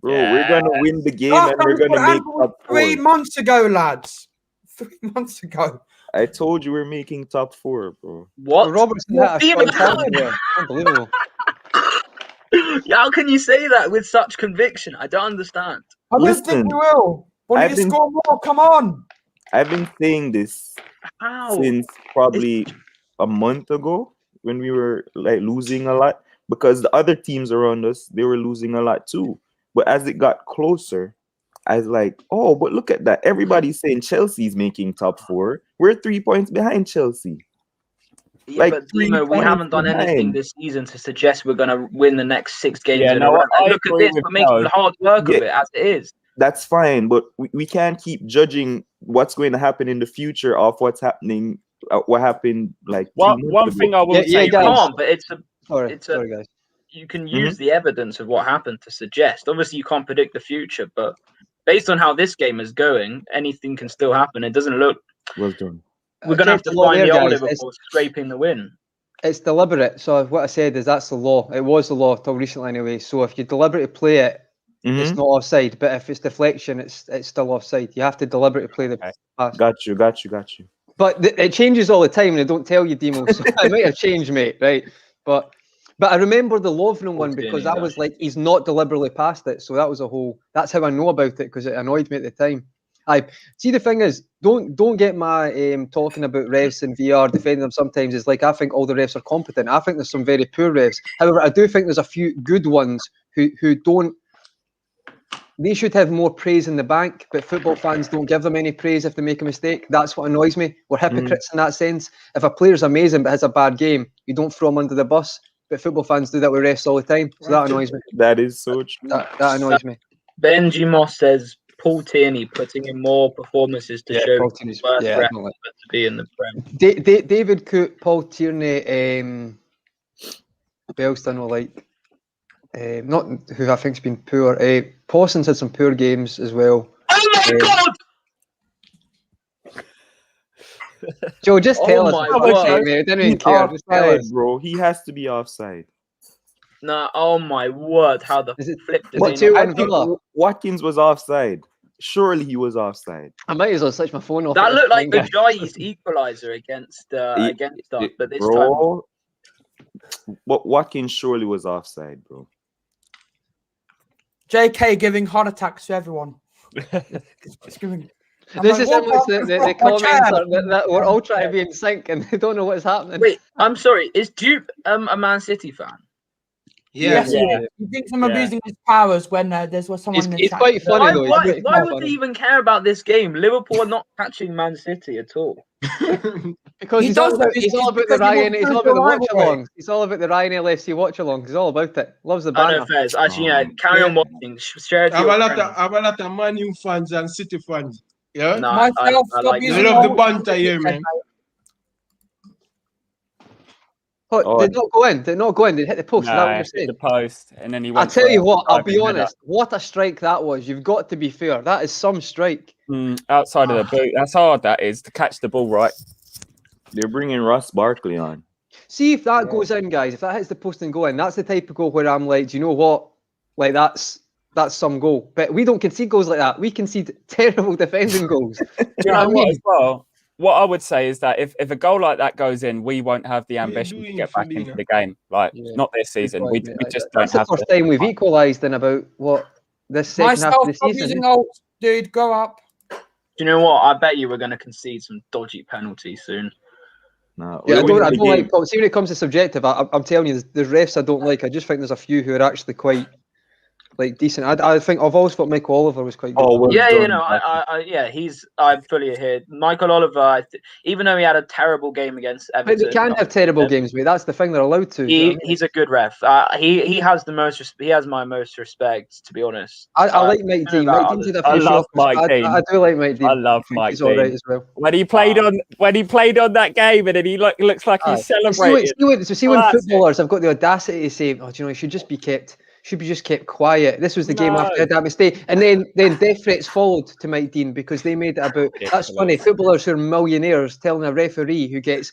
G: Bro, we're gonna win the game
B: Last
G: and
B: time
G: we're
B: we scored
G: gonna
B: at
G: make
B: Anfield
G: top
B: 3
G: 4.
B: months ago, lads. 3 months ago.
G: I told you we're making top 4, bro.
D: What?
C: Robertson hit a
D: Even
C: shot in there. Unbelievable.
D: How can you say that with such conviction? I don't understand.
B: I don't
G: Listen,
B: think we will. When
G: I've
B: you
G: been-
B: score more, come on.
G: I've been saying this
D: How?
G: since probably a month ago when we were like losing a lot because the other teams around us, they were losing a lot too. But as it got closer, I was like, oh, but look at that. Everybody's saying Chelsea's making top 4. We're 3 points behind Chelsea.
D: Yeah,
G: Like,
D: but
G: 3
D: Dimo, we
G: points
D: haven't done anything
G: behind.
D: this season to suggest we're going to win the next 6 games
F: Yeah,
D: in
F: no,
D: a row.
F: I
D: Look at
F: agree
D: this.
F: with
D: We're making
F: Joe.
D: hard work of
G: Yeah.
D: it as it is.
G: That's fine, but we can't keep judging what's going to happen in the future of what's happening, what happened like 2 months
F: One
G: ago.
F: thing I will
C: Yeah,
F: say,
D: You
C: guys.
D: can't, but
C: Sorry, guys.
D: you can use the evidence of what happened to suggest. Obviously, you can't predict the future, but based on how this game is going, anything can still happen. It doesn't look.
G: Well done.
D: We're going to have
C: Check
D: to
C: the law
D: find
C: there,
D: the old
C: guys.
D: Liverpool scraping the win.
C: It's deliberate. So what I said is that's the law. It was the law till recently anyway. So if you deliberately play it, it's not offside. But if it's deflection, it's still offside. You have to deliberately play the pass.
G: Got you.
C: But it changes all the time, and they don't tell you, Demo. So it might have changed, mate. Right? But I remember the Lovren one because I was like, he's not deliberately passed it. So that was a whole. That's how I know about it because it annoyed me at the time. See, the thing is, don't get my talking about refs and VR defending them sometimes is like I think all the refs are competent. I think there's some very poor refs. However, I do think there's a few good ones who don't. They should have more praise in the bank, but football fans don't give them any praise if they make a mistake. That's what annoys me. We're hypocrites in that sense. If a player's amazing but has a bad game, you don't throw him under the bus. But football fans do that with refs all the time, so that annoys me.
G: That is so true.
C: That annoys me.
D: Benji Moss says Paul Tierney putting in more performances to show
C: Paul Tierney's,
D: worth
C: I
D: rep
C: don't like.
D: to be in the Prem.
C: David Cook, Paul Tierney, who else do I know like? Not who I think's been poor. Pawson's had some poor games as well.
D: Oh my God!
C: Joe, just tell us.
D: my
C: For
D: God.
C: fuck's sake, mate. I didn't even care. Just tell
G: Offside,
C: us.
G: bro. He has to be offside.
D: No, oh my word! How the
C: Is it-
D: flip did
C: what,
D: they
C: 2-1
D: not-
G: I
C: Villa?
G: think Watkins was offside. Surely he was offside.
C: I might as well switch my phone off.
D: That
C: at this
D: looked like
C: point, guys.
D: Ajayi's equaliser against us, but this time.
G: Bro, but Watkins surely was offside, bro.
B: JK giving heart attacks to everyone. It's giving. I'm
C: This
B: like,
C: is how
B: what
C: much
B: the
C: the
B: fuck,
C: comments
B: my
C: are
B: child?
C: that we're all trying to be in sync and they don't know what's happening.
D: Wait, I'm sorry. Is Dupe a Man City fan?
B: Yes,
F: Yeah.
B: he thinks I'm abusing his powers when there's someone in the
C: It's
B: chat.
C: quite funny
D: Why,
C: though. It's
D: why,
C: quite
D: why would
C: funny.
D: they even care about this game? Liverpool are not catching Man City at all.
C: Because
B: He
C: he's all
B: does
C: about,
B: that
C: he's all about the
B: because he
C: Ryan.
B: wants
C: He's
B: to
C: all about the
B: rivalry.
C: watch-alongs. He's all about the Ryan LFC watch-alongs. He's all about it. Loves the
D: I
C: banner.
D: know, Fairs. Actually, yeah, carry on watching. Share it to
A: I have
D: your
A: a lot
D: friends.
A: of Man U fans and City fans. Yeah,
D: No,
B: Myself,
D: I
B: stop
D: like
B: using
A: they love the
B: old-
A: banter here, man.
C: Oh, did not go in. Did not go in. Did hit the post. Is that what
F: Nah,
C: you're
F: hit
C: saying?
F: the post, and then he
C: I'll
F: went.
C: tell
F: for
C: you
F: a
C: what. I'll be
F: diving header.
C: honest. What a strike that was. You've got to be fair. That is some strike.
F: Outside of the boot, that's hard. That is to catch the ball right.
G: They're bringing Ross Barkley on.
C: See if that goes in, guys. If that hits the post and go in, that's the type of goal where I'm like, do you know what? Like that's some goal. But we don't concede goals like that. We concede terrible defending goals.
F: Do you know what as well? What I would say is that if a goal like that goes in, we won't have the ambition to
A: doing,
F: get back
A: Felina?
F: into the game. Like not this season. We just don't
C: That's the
F: have
C: first
F: the
C: time we've equalised in about this second half
B: Myself,
C: of the
B: stop
C: season.
B: using old, dude. Go up.
D: Do you know what? I bet you we're going to concede some dodgy penalties soon.
G: No,
C: Yeah, I
G: we're winning
C: don't
G: the game.
C: like. See, when it comes to subjective, I'm telling you, the refs I don't like. I just think there's a few who are actually quite decent. I think I've always thought Michael Oliver was quite good.
G: Oh, well
D: Yeah,
G: done,
D: no, I'm fully here. Michael Oliver, even though he had a terrible game against
C: But
D: Everton,
C: they can have terrible games, mate. That's the thing; they're allowed to.
D: he's a good ref. He has the most. He has my most respect, to be honest.
C: I like Mike
D: I don't
C: Dean.
D: know
C: Mike
D: about
C: Dean's had a
F: I
C: few
F: love
C: shots.
F: Mike Dean.
C: I do like Mike Dean.
F: I love Mike
C: He's all right
F: Dean.
C: as well.
F: When he played on that game, and then he looks like he's celebrating.
C: See when
F: Classic.
C: footballers have got the audacity to say, "Oh, do you know, he should just be kept." Should be just kept quiet. This was the game after I had that mistake, and then death threats followed to Mike Dean because they made it about. That's funny. Footballers who are millionaires telling a referee who gets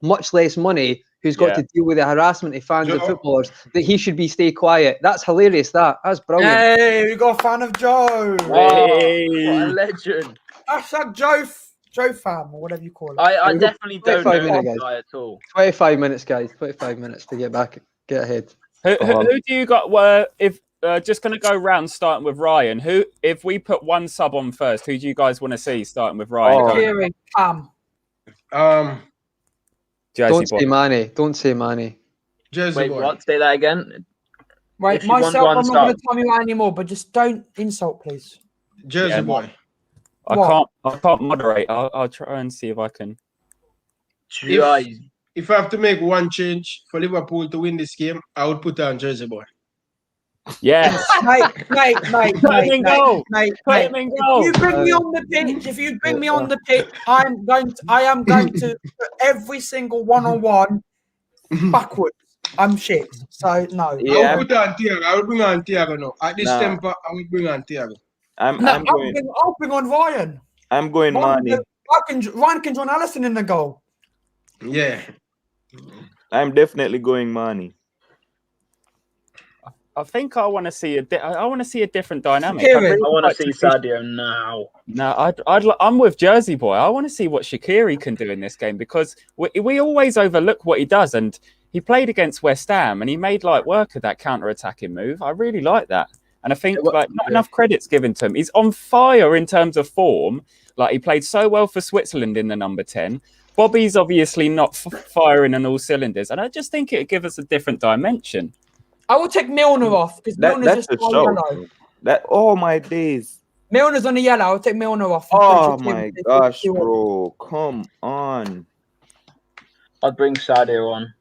C: much less money, who's got to deal with the harassment of fans and footballers, that he should stay quiet. That's hilarious. That's brilliant.
B: Hey, we got a fan of Joe.
F: Hey.
D: What a legend.
B: Hashtag Joe fam or whatever you call it.
D: I definitely don't know
C: 25 minutes,
D: this
C: guys.
D: guy at all.
C: 25 minutes, guys. 25 minutes to get ahead.
F: Who do you got? If just going to go round starting with Ryan. Who, if we put one sub on first, who do you guys want to see starting with Ryan?
B: Shaqiri, Pam.
F: Jersey
C: Don't
F: boy.
C: say Manny. Don't say Manny.
A: Jersey
D: Wait,
A: boy.
D: what? Say that again.
B: Right,
D: If you want
B: myself,
D: one
B: I'm not going
D: sub.
B: to time you out anymore, but just don't insult, please.
A: Jersey
F: Yeah,
A: boy.
B: What?
F: I can't moderate. I'll try and see if I can.
A: If I have to make one change for Liverpool to win this game, I would put on Jersey boy.
F: Yes.
B: Mate.
F: Put him in goal. Put him in goal.
B: If you bring me on the pitch, I am going to put every single one-on-one backwards. I'm shit. So no.
G: Yeah,
A: I would put on Thiago. I would bring on Thiago now. At this
G: Nah.
A: temper, I would bring on Thiago.
B: I'll bring on Ryan.
G: I'm going Mane.
B: Ryan can join Allison in the goal.
A: Yeah.
G: I'm definitely going Mane.
F: I think I want to see a different dynamic.
B: Shaqiri.
D: I want to see Sadio now.
F: No, I'm with Jersey boy. I want to see what Shaqiri can do in this game because we always overlook what he does, and he played against West Ham and he made like work of that counter-attacking move. I really like that, and I think not enough credit's given to him. He's on fire in terms of form. Like he played so well for Switzerland in the number 10. Bobby's obviously not firing on all cylinders, and I just think it'd give us a different dimension.
B: I will take Milner off because Milner's
G: That's
B: just
G: a
B: on
G: show.
B: yellow.
G: Oh my days.
B: Milner's on the yellow. I'll take Milner off.
G: Oh my gosh, bro. Come on.
D: I'd bring Sadio on.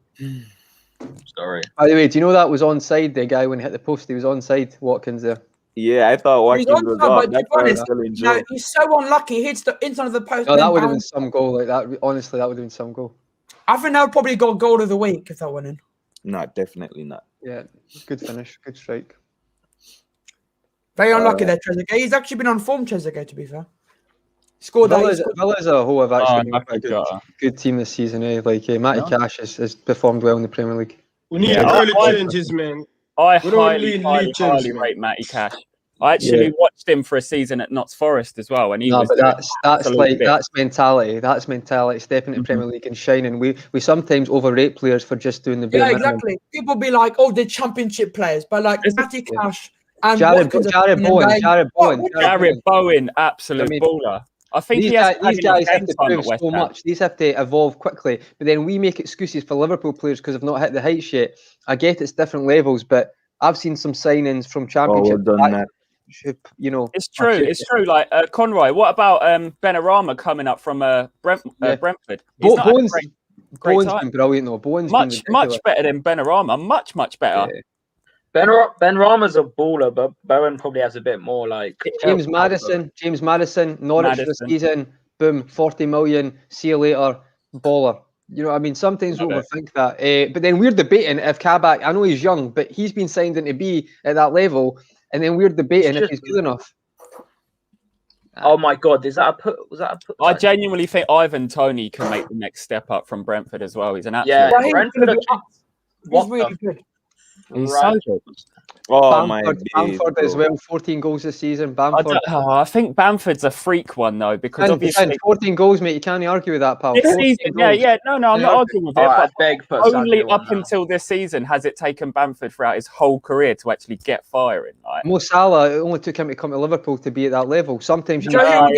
D: Sorry.
C: By the way, do you know that was onside? The guy when he hit the post, he was onside. Watkins there.
G: Yeah, I thought Watkins was
B: onside,
G: off.
B: but
G: That's
B: to be
G: why I was
B: honest,
G: telling
B: No,
G: Joe.
B: he's so unlucky. He hits the inside of the post.
C: No, that would have been some goal like that. Honestly, that would have been some goal.
B: I think they'll probably got goal of the week if they went in.
G: No, definitely not.
C: Yeah, good finish, good strike.
B: Very unlucky there, Trezeguet. He's actually been on form, Trezeguet, to be fair. Scored that.
C: Villa as a whole have actually been
F: Naby
C: a
F: Keita.
C: good team this season. Like Matty Cash has performed well in the Premier League.
A: We need
F: Yeah,
A: early
F: I-
A: changes, man.
F: I
A: We don't
F: highly
A: need changes, man.
F: rate Matty Cash. I actually watched him for a season at Notts Forest as well, and he
C: No,
F: was
C: but that's
F: absolute
C: like
F: bit.
C: that's mentality. That's mentality. Stepping into Premier League and shining. We sometimes overrate players for just doing the bare
B: Yeah,
C: minimum.
B: exactly. People be like, "Oh, they're championship players," but like Matty Cash and
C: Jared
B: Watkins
F: Bowen, absolute
C: I mean,
F: baller. I think
C: These
F: he has
C: guys have to
F: time
C: prove
F: at West
C: so
F: Ham.
C: much. These have to evolve quickly. But then we make excuses for Liverpool players because they've not hit the heights yet. I get it's different levels, but I've seen some signings from Championship.
G: done that.
C: You know,
F: It's true. It's true. Like Conroy. What about Benarama coming up from Brentford? He's not had a great
C: Bowen's
F: time.
C: been brilliant though. Bowen's
F: Much
C: been
F: better than Benarama. Much better.
C: Yeah.
D: Ben Rama's a baller, but Bowen probably has a bit more like
C: James Maddison, Norwich for the
F: Maddison.
C: season. Boom, 40 million. See you later, baller. You know, what I mean, sometimes we overthink that. But then we're debating if Kabak. I know he's young, but he's been signed in to be at that level. And then we're debating if he's good enough.
D: Oh my God, was that a put?
F: I genuinely think Ivan Toney can make the next step up from Brentford as well. He's an absolute.
D: Yeah,
B: He's
D: Brentford
B: really good.
F: He's so good.
G: Oh my days,
C: Bamford as
G: bro.
C: well, 14 goals this season. Bamford.
F: I think Bamford's a freak one though, because
C: And
F: obviously
C: 14 goals, mate. You can't argue with that, pal.
F: this
C: 14
F: season,
C: goals.
F: no, I'm not arguing with it.
D: I
F: But
D: beg for
F: only
D: Sadio
F: up
D: on now.
F: until this season has it taken Bamford throughout his whole career to actually get firing. Like,
C: Mo Salah, it only took him to come to Liverpool to be at that level. Sometimes you
F: at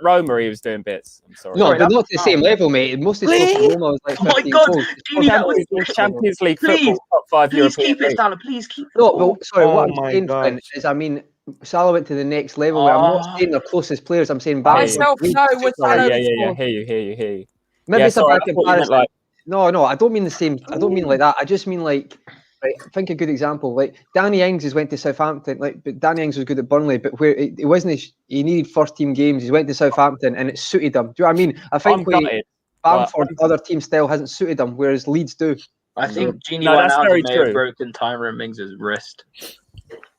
F: Roma, he was doing bits. I'm sorry.
C: No, but not to the same level, mate. Most of his stuff at Roma was like
D: Oh my
C: 15
D: God,
C: goals.
D: Genie, that was
F: Champions League
D: Please,
F: football, top 5
D: please
F: European
D: keep it,
F: league.
D: Salah. Please keep it.
C: No, but sorry,
G: Oh
C: what
G: my
C: I'm saying,
G: gosh.
C: Flynn, is I mean, Salah went to the next level. I'm not saying they're closest players. I'm saying Bamford.
B: Myself, no, with Salah.
F: Yeah. Hear you.
C: Maybe
F: Yeah,
C: it's a
F: sorry,
C: bad
F: I thought you meant
C: comparison.
F: like-
C: No, I don't mean the same. I don't mean like that. I just mean like, right, I think a good example. Like Danny Ings has went to Southampton. But Danny Ings was good at Burnley, but where it wasn't, he needed first team games. He went to Southampton, and it suited him. Do you know what I mean? I think Bamford, other team style hasn't suited him, whereas Leeds do.
D: I think Genie
F: that's very
D: may
F: true.
D: have broken Tyrone Mings' wrist.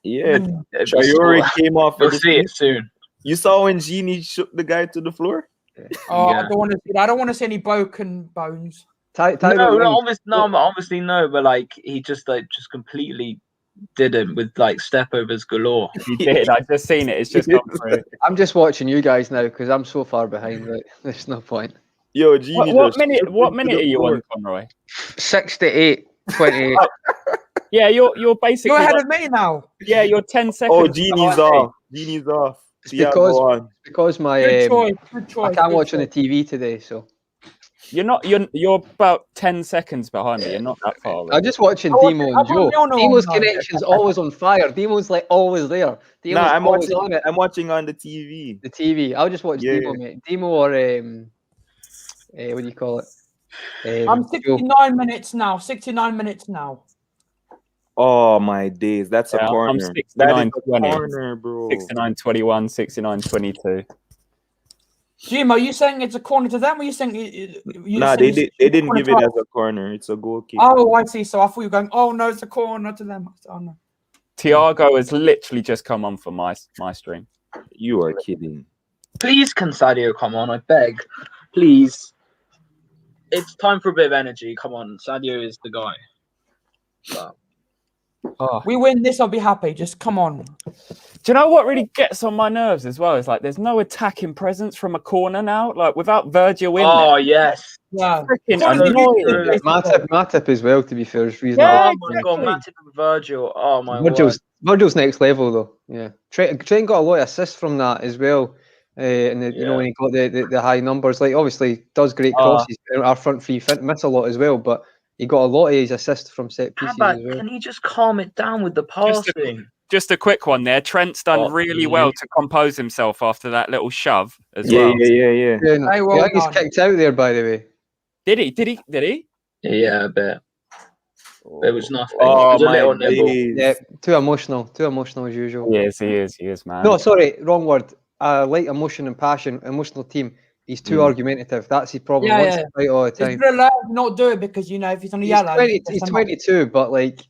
G: Yeah, Traore came off.
D: You'll see it soon.
G: You saw when Genie shook the guy to the floor?
B: Oh,
D: Yeah.
B: I don't want to see that. I don't want to see any broken bones.
D: Obviously no, but like he just completely did it with like stepovers galore.
F: He did. I've just seen it. It's just come through.
C: I'm just watching you guys now because I'm so far behind. Like, there's no point.
G: Yo, Genie.
F: What minute are you on, Conroy?
C: 68, 28.
F: Yeah, you're basically.
B: You're ahead of me now.
F: Yeah, you're 10 seconds.
G: Oh, Genie's off. Genie's off.
C: It's because my
B: Good choice.
C: I can't watch on the TV today, so
F: You're about 10 seconds behind me. You're not that far away.
C: I'm just watching Demo and Joe. Demo's connection's always on fire. Demo's like always there. Demo's
G: Nah, I'm
C: always
G: watching.
C: on it.
G: I'm watching on the TV.
C: The TV. I'll just watch
G: Yeah.
C: Demo, mate. Demo or what do you call it?
B: I'm
C: Joe.
B: 69 minutes now. 69 minutes now.
G: Oh my days, that's a
F: Yeah, I'm
G: corner.
F: 69,
G: That is a
F: 20.
G: corner, bro.
F: 69-21, 69-22.
B: Jim, are you saying it's a corner to them? Or are you saying
G: Nah, they didn't give it as a corner. It's a goal kick.
B: Oh, I see. So I thought you were going, oh no, it's a corner to them. Oh no.
F: Thiago has literally just come on for my stream.
G: You are kidding.
D: Please, can Sadio come on? I beg. Please. It's time for a bit of energy. Come on, Sadio is the guy. But
B: We win this, I'll be happy. Just come on.
F: Do you know what really gets on my nerves as well? Is like there's no attacking presence from a corner now. Like without Virgil in
D: oh
F: there.
D: yes.
B: Yeah.
F: Freaking
B: Corner
F: annoying.
C: Matip as well, to be fair, is reasonable.
F: Yeah,
D: Oh my god,
F: exactly.
D: Matip and Virgil. Oh my word.
C: Virgil's next level though. Yeah, Trent got a lot of assists from that as well. And you know when he got the high numbers, like obviously does great crosses. Our front three miss a lot as well, but he got a lot of his assists from set pieces
D: How about,
C: as well.
D: can he just calm it down with the passing?
F: Just a quick one there. Trent's done really well to compose himself after that little shove as well.
G: Yeah.
C: Yeah, I think he's kicked out there, by the way.
F: Did he?
D: Yeah, a bit. It was nothing.
G: Oh,
D: It was a
G: my
D: little nibble.
G: days.
C: Yeah, too emotional as usual.
F: He is, man.
C: No, sorry, wrong word. Light emotion and passion, emotional team. He's too argumentative. That's his problem.
B: Yeah,
C: Wants to fight all the
B: He's
C: time.
B: going to not do it because, if he's on a
C: He's
B: yellow.
C: 20, he's 22, but like,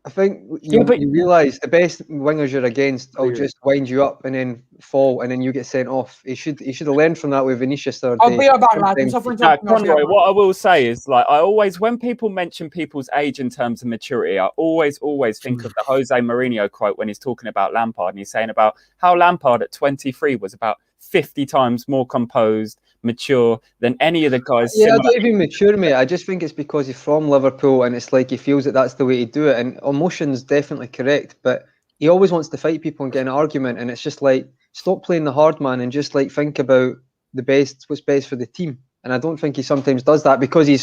C: I think you realise the best wingers you're against will just wind you up and then fall, and then you get sent off. He should have learned from that with Vinicius the other
B: I'll
C: day.
B: be about lads.
F: Conroy, what I will say is, like, I always, when people mention people's age in terms of maturity, I always think of the Jose Mourinho quote when he's talking about Lampard, and he's saying about how Lampard at 23 was about 50 times more composed, mature than any of the guys.
C: Yeah, I don't even mature, mate. I just think it's because he's from Liverpool and it's like he feels that that's the way to do it. And emotion's definitely correct, but he always wants to fight people and get an argument. And it's just like, stop playing the hard man and just like think about what's best for the team. And I don't think he sometimes does that because it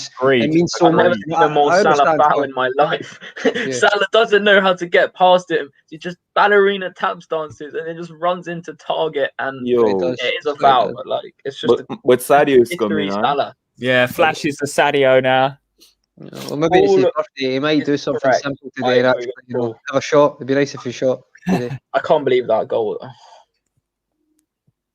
C: means so
D: I've
C: much.
D: never seen a more Salah foul in my life. Salah doesn't know how to get past it. He just ballerina tap stances and then just runs into target, and it is a foul. But like, it's just.
G: But Sadio is coming on.
D: Salah.
F: Yeah, flashes the Sadio now.
C: Well, maybe it's his birthday. He might do something simple today and actually, have a shot. It'd be nice if he shot today.
D: I can't believe that goal.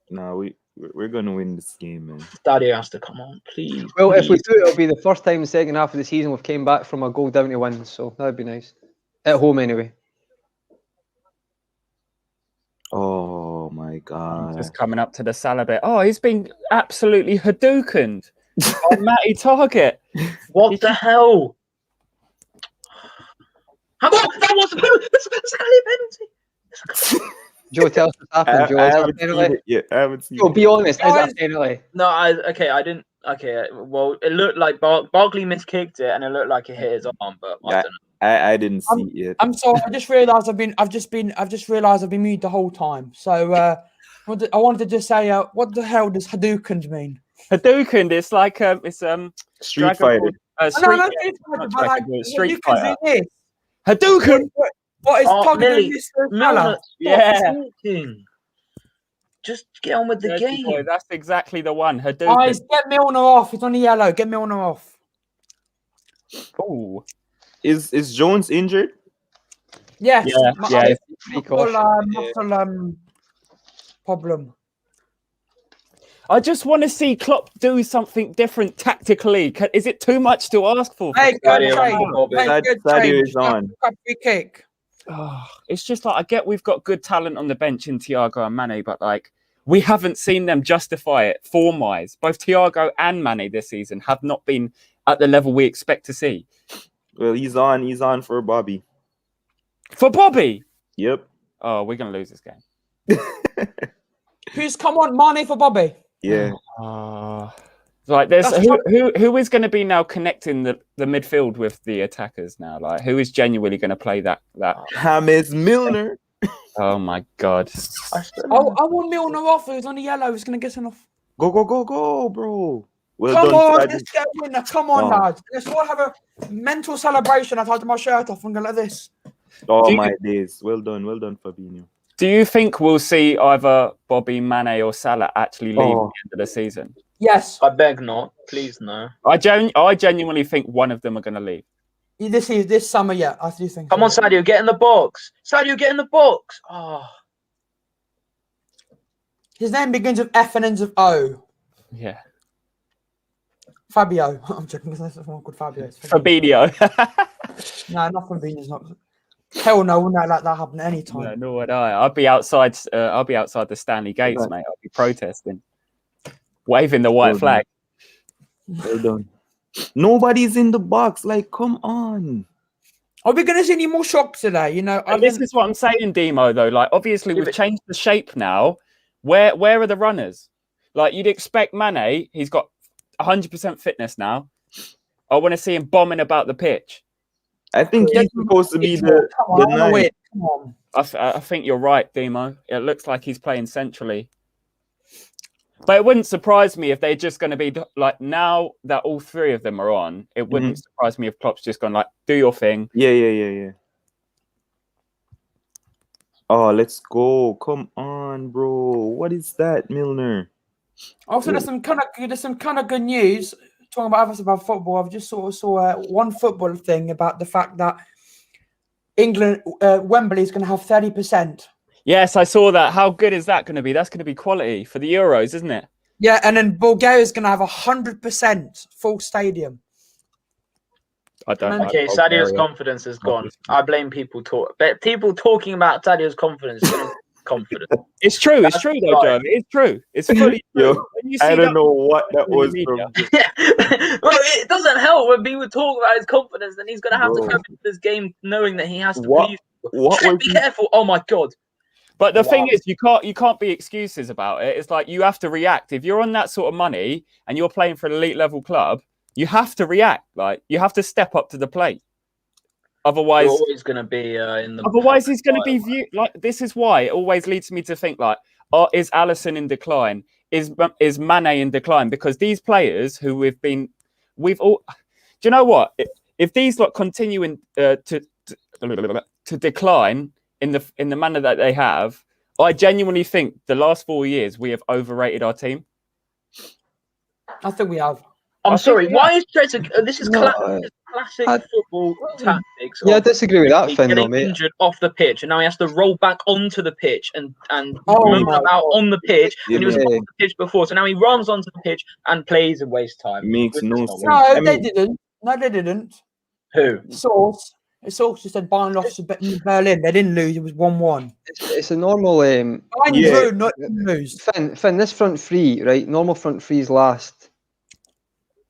G: No, we're gonna win this game, man.
D: Sadio has to come on, please.
C: Well, if we do, it'll be the first time in the second half of the season we've came back from a goal down to win, so that'd be nice. At home, anyway.
G: Oh my god!
F: Just coming up to the Salah bit. Oh, he's been absolutely Hadoukened on Matty Target.
D: What the hell? How about that was a penalty?
C: Joe, tell us what's happened, Joe.
G: I haven't seen it yet. I haven't seen
C: Joe,
G: it.
C: be honest. Is that a penalty?
D: No, I didn't. Okay, well, it looked like Barkley miskicked it, and it looked like it hit his arm, but I don't know.
G: I didn't see it yet.
B: I'm sorry. I just realised I've been muted the whole time. So I wanted to just say, what the hell does Hadoukened mean?
F: Hadoukened, it's like it's
G: Street Fighter.
F: Street Fighter. Hadouken.
B: What is talking
D: Milner,
F: yeah.
D: Just get on with the game.
F: Boy, that's exactly the one. Hadouken.
B: Guys, get Milner off. It's on the yellow. Get Milner off.
F: Oh.
G: Is Jones injured?
B: Yes.
F: Yeah.
B: Muscle problem.
F: I just want to see Klopp do something different tactically. Is it too much to ask for?
B: Hey, good
G: Sadio is on.
B: Free kick.
F: Oh, it's just like, I get we've got good talent on the bench in Thiago and Mane, but like, we haven't seen them justify it form-wise. Both Thiago and Mane this season have not been at the level we expect to see.
G: Well, he's on for Bobby.
F: For Bobby?
G: Yep.
F: Oh, we're going to lose this game.
B: Who's come on, Mane for Bobby?
G: Yeah.
F: Like, there's who is going to be now connecting the midfield with the attackers now? Like, who is genuinely going to play that?
G: James Milner.
F: Oh my god!
B: I want Milner off. Who's on the yellow? Who's going to get sent off?
G: Go, bro. Well
B: Come
G: done,
B: on,
G: Sadio.
B: let's get a winner. Come on,
G: Wow.
B: lads. Let's all have a mental celebration. I had my shirt off and go like this.
G: Oh
F: Do you-
G: my days. Well done, Fabinho.
F: Do you think we'll see either Bobby, Mane, or Salah actually leave
C: Oh.
F: at the end of the season?
B: Yes.
D: I beg not. Please no.
F: I genuinely think one of them are going to leave.
B: This summer, yeah. I do think.
D: Come on, Sadio, get in the box. Sadio, get in the box. Oh,
B: His name begins with F and ends with O.
F: Yeah.
B: Fabio. I'm joking. There's someone called Fabio. It's
F: Fabinho.
B: No, not Fabinho's not. Hell no, wouldn't let that happen at any time.
F: No, nor would I. I'll be outside the Stanley Gates,
C: Right.
F: mate. I'll be protesting, waving the white
G: Well
F: flag.
G: Well done. Nobody's in the box. Like, come on.
B: Are we going to see any more shocks today? You know,
F: And this is what I'm saying, Demo. Though, like, obviously we've changed the shape now. Where are the runners? Like, you'd expect Mane. He's got 100% fitness now. I want to see him bombing about the pitch.
G: I think he's supposed to be the nine.
B: Come on.
F: I think you're right, Demo. It looks like he's playing centrally. But it wouldn't surprise me if they're just going to be like, now that all three of them are on, it wouldn't surprise me if Klopp's just gone like, do your thing.
G: Yeah. Oh, let's go. Come on, bro. What is that, Milner?
B: Also, there's some kind of good news. Talking about football, I've just sort of saw one football thing about the fact that England, Wembley is going to have 30%.
F: Yes, I saw that. How good is that going to be? That's going to be quality for the Euros, isn't it?
B: Yeah, and then Bulgaria is going to have 100% full stadium.
F: I don't know.
D: okay. Sadio's confidence is gone. I blame people talking about Sadio's confidence. Confident.
F: It's true. It's true, though, Joe. It's true. It's fully true.
G: Yo, I don't know what that was from.
D: Well, it doesn't help when people talk about his confidence. Then he's going to have to come into this game knowing that he has to please. Be careful. Oh my god.
F: But the thing is, you can't be excuses about it. It's like you have to react. If you're on that sort of money and you're playing for an elite level club, you have to react. Like you have to step up to the plate. Otherwise,
D: you're always going to be in the.
F: Otherwise, he's going to be viewed like. This is why it always leads me to think like, oh, is Alisson in decline? Is Mane in decline? Because these players who we've all. Do you know what? If these lot continue to decline in the manner that they have, I genuinely think the last 4 years we have overrated our team.
B: I think we have.
D: I'm sorry. Why is Trezeguet? This is classic football tactics.
C: Yeah, I disagree with that, Finn, though, mate.
D: Injured off the pitch, and now he has to roll back onto the pitch and move about on the pitch. And he was off the pitch before, so now he runs onto the pitch and plays and wastes time.
G: Makes no sense.
B: No, they didn't. No, they didn't.
D: Who?
B: Source just said Bayern lost to Berlin. They didn't lose. It was 1-1.
C: It's a normal.
B: Bayern drew, not lose.
C: Finn, this front three, right? Normal front threes last.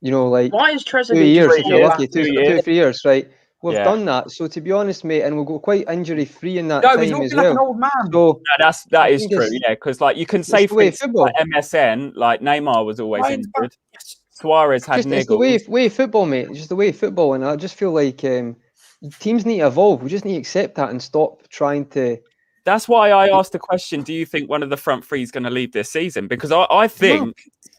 C: You know, like
D: why is Trezeguet
C: 2 years if you're lucky, 2
F: years.
C: 3 years, right? We've done that. So to be honest, mate, and we'll go quite injury free in that
B: No,
C: time
B: he's
C: as
B: looking like
C: well.
B: an old man.
C: So
F: that is true, yeah. Because like you can say for instance,
C: football.
F: like MSN, like Neymar was always injured. Suarez had
C: it's the
F: niggles.
C: way of football, mate. It's just the way of football, and I just feel like teams need to evolve. We just need to accept that and stop trying to.
F: That's why I asked the question: do you think one of the front three is going to leave this season? Because I think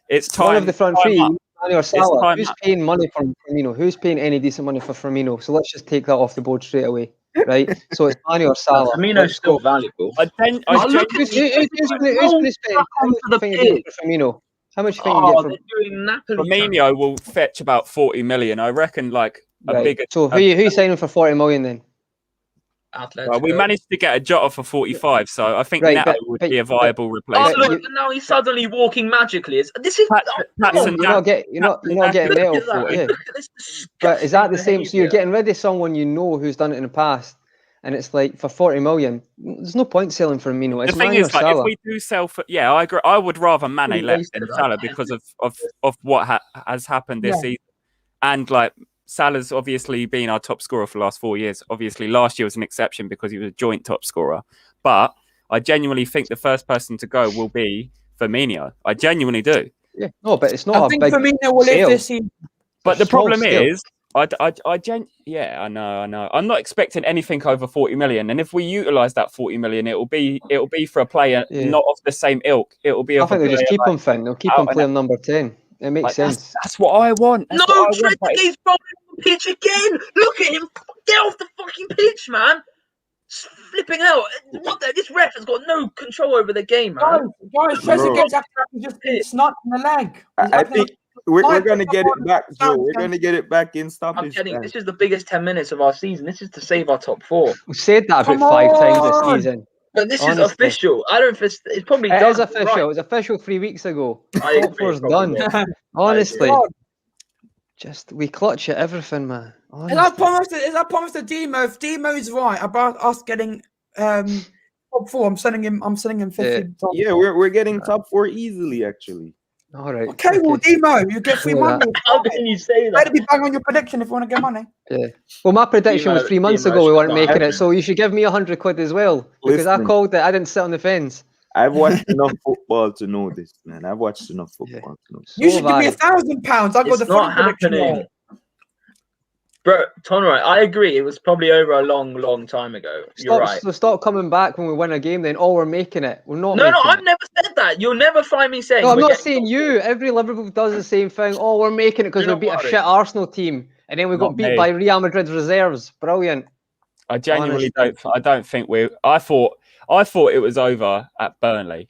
F: it's time.
C: One of the front three. Mane or Salah. Who's
F: up.
C: paying money for Firmino? Who's paying any decent money for Firmino? So let's just take that off the board straight away, right? So it's Mane or Salah.
D: Firmino's still valuable.
C: Who's going to spend? How much do you think you get for Firmino? How much do you think you get for
F: Firmino? Will fetch about 40 million, I reckon. Like a bigger.
C: So who you signing for 40 million then?
F: Well, we managed to get a Jota for 45, so I think Neto would be a viable replacement.
D: Oh, look, now he's suddenly walking magically. This is
C: you're not getting Neto for it. Yeah. But is that the same? So you're getting rid of someone you know who's done it in the past, and it's like for 40 million. There's no point selling for Firmino.
F: The thing is, like, if we do sell for, I agree. I would rather Mane less than Salah because of what has happened this season, and like. Salah's obviously been our top scorer for the last 4 years. Obviously, last year was an exception because he was a joint top scorer. But I genuinely think the first person to go will be Firmino. I genuinely do.
C: Yeah, no, but it's not
B: I think Firmino will live this season.
F: But the problem is, I know. I'm not expecting anything over 40 million. And if we utilise that 40 million, it'll be for a player not of the same ilk. It'll be.
C: I think they'll just keep him, Finn. They'll keep him playing number 10. It makes
F: Like,
C: sense.
F: that's what I want. That's
D: No,
F: what I want, but
D: Trezeguet's rolling on the pitch again. Look at him. Get off the fucking pitch, man. Flipping out. What the? This ref has got no control over the game, man.
B: Guys, Trezeguet's acting like he's just been sniped in the leg. He's
G: I
B: acting
G: think
B: like
G: we're gonna get it back, Joe. We're
B: Southampton.
G: gonna get it back in
D: I'm
G: stoppage
D: telling you,
G: time.
D: this is the biggest 10 minutes of our season. This is to save our top 4.
C: We've said that about
B: Come
C: 5 times this
B: on.
C: season.
D: But this
C: Honestly.
D: is official. I don't. It's probably
C: It
D: done.
C: is official.
D: Right.
C: It was official 3 weeks ago.
D: I
C: Top
D: agree,
C: four's
D: probably
C: done.
D: was.
C: Honestly,
B: God.
C: just we clutch at everything, man.
B: As I
C: Honestly.
B: promised to Demo, if Demo's right about us getting top 4, I'm sending him 50.
G: Yeah, we're getting top 4 easily, actually.
C: All right.
B: Okay, well, Demo, you get free
C: Know that.
B: money.
D: How can you say
B: Better
D: that?
B: be bang on your prediction if you want to get money.
C: Yeah. Well, my prediction was 3 months ago we weren't making it, so you should give me 100 quid as well because I
G: Listen.
C: called it. I didn't sit on the fence.
G: I've watched enough football to know this, man. I've watched enough football to know.
B: You
C: So
B: should give me
C: have
B: £1,000. I got
D: It's
B: the
D: not
B: funny prediction.
D: happening.
B: right.
D: Bro, Tonroy, I agree. It was probably over a long, long time ago. You're right.
C: So stop coming back when we win a game. Then we're making it. We're not.
D: No,
C: making
D: I've
C: it.
D: never said that. You'll never find me saying.
C: No, I'm
D: we're
C: not
D: getting
C: saying
D: top
C: you. Every Liverpool does the same thing. Oh, we're making it because
D: Do
C: we
D: not
C: beat a
D: worry.
C: shit Arsenal team, and then we got
F: Not
C: beat
F: me.
C: by Real Madrid's reserves. Brilliant.
F: I genuinely
C: Honestly.
F: don't. I don't think we. I thought it was over at Burnley,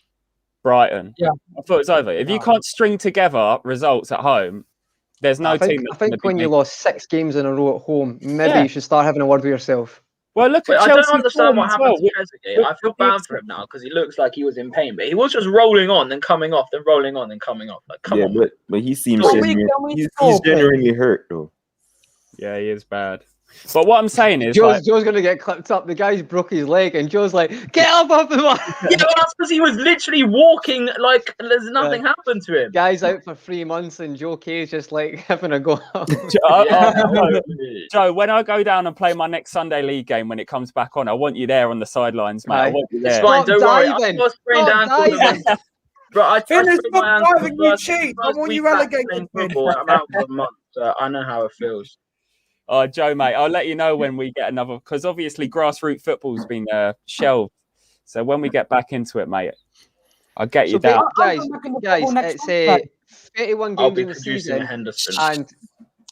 F: Brighton.
B: Yeah.
F: I thought it was over. If you can't string together results at home, there's no
C: I think,
F: team.
C: I think when you lost 6 games in a row at home, maybe
F: Yeah.
C: you should start having a word with yourself.
F: Well, look
D: Wait,
F: at
D: I
F: Chelsea.
D: don't understand what happened to
F: With
D: Trezeguet. I feel
F: the
D: bad for him now because he looks like he was in pain, but he was just rolling on, then coming off, then rolling on, then coming off. Like, come
G: Yeah,
D: on.
G: but he seems
B: Can we
G: genuine. He's
B: score, please?
G: genuinely hurt though.
F: Yeah, he is bad. But what I'm saying is,
C: Joe's going to get clipped up. The guy's broke his leg, and Joe's like, "Get up off the mat."
D: Yeah, well, that's because he was literally walking like there's nothing happened to him.
C: Guy's out for 3 months, and Joe K's just like having a go.
F: Joe, when I go down and play my next Sunday league game when it comes back on, I want you there on the sidelines, mate. I
C: Aye.
F: want you
D: It's
F: there.
D: fine,
C: Stop
D: don't worry.
C: diving.
D: I've got sprained
C: Stop
D: ankle.
C: diving.
D: Bro, I
B: Finish,
D: sprained my
B: stop
D: ankle
B: driving, you
D: first
B: cheat. I want
D: week
B: you
D: back
B: relegated,
D: playing
B: Finn.
D: football. I'm out for a month, so I know how it feels.
F: Oh, Joe, mate, I'll let you know when we get another, because obviously grassroots football's been shelved. So when we get back into it, mate, I'll get you down.
C: Guys, it's 31
D: I'll
C: games
D: be
C: in the
D: producing
C: season,
D: Henderson.
C: and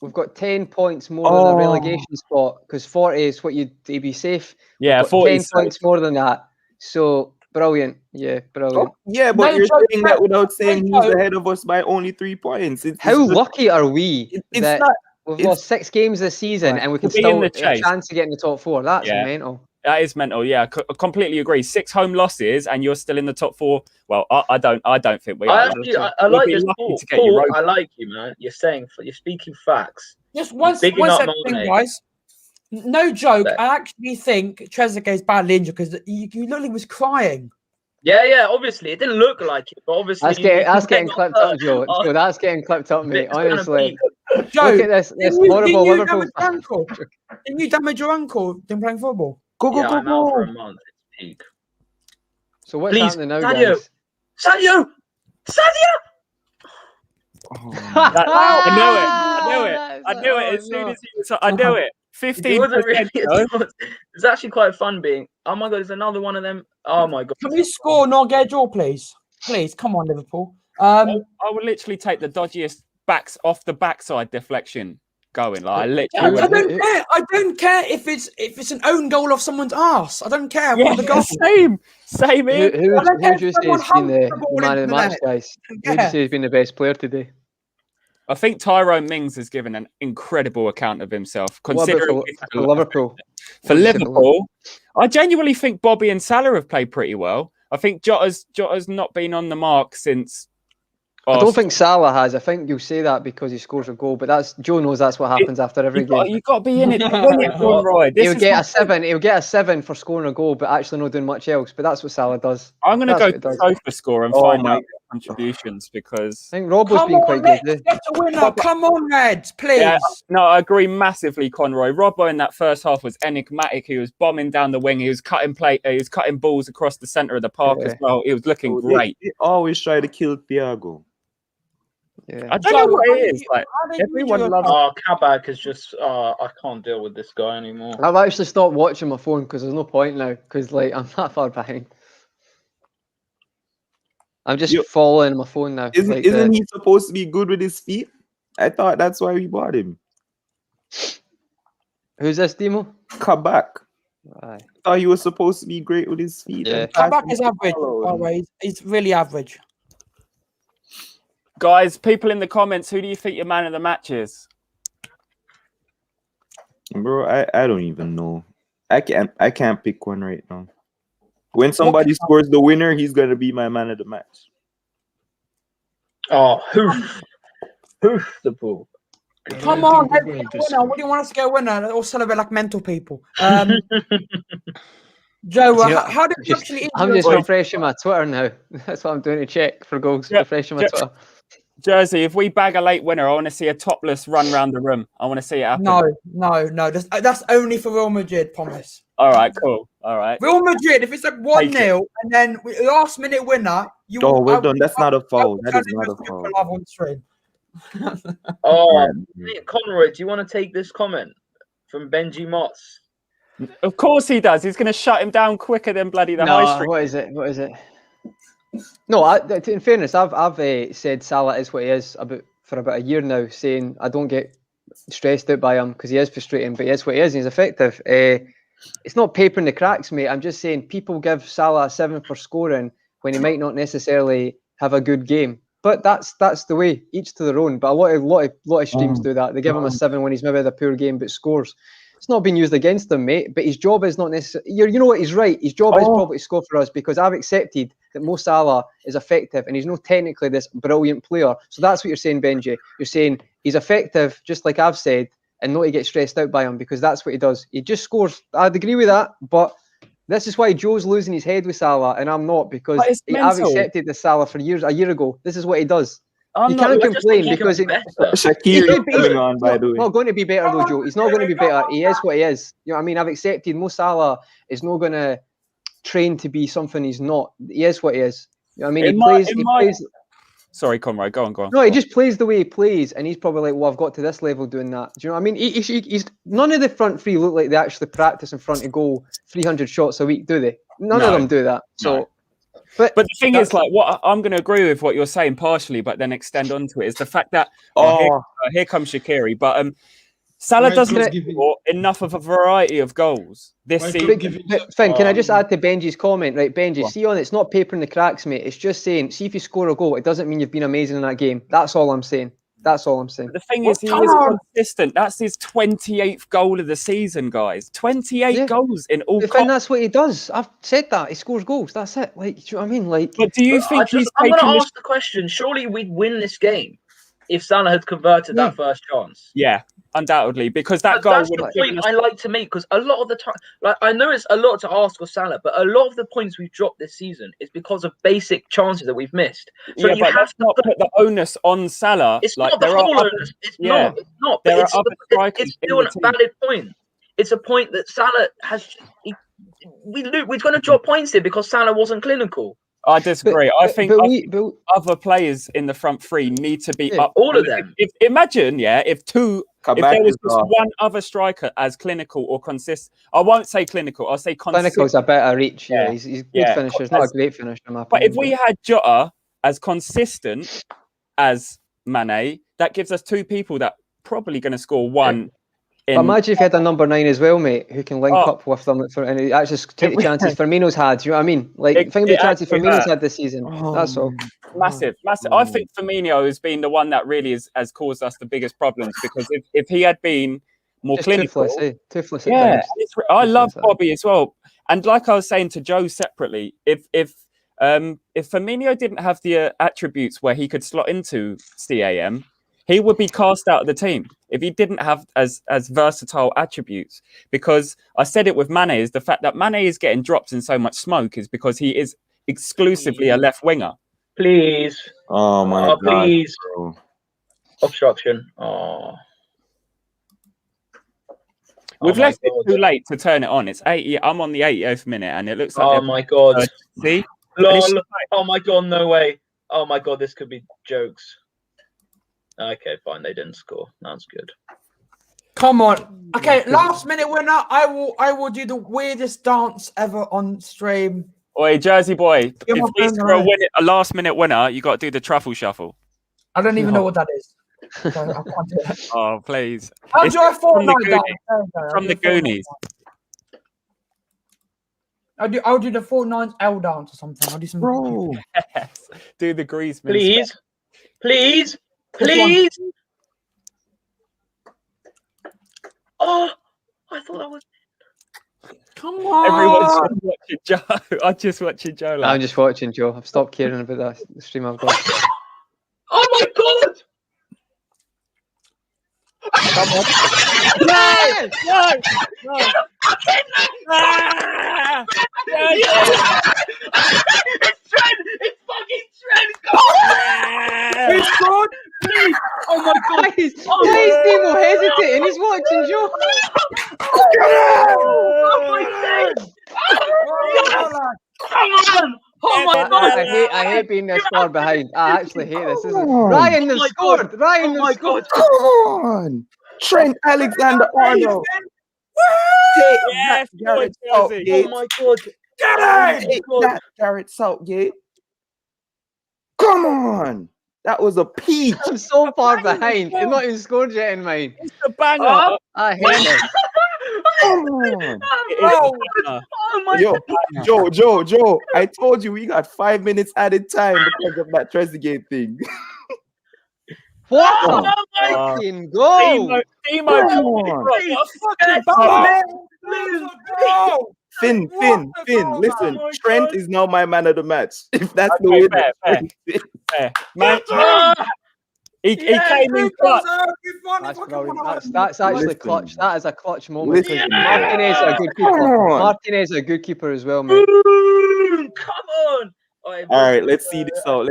C: we've got 10 points more than a relegation spot because 40 is what you'd be safe.
F: Yeah,
C: We've got
F: 40
C: 10 points more than that. So brilliant. Yeah, brilliant.
G: Yeah, but
B: No,
G: you're
B: Joe,
G: saying that without saying
B: Joe.
G: he's ahead of us by only 3 points.
C: How lucky are we
G: it's
C: that
G: not-
C: we've
G: it's-
C: lost 6 games this season and we can
F: To be in
C: still
F: the
C: a
F: chase.
C: chance to get in the top 4? That's
F: Yeah.
C: mental.
F: That is mental. Yeah, I completely agree. 6 home losses and you're still in the top 4. Well, I don't think we are.
D: I like
F: We'd be
D: this.
F: lucky to get
D: Paul,
F: Europa.
D: I like you, man. You're speaking facts.
B: Just one
D: Bigging up
B: second,
D: Mane.
B: guys. No joke.
D: But-
B: I actually think Trezeguet's badly injured because you looked like he was crying.
D: Yeah, obviously. It didn't look like it, but obviously...
C: That's getting clipped up, Joe. Joe, that's getting clipped up, mate.
D: It's gonna
C: Honestly.
B: Joe,
C: Look at this
B: didn't you
C: horrible Liverpool.
B: damage your ankle? Didn't you damage your ankle in playing football?
D: I'm out for a month. It's peak.
C: So what's
D: Please,
C: happening now,
D: Sadio.
C: guys?
D: Sadio!
F: I knew it. As soon as he was, I knew it.
D: It
F: 15%.
D: wasn't really...
F: Joe.
D: It's actually quite fun being... Oh, my God, there's another one of them. Oh, my God.
B: Can we score, not get a draw, please? Please, come on, Liverpool.
F: I would literally take the dodgiest backs off the backside deflection going. Like I literally.
B: I don't care. I don't care if it's an own goal off someone's arse. I don't care. I
F: Yeah,
B: want the goal.
F: same here.
C: Who
B: I don't care
C: do you
B: if
C: say has
B: someone
C: been
B: humps
C: the
B: the ball
C: man of the
B: into
C: match,
B: the net.
C: guys? Who do you say has been the best player today?
F: I think Tyrone Mings has given an incredible account of himself.
C: What about
F: Considering
C: for Liverpool?
F: For
C: What do you say for
F: Liverpool, I genuinely think Bobby and Salah have played pretty well. I think Jota's not been on the mark since.
C: I don't think Salah has. I think you'll say that because he scores a goal, but Joe knows that's what happens after every game.
F: You've got to be in it to win it, Roy.
C: He'll get a 7. He'll get a 7 for scoring a goal, but actually not doing much else. But that's what Salah does.
F: I'm going to
C: That's
F: go
C: what it
F: to
C: does.
F: sofa score and find out their contributions because.
C: I think Robbo's
B: Come
C: been
B: on,
C: quite
B: Reds,
C: good.
B: get a winner. Come on, Reds, please.
F: Yeah, no, I agree massively, Conroy. Robbo in that first half was enigmatic. He was bombing down the wing. He was cutting he was cutting balls across the centre of the park as well. He was looking great.
G: They always try to kill Thiago.
C: Yeah.
F: I don't know what it is. Like everyone loves.
D: Oh, Kabak is just... I can't deal with this guy anymore.
C: I've actually stopped watching my phone because there's no point now because I'm that far behind. I'm just
G: Yo,
C: following my phone now.
G: Isn't he supposed to be good with his feet? I thought that's why we bought him.
C: Who's this, Demo?
G: Kabak.
C: Aye.
G: I thought he was supposed to be great with his feet.
C: Yeah.
G: And
B: Kabak
G: passing
B: is
G: the
B: average.
G: ball
B: By
G: out.
B: the way, he's really average.
F: Guys, people in the comments, who do you think your man of the match is?
G: Bro, I don't even know. I can't pick one right now. When somebody scores the winner, he's gonna be my man of the match.
D: Oh, hoof the ball.
B: Come on, let's get a winner. What do you want us to get a winner? Or celebrate like mental people. Joe,
C: Do you know,
B: how did you actually?
C: I'm just refreshing my Twitter now. That's what I'm doing to check for goals.
F: Yeah,
C: Refreshing my Twitter.
F: Jersey, if we bag a late winner, I want to see a topless run round the room. I want to see it happen.
B: No. That's only for Real Madrid, promise.
F: All right, cool. All right.
B: Real Madrid, if it's like 1-0 and then last minute winner, you.
G: Oh, well done. That's not a foul. That is not a foul.
B: On stream.
D: Oh, Conroy, do you want to take this comment from Benji Moss?
F: Of course he does. He's going to shut him down quicker than bloody the high street.
C: What is it? No, in fairness, I've said Salah is what he is for about a year now, saying I don't get stressed out by him because he is frustrating, but he is what he is and he's effective. It's not papering the cracks, mate. I'm just saying people give Salah a 7 for scoring when he might not necessarily have a good game. But that's the way, each to their own. But a lot of streams do that. They give him a 7 when he's maybe had a poor game but scores. It's not being used against him, mate. But his job is not necessarily. You know what? He's right. His job is probably to score for us because I've accepted that Mo Salah is effective and he's not technically this brilliant player. So that's what you're saying, Benji. You're saying he's effective, just like I've said, and not to get stressed out by him because that's what he does. He just scores. I'd agree with that, but this is why Joe's losing his head with Salah and I'm not because I've accepted the Salah for years. A year ago, this is what he does. You can't complain because
G: Shaqiri is coming on, by the way.
C: He's not going to be better though, Joe. He's not going to be better. He is what he is. You know what I mean? I've accepted Mo Salah is not going to train to be something he's not. He is what he is. You know what I mean? He plays.
F: Sorry, Conrad, go on.
C: No, he just plays the way he plays, and he's probably like, well, I've got to this level doing that. Do you know what I mean? He's none of the front three look like they actually practice in front of goal 300 shots a week, do they? None of them do that. So. But
F: the thing is, like, what I'm going to agree with what you're saying partially, but then extend onto it is the fact that here comes Shaqiri, but Salah doesn't score enough of a variety of goals this season.
C: Finn, can I just add to Benji's comment? Right, Benji, see on it's not papering the cracks, mate. It's just saying, see if you score a goal, it doesn't mean you've been amazing in that game. That's all I'm saying. That's all I'm saying.
F: The thing is, he is consistent. That's his 28th goal of the season, guys. 28 goals in all.
C: Finn, that's what he does. I've said that. He scores goals. That's it. Like, do you know what I mean? Like,
F: but do you think
D: I'm going to ask the question. Surely we'd win this game if Salah had converted that first chance.
F: Yeah, undoubtedly, because that goal
D: that's
F: would
D: the
F: have
D: point I like to make. Because a lot of the time, like I know it's a lot to ask of Salah, but a lot of the points we've dropped this season is because of basic chances that we've missed. So
F: yeah,
D: you
F: but
D: have to
F: not put the onus on Salah.
D: It's
F: like,
D: not the whole onus. It's not. It's not. But it's still a valid point. It's a point that Salah has. We're going to drop points here because Salah wasn't clinical.
F: I disagree. I think other players in the front three need to be up.
D: All of them.
F: Imagine, if there was just one other striker as clinical or consistent. I won't say clinical. I'll say consistent.
C: Clinical's a better reach. Yeah, he's a good finisher. He's not a great finisher, in my opinion.
F: But if we had Jota as consistent as Mane, that gives us two people that probably going to score one.
C: Imagine if you had a number 9 as well, mate, who can link up with them and actually take the chances Firmino's had. Do you know what I mean? Like, think of the chances Firmino's had this season. That's all.
F: Massive. I think Firmino has been the one that really has caused us the biggest problems because if he had been more clinical,
C: toothless.
F: I love Bobby as well. And like I was saying to Joe separately, if Firmino didn't have the attributes where he could slot into CAM, he would be cast out of the team if he didn't have as versatile attributes. Because I said it with Mane, is the fact that Mane is getting dropped in so much smoke is because he is exclusively a left winger.
D: Please.
G: Oh my God.
D: Please.
G: Bro.
D: Obstruction. Oh.
F: We've left it too late to turn it on. It's 80. I'm on the 80th minute, and it looks like.
D: Oh my God.
F: See?
D: Lol. Oh my God. No way. Oh my God. This could be jokes. Okay, fine. They didn't score. That's good.
B: Come on. Okay, last minute winner. I will do the weirdest dance ever on stream.
F: Oi, Jersey boy,
B: You're
F: if
B: my
F: he's
B: friend,
F: for
B: right?
F: a last-minute winner, you got to do the truffle shuffle.
B: I don't even know what that is. So I can't do it.
F: Oh, please.
B: How
F: It's
B: do I
F: from the
B: Fortnite down?
F: Goonies. From the Goonies.
B: I'll do the Fortnite L dance or something. I'll do some.
G: Bro.
F: Yes. Do the Griezmann.
D: Please, please,
B: Which one?
D: please. Oh, I thought that was.
B: Come on.
F: Everyone's just watching Joe. I'm just watching Joe.
C: I'm
F: Like,
C: just watching, Joe. I've stopped caring about that the stream I've got.
D: Oh my god!
F: come on. No! No! No! Ah!
D: It's Trent! It's fucking Trent! Come on!
B: Who scored?
D: Please! Oh my god!
C: Why is Demo hesitating? He's watching, Joe.
D: Oh my god! Yes! Come on! Oh my god!
C: I hate being this far behind. I actually hate this. This is
G: Come on.
C: Ryan has
D: Oh my
C: scored.
D: God.
C: Ryan
D: Oh
C: has
D: my
C: scored.
D: god!
G: Come on. Trent Alexander-Arnold. Take
F: Yes,
G: that, Gareth
F: Jersey.
G: Southgate.
D: Oh my god!
G: Take that, Gareth Southgate. Come on. That was a peach.
C: I'm so far behind. He's not even scored yet in mine.
F: It's a banger.
D: Oh.
C: I hate this.
G: Come on.
F: It is a banger.
D: Oh my
G: Yo, Joe. I told you we got 5 minutes added time because of that Trezeguet thing.
C: What
D: Oh
C: a
D: my
C: fucking goal!
F: Timo,
G: Come on.
F: what a fucking
B: Oh,
G: Finn, listen,
F: Oh my
G: Trent
F: God.
G: is now my man of the match. If that's the
F: Okay,
G: way
F: fair,
G: that
F: fair. Man,
D: god!
F: he came in clutch.
C: That's brilliant. That's actually
G: Listen.
C: clutch. That is a clutch moment.
G: Listen.
C: Martinez is a good
G: Come
C: keeper.
G: on.
C: Martinez is a good keeper as well, mate.
D: Come on!
G: All right, let's see this out.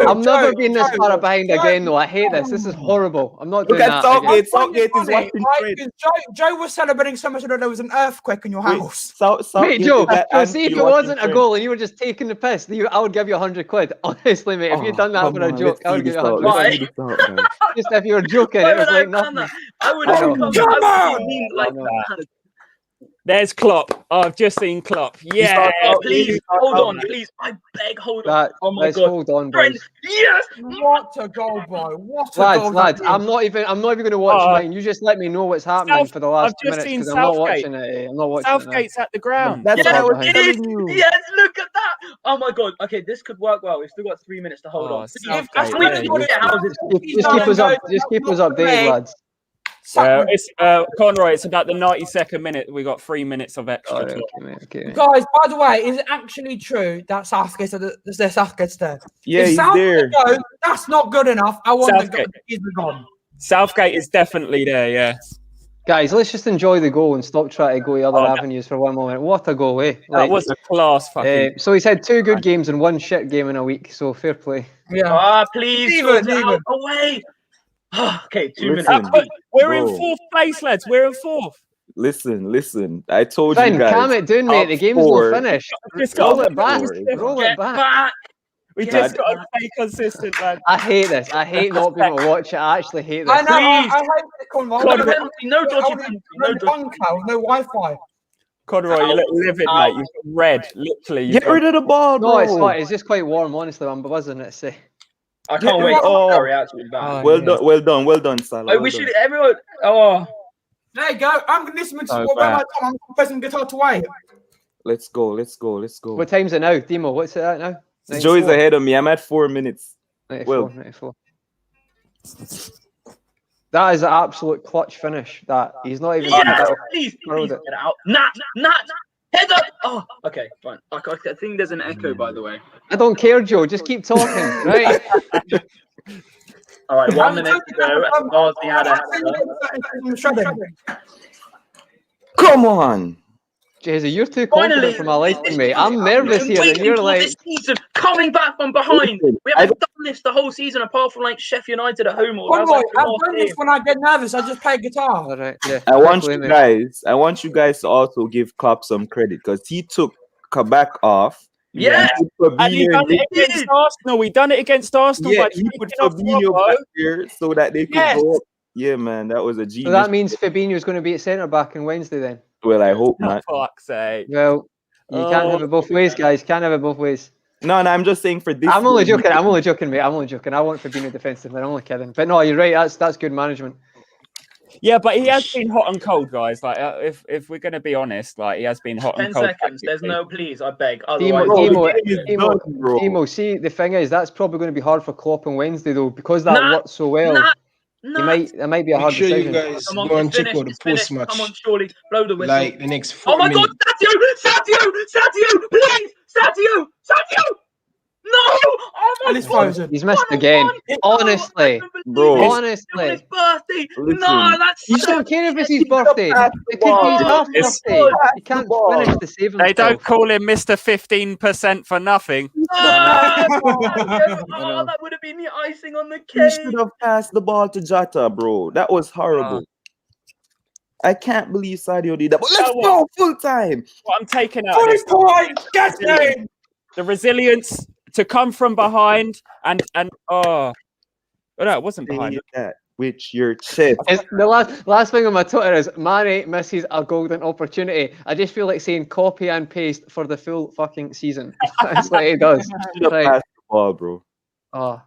C: I'm never being this
B: Joe,
C: far behind again, though. I hate this. This is horrible. I'm not
G: Look
C: doing
G: at
C: that again.
G: Southgate is watching Trent.
B: Joe was celebrating so much that there was an earthquake in your
G: Wait,
B: house.
G: Southgate
C: Mate, Joe,
G: is at
C: Joe, see if it
G: Anfield
C: wasn't a
G: watching
C: goal and you were just taking the piss, I would give you 100 quid. Honestly, mate, if you'd done that for a joke, I would give you 100 quid. Just if you were joking,
D: Why
C: it was
D: would I
C: like
D: have done
C: nothing.
D: that? I would
C: I
D: have
C: know.
D: come
B: on!
D: like
C: I know.
D: that.
F: There's Klopp. Oh, I've just seen Klopp. Yeah.
D: Oh, please, hold on, please. I beg, hold on. Oh my
C: Let's
D: god.
C: hold on,
D: Trent,
C: boys.
D: yes!
B: What a goal, bro! What a goal!
C: Lads,
B: that
C: I'm not even going to watch
F: Oh.
C: mine. You just let me know what's happening for the last
F: I've just
C: minutes
F: seen
C: because I'm not
F: Southgate.
C: watching it. I'm not watching
F: Southgate's at the ground.
G: That's what I was
C: behind.
D: It is.
G: telling you.
D: Yes, look at that. Oh my god. Okay, this could work well. We've still got 3 minutes to hold
F: Oh,
D: on.
F: Southgate,
B: If
D: We
F: yeah,
D: can
F: you-
D: do it. How's it?
C: now. Just keep us updated, lads.
F: It's Conroy. It's about the 92nd minute. We got 3 minutes of extra.
C: All right,
F: clock.
C: okay, mate.
B: Guys, by the way, is it actually true that Southgate's there?
G: Yeah,
B: If
G: he's
B: Southgate
G: there.
B: goes, that's not good enough. I want
F: Southgate.
B: the gone.
F: Southgate is definitely there. Yeah.
C: Guys, let's just enjoy the goal and stop trying to go other
F: Oh, that-
C: avenues for one moment. What a goal, eh?
F: That was a class fucking.
C: So he's had 2 good games and 1 shit game in a week, so fair play.
B: Yeah.
D: Ah, please.
B: Even,
D: sort it out.
B: even.
D: Away. Okay, 2 minutes.
G: Listen.
F: We're in
G: Bro.
F: 4th place, lads. We're in 4th.
G: Listen. I told
C: Finn,
G: you guys.
C: calm it down, mate. The
G: top
C: game's
G: four.
C: not finished.
F: Just
C: Roll
F: got
C: it back.
G: Get
C: Roll
D: Get
C: it back.
D: back.
F: We
D: Get
F: just got to
D: back.
F: stay consistent, lad.
C: I hate this. I hate not being able to watch it. I actually hate this.
B: I know. I
D: Please.
B: hate the Conroy.
D: No
B: I wanna-
D: penalty, no dodgy
B: I wanna-
D: penalty,
B: no
D: no dodgy.
B: bunker, no Wi-Fi.
F: Conroy, you look livid, mate. You've got red, literally. You've
G: Get
F: got-
G: rid of the ball, bro.
C: No, it's not. It's just quite warm, honestly. I'm buzzing it. Say.
D: I can't wait.
G: Oh.
D: Sorry, absolutely bad.
G: Well done, Salah.
D: Oh, we should everyone. Oh,
B: There you go. I'm listening to
F: So
B: what
F: bad.
B: I'm pressing guitar to wait.
G: Let's go.
C: What time's it now, Demo? What's it at now?
G: Joey's
C: 94?
G: ahead of me. I'm at 4 minutes.
C: 94, 94. That is an absolute clutch finish. That he's not even.
D: yes, please,
C: Rolled
D: please
C: it.
D: get it out. Nah, head up. Oh, okay, fine. I think there's an echo, by the way.
C: I don't care, Joe. Just keep talking, right?
D: All right, 1 minute to go. Barnsley had a
G: Come on.
C: Jezu, you're too confident
D: Finally,
C: for my liking, mate. I'm nervous here, and
D: waiting
C: you're
D: for
C: like,
D: this season, coming back from behind.
G: Listen,
D: We haven't done this the whole season, apart from like Sheffield United at home. Or that was,
B: Conroy,
D: like, the
B: I've
D: last
B: done this
D: game.
B: when I get nervous. I just play guitar.
C: all right, yeah.
G: I want
C: definitely,
G: you
C: mate.
G: guys to also give Klopp some credit because he took Kabak off.
D: Yeah.
G: He put
F: And he
G: Fabinho
F: done it
D: did.
F: against Arsenal. We done it against Arsenal.
G: yeah,
F: by
G: he put
F: kicking off
G: Fabinho
F: Robbo.
G: back there so that they could
B: Yes.
G: go up. Yeah, man, that was a
C: So
G: genius.
C: that means Fabinho's going to be at centre back on Wednesday then.
G: Well, I hope
F: Oh,
G: not.
F: fuck's sake.
C: Well, You can't have it both ways, guys. Can't have it both ways.
G: No, I'm just saying for this.
C: I'm only joking. I'm only joking, mate. I'm only joking. I want Fabinho defensive. I'm only kidding. But no, you're right. That's good management.
F: Yeah, but he has been hot and cold, guys. Like, if we're going to be honest, like he has been hot
D: 10
F: and cold.
D: seconds. There's no please, I beg.
C: Demo, see, the thing is, that's probably going to be hard for Klopp on Wednesday, though, because that worked so well. It might be a hard decision.
A: You guys
D: Come on,
A: go and
D: it's
A: check
D: finished,
A: out the
D: it's finished.
A: post-match.
D: Come on, surely. Blow the whistle.
A: Like the next 4
D: Oh my
A: minutes.
D: God, Sadio, please, Sadio. No! Oh my
B: And it's
D: God!
B: frozen.
C: He's missed again. Honestly,
G: bro.
C: Honestly.
D: His birthday.
G: Listen,
D: No, that's
C: You don't care if it's his birthday. It could be his half birthday. You can't finish to save himself.
F: They don't call him Mr. 15% for nothing.
D: No, that would have been the icing on the
G: You
D: cake.
G: should have passed the ball to Jota, bro. That was horrible. I can't believe Sadio did that. But let's go full time.
F: What I'm taking out of this, the resilience to come from behind and oh no, it wasn't behind.
G: Say that with your chest.
C: It's the last thing on my Twitter is Mane misses a golden opportunity. I just feel like saying copy and paste for the full fucking season. That's what he does.
G: Should have passed the ball, bro.
C: Oh.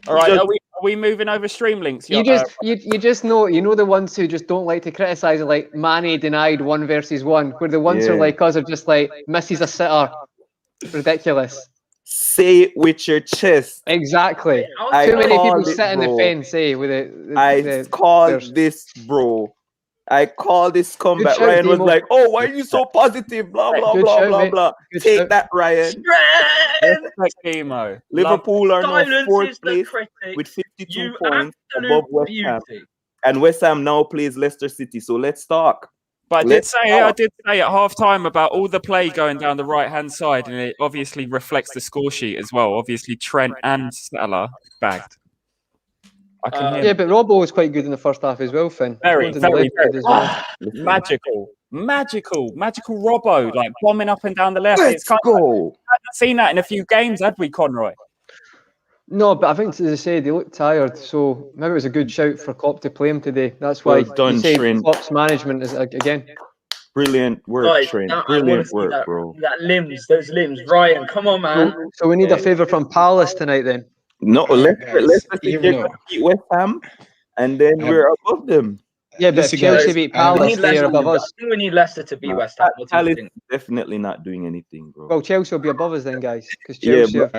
F: All right, are we moving over stream links?
C: You just know the ones who just don't like to criticize it, like Mane denied 1 versus 1, where the ones who are like us are just like misses a sitter. Ridiculous.
G: Say it with your chest.
C: Exactly. Too many people sit in the fence, with it.
G: I called this, bro. I called this comeback.
C: Shout,
G: Ryan was
C: Demo.
G: like, "Oh, why are you so positive?" Blah blah
C: Good
G: blah
C: shout,
G: blah
C: mate.
G: blah.
C: Good
G: Take
C: shout.
G: that, Ryan.
F: Emo.
G: Liverpool are now
D: Silence
G: 4th
D: is the
G: place
D: critic.
G: with 52
D: You
G: points
D: absolute
G: above West Ham,
D: beauty.
G: and West Ham now plays Leicester City. So let's talk.
F: But I did say at half time about all the play going down the right hand side, and it obviously reflects the score sheet as well. Obviously, Trent and Salah bagged. I can hear.
C: Yeah, but Robbo was quite good in the first half as well, Finn.
F: Very,
C: As well.
F: magical Robbo, like bombing up and down the left.
G: Let's go.
F: I haven't seen that in a few games, had we, Conroy?
C: No, but I think, as I said, he looked tired, so maybe it was a good shout for Klopp to play him today. That's why
G: Well done,
C: you say
G: Trent.
C: Klopp's management is again.
G: Brilliant work,
D: Guys,
G: Trent.
D: I
G: Brilliant
D: wanna see
G: work, bro.
D: those limbs. Ryan, come on, man.
C: So we need a favour from Palace tonight, then.
G: No, let's see if they're
A: know.
G: gonna beat West Ham, and then we're above them.
C: Yeah, but if
A: Listen,
C: Chelsea
A: guys,
C: beat
D: We
C: Palace,
D: need
C: they're
D: Leicester.
C: above
D: I
C: us.
D: think we need Leicester to beat West Ham. What do you
G: Palace
D: think?
G: definitely not doing anything, bro.
C: Well, Chelsea will be above us then, guys, because
G: Yeah,
C: Chelsea.
G: but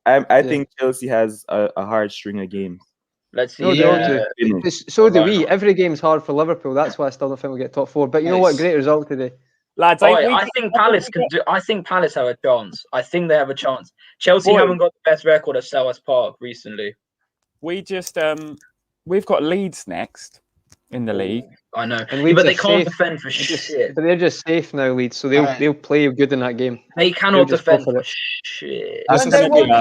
G: I think Chelsea has a hard string of games.
D: Let's see.
C: No, they don't do.
G: Finish.
C: So do we. Every game's hard for Liverpool. That's why I still don't think we'll get top 4. But you know what? Great result today.
F: Lads,
D: I think Palace can do. I think Palace have a chance. I think they have a chance. Chelsea haven't got the best record at Selhurst Park recently.
F: we just we've got Leeds next in the league.
D: I know,
C: And Leeds
D: but they
C: are
D: can't
C: safe.
D: defend for shit.
C: But they're just safe now, Leeds, so they'll play good in that game.
D: They cannot
C: They'll just
D: defend
C: go for
D: for
C: it.
D: shit.
F: That's
B: And
F: just
B: they
F: gonna be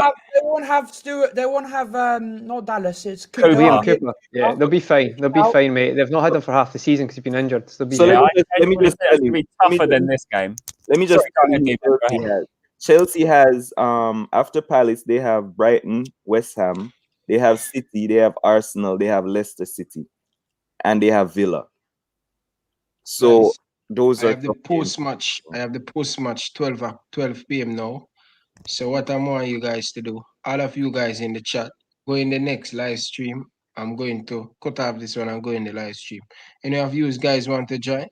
B: won't have Stuart. They won't have not Dallas. It's
F: Cooper.
C: Liam
B: Cooper.
C: Cooper. Yeah, they'll be fine. They'll be fine, mate. They've not had him for half the season because he's been injured. So they'll be
G: So
C: fine.
G: let me just tell you.
F: Be tougher than this game.
G: Let me just
F: Sorry, go
G: tell you
F: ahead,
G: who
F: Nathan, go
G: Chelsea has after Palace they have Brighton, West Ham, they have City, they have Arsenal, they have Leicester City, and they have Villa. So
A: Nice.
G: those
A: I
G: are
A: have the
G: tough
A: post-match. I have the post-match 12 p.m. now. So what I want you guys to do, all of you guys in the chat, go in the next live stream. I'm going to cut off this one and go in the live stream. Any of you guys want to join?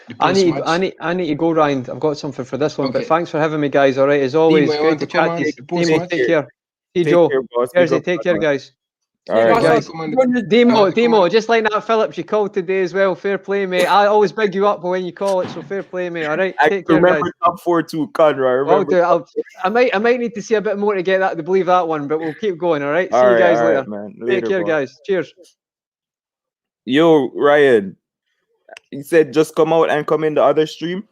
A: The
C: I
A: post-match?
C: need to go, Ryan. I've got something for this one, but
A: Okay.
C: thanks for having me, guys. All right, as always,
A: Demo, you
C: great
A: want
C: to
A: to come
C: chat
A: on
C: to you.
A: the post-match?
C: Demo, take care. Hey,
G: Take
C: Joe.
G: care, boss.
C: Jersey,
G: Big up,
C: take care,
G: man.
C: guys.
G: All right,
C: guys.
G: guys.
C: Demo, just like that, Phillips, you called today as well. Fair play, mate. I always big you up when you call it, so fair play, mate. All right,
G: I
C: take care, guys.
G: remember top 4 too, Conroy.
C: Well,
G: Remember.
C: I might need to see a bit more to get that to believe that one, but we'll keep going. All right, see
G: All
C: you
G: right,
C: guys
G: all
C: later.
G: right, man. Later,
C: Take care,
G: boss.
C: guys. Cheers.
G: Yo, Ryan, you said just come out and come in the other stream.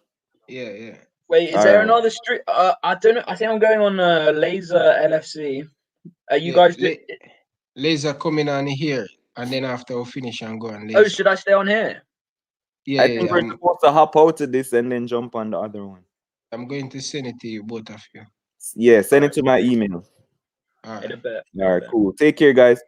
A: Yeah.
D: Wait, is there another stream? I don't know. I think I'm going on Laser LFC. Are you guys?
A: Laser coming on here, and then after we finish and go on laser.
D: Oh, should I stay on here?
A: Yeah,
G: I think we're supposed to hop out of this and then jump on the other one.
A: I'm going to send it to you, both of you.
G: Yeah, send it to my email.
A: All right.
D: In a bit.
G: All right, cool. Take care, guys.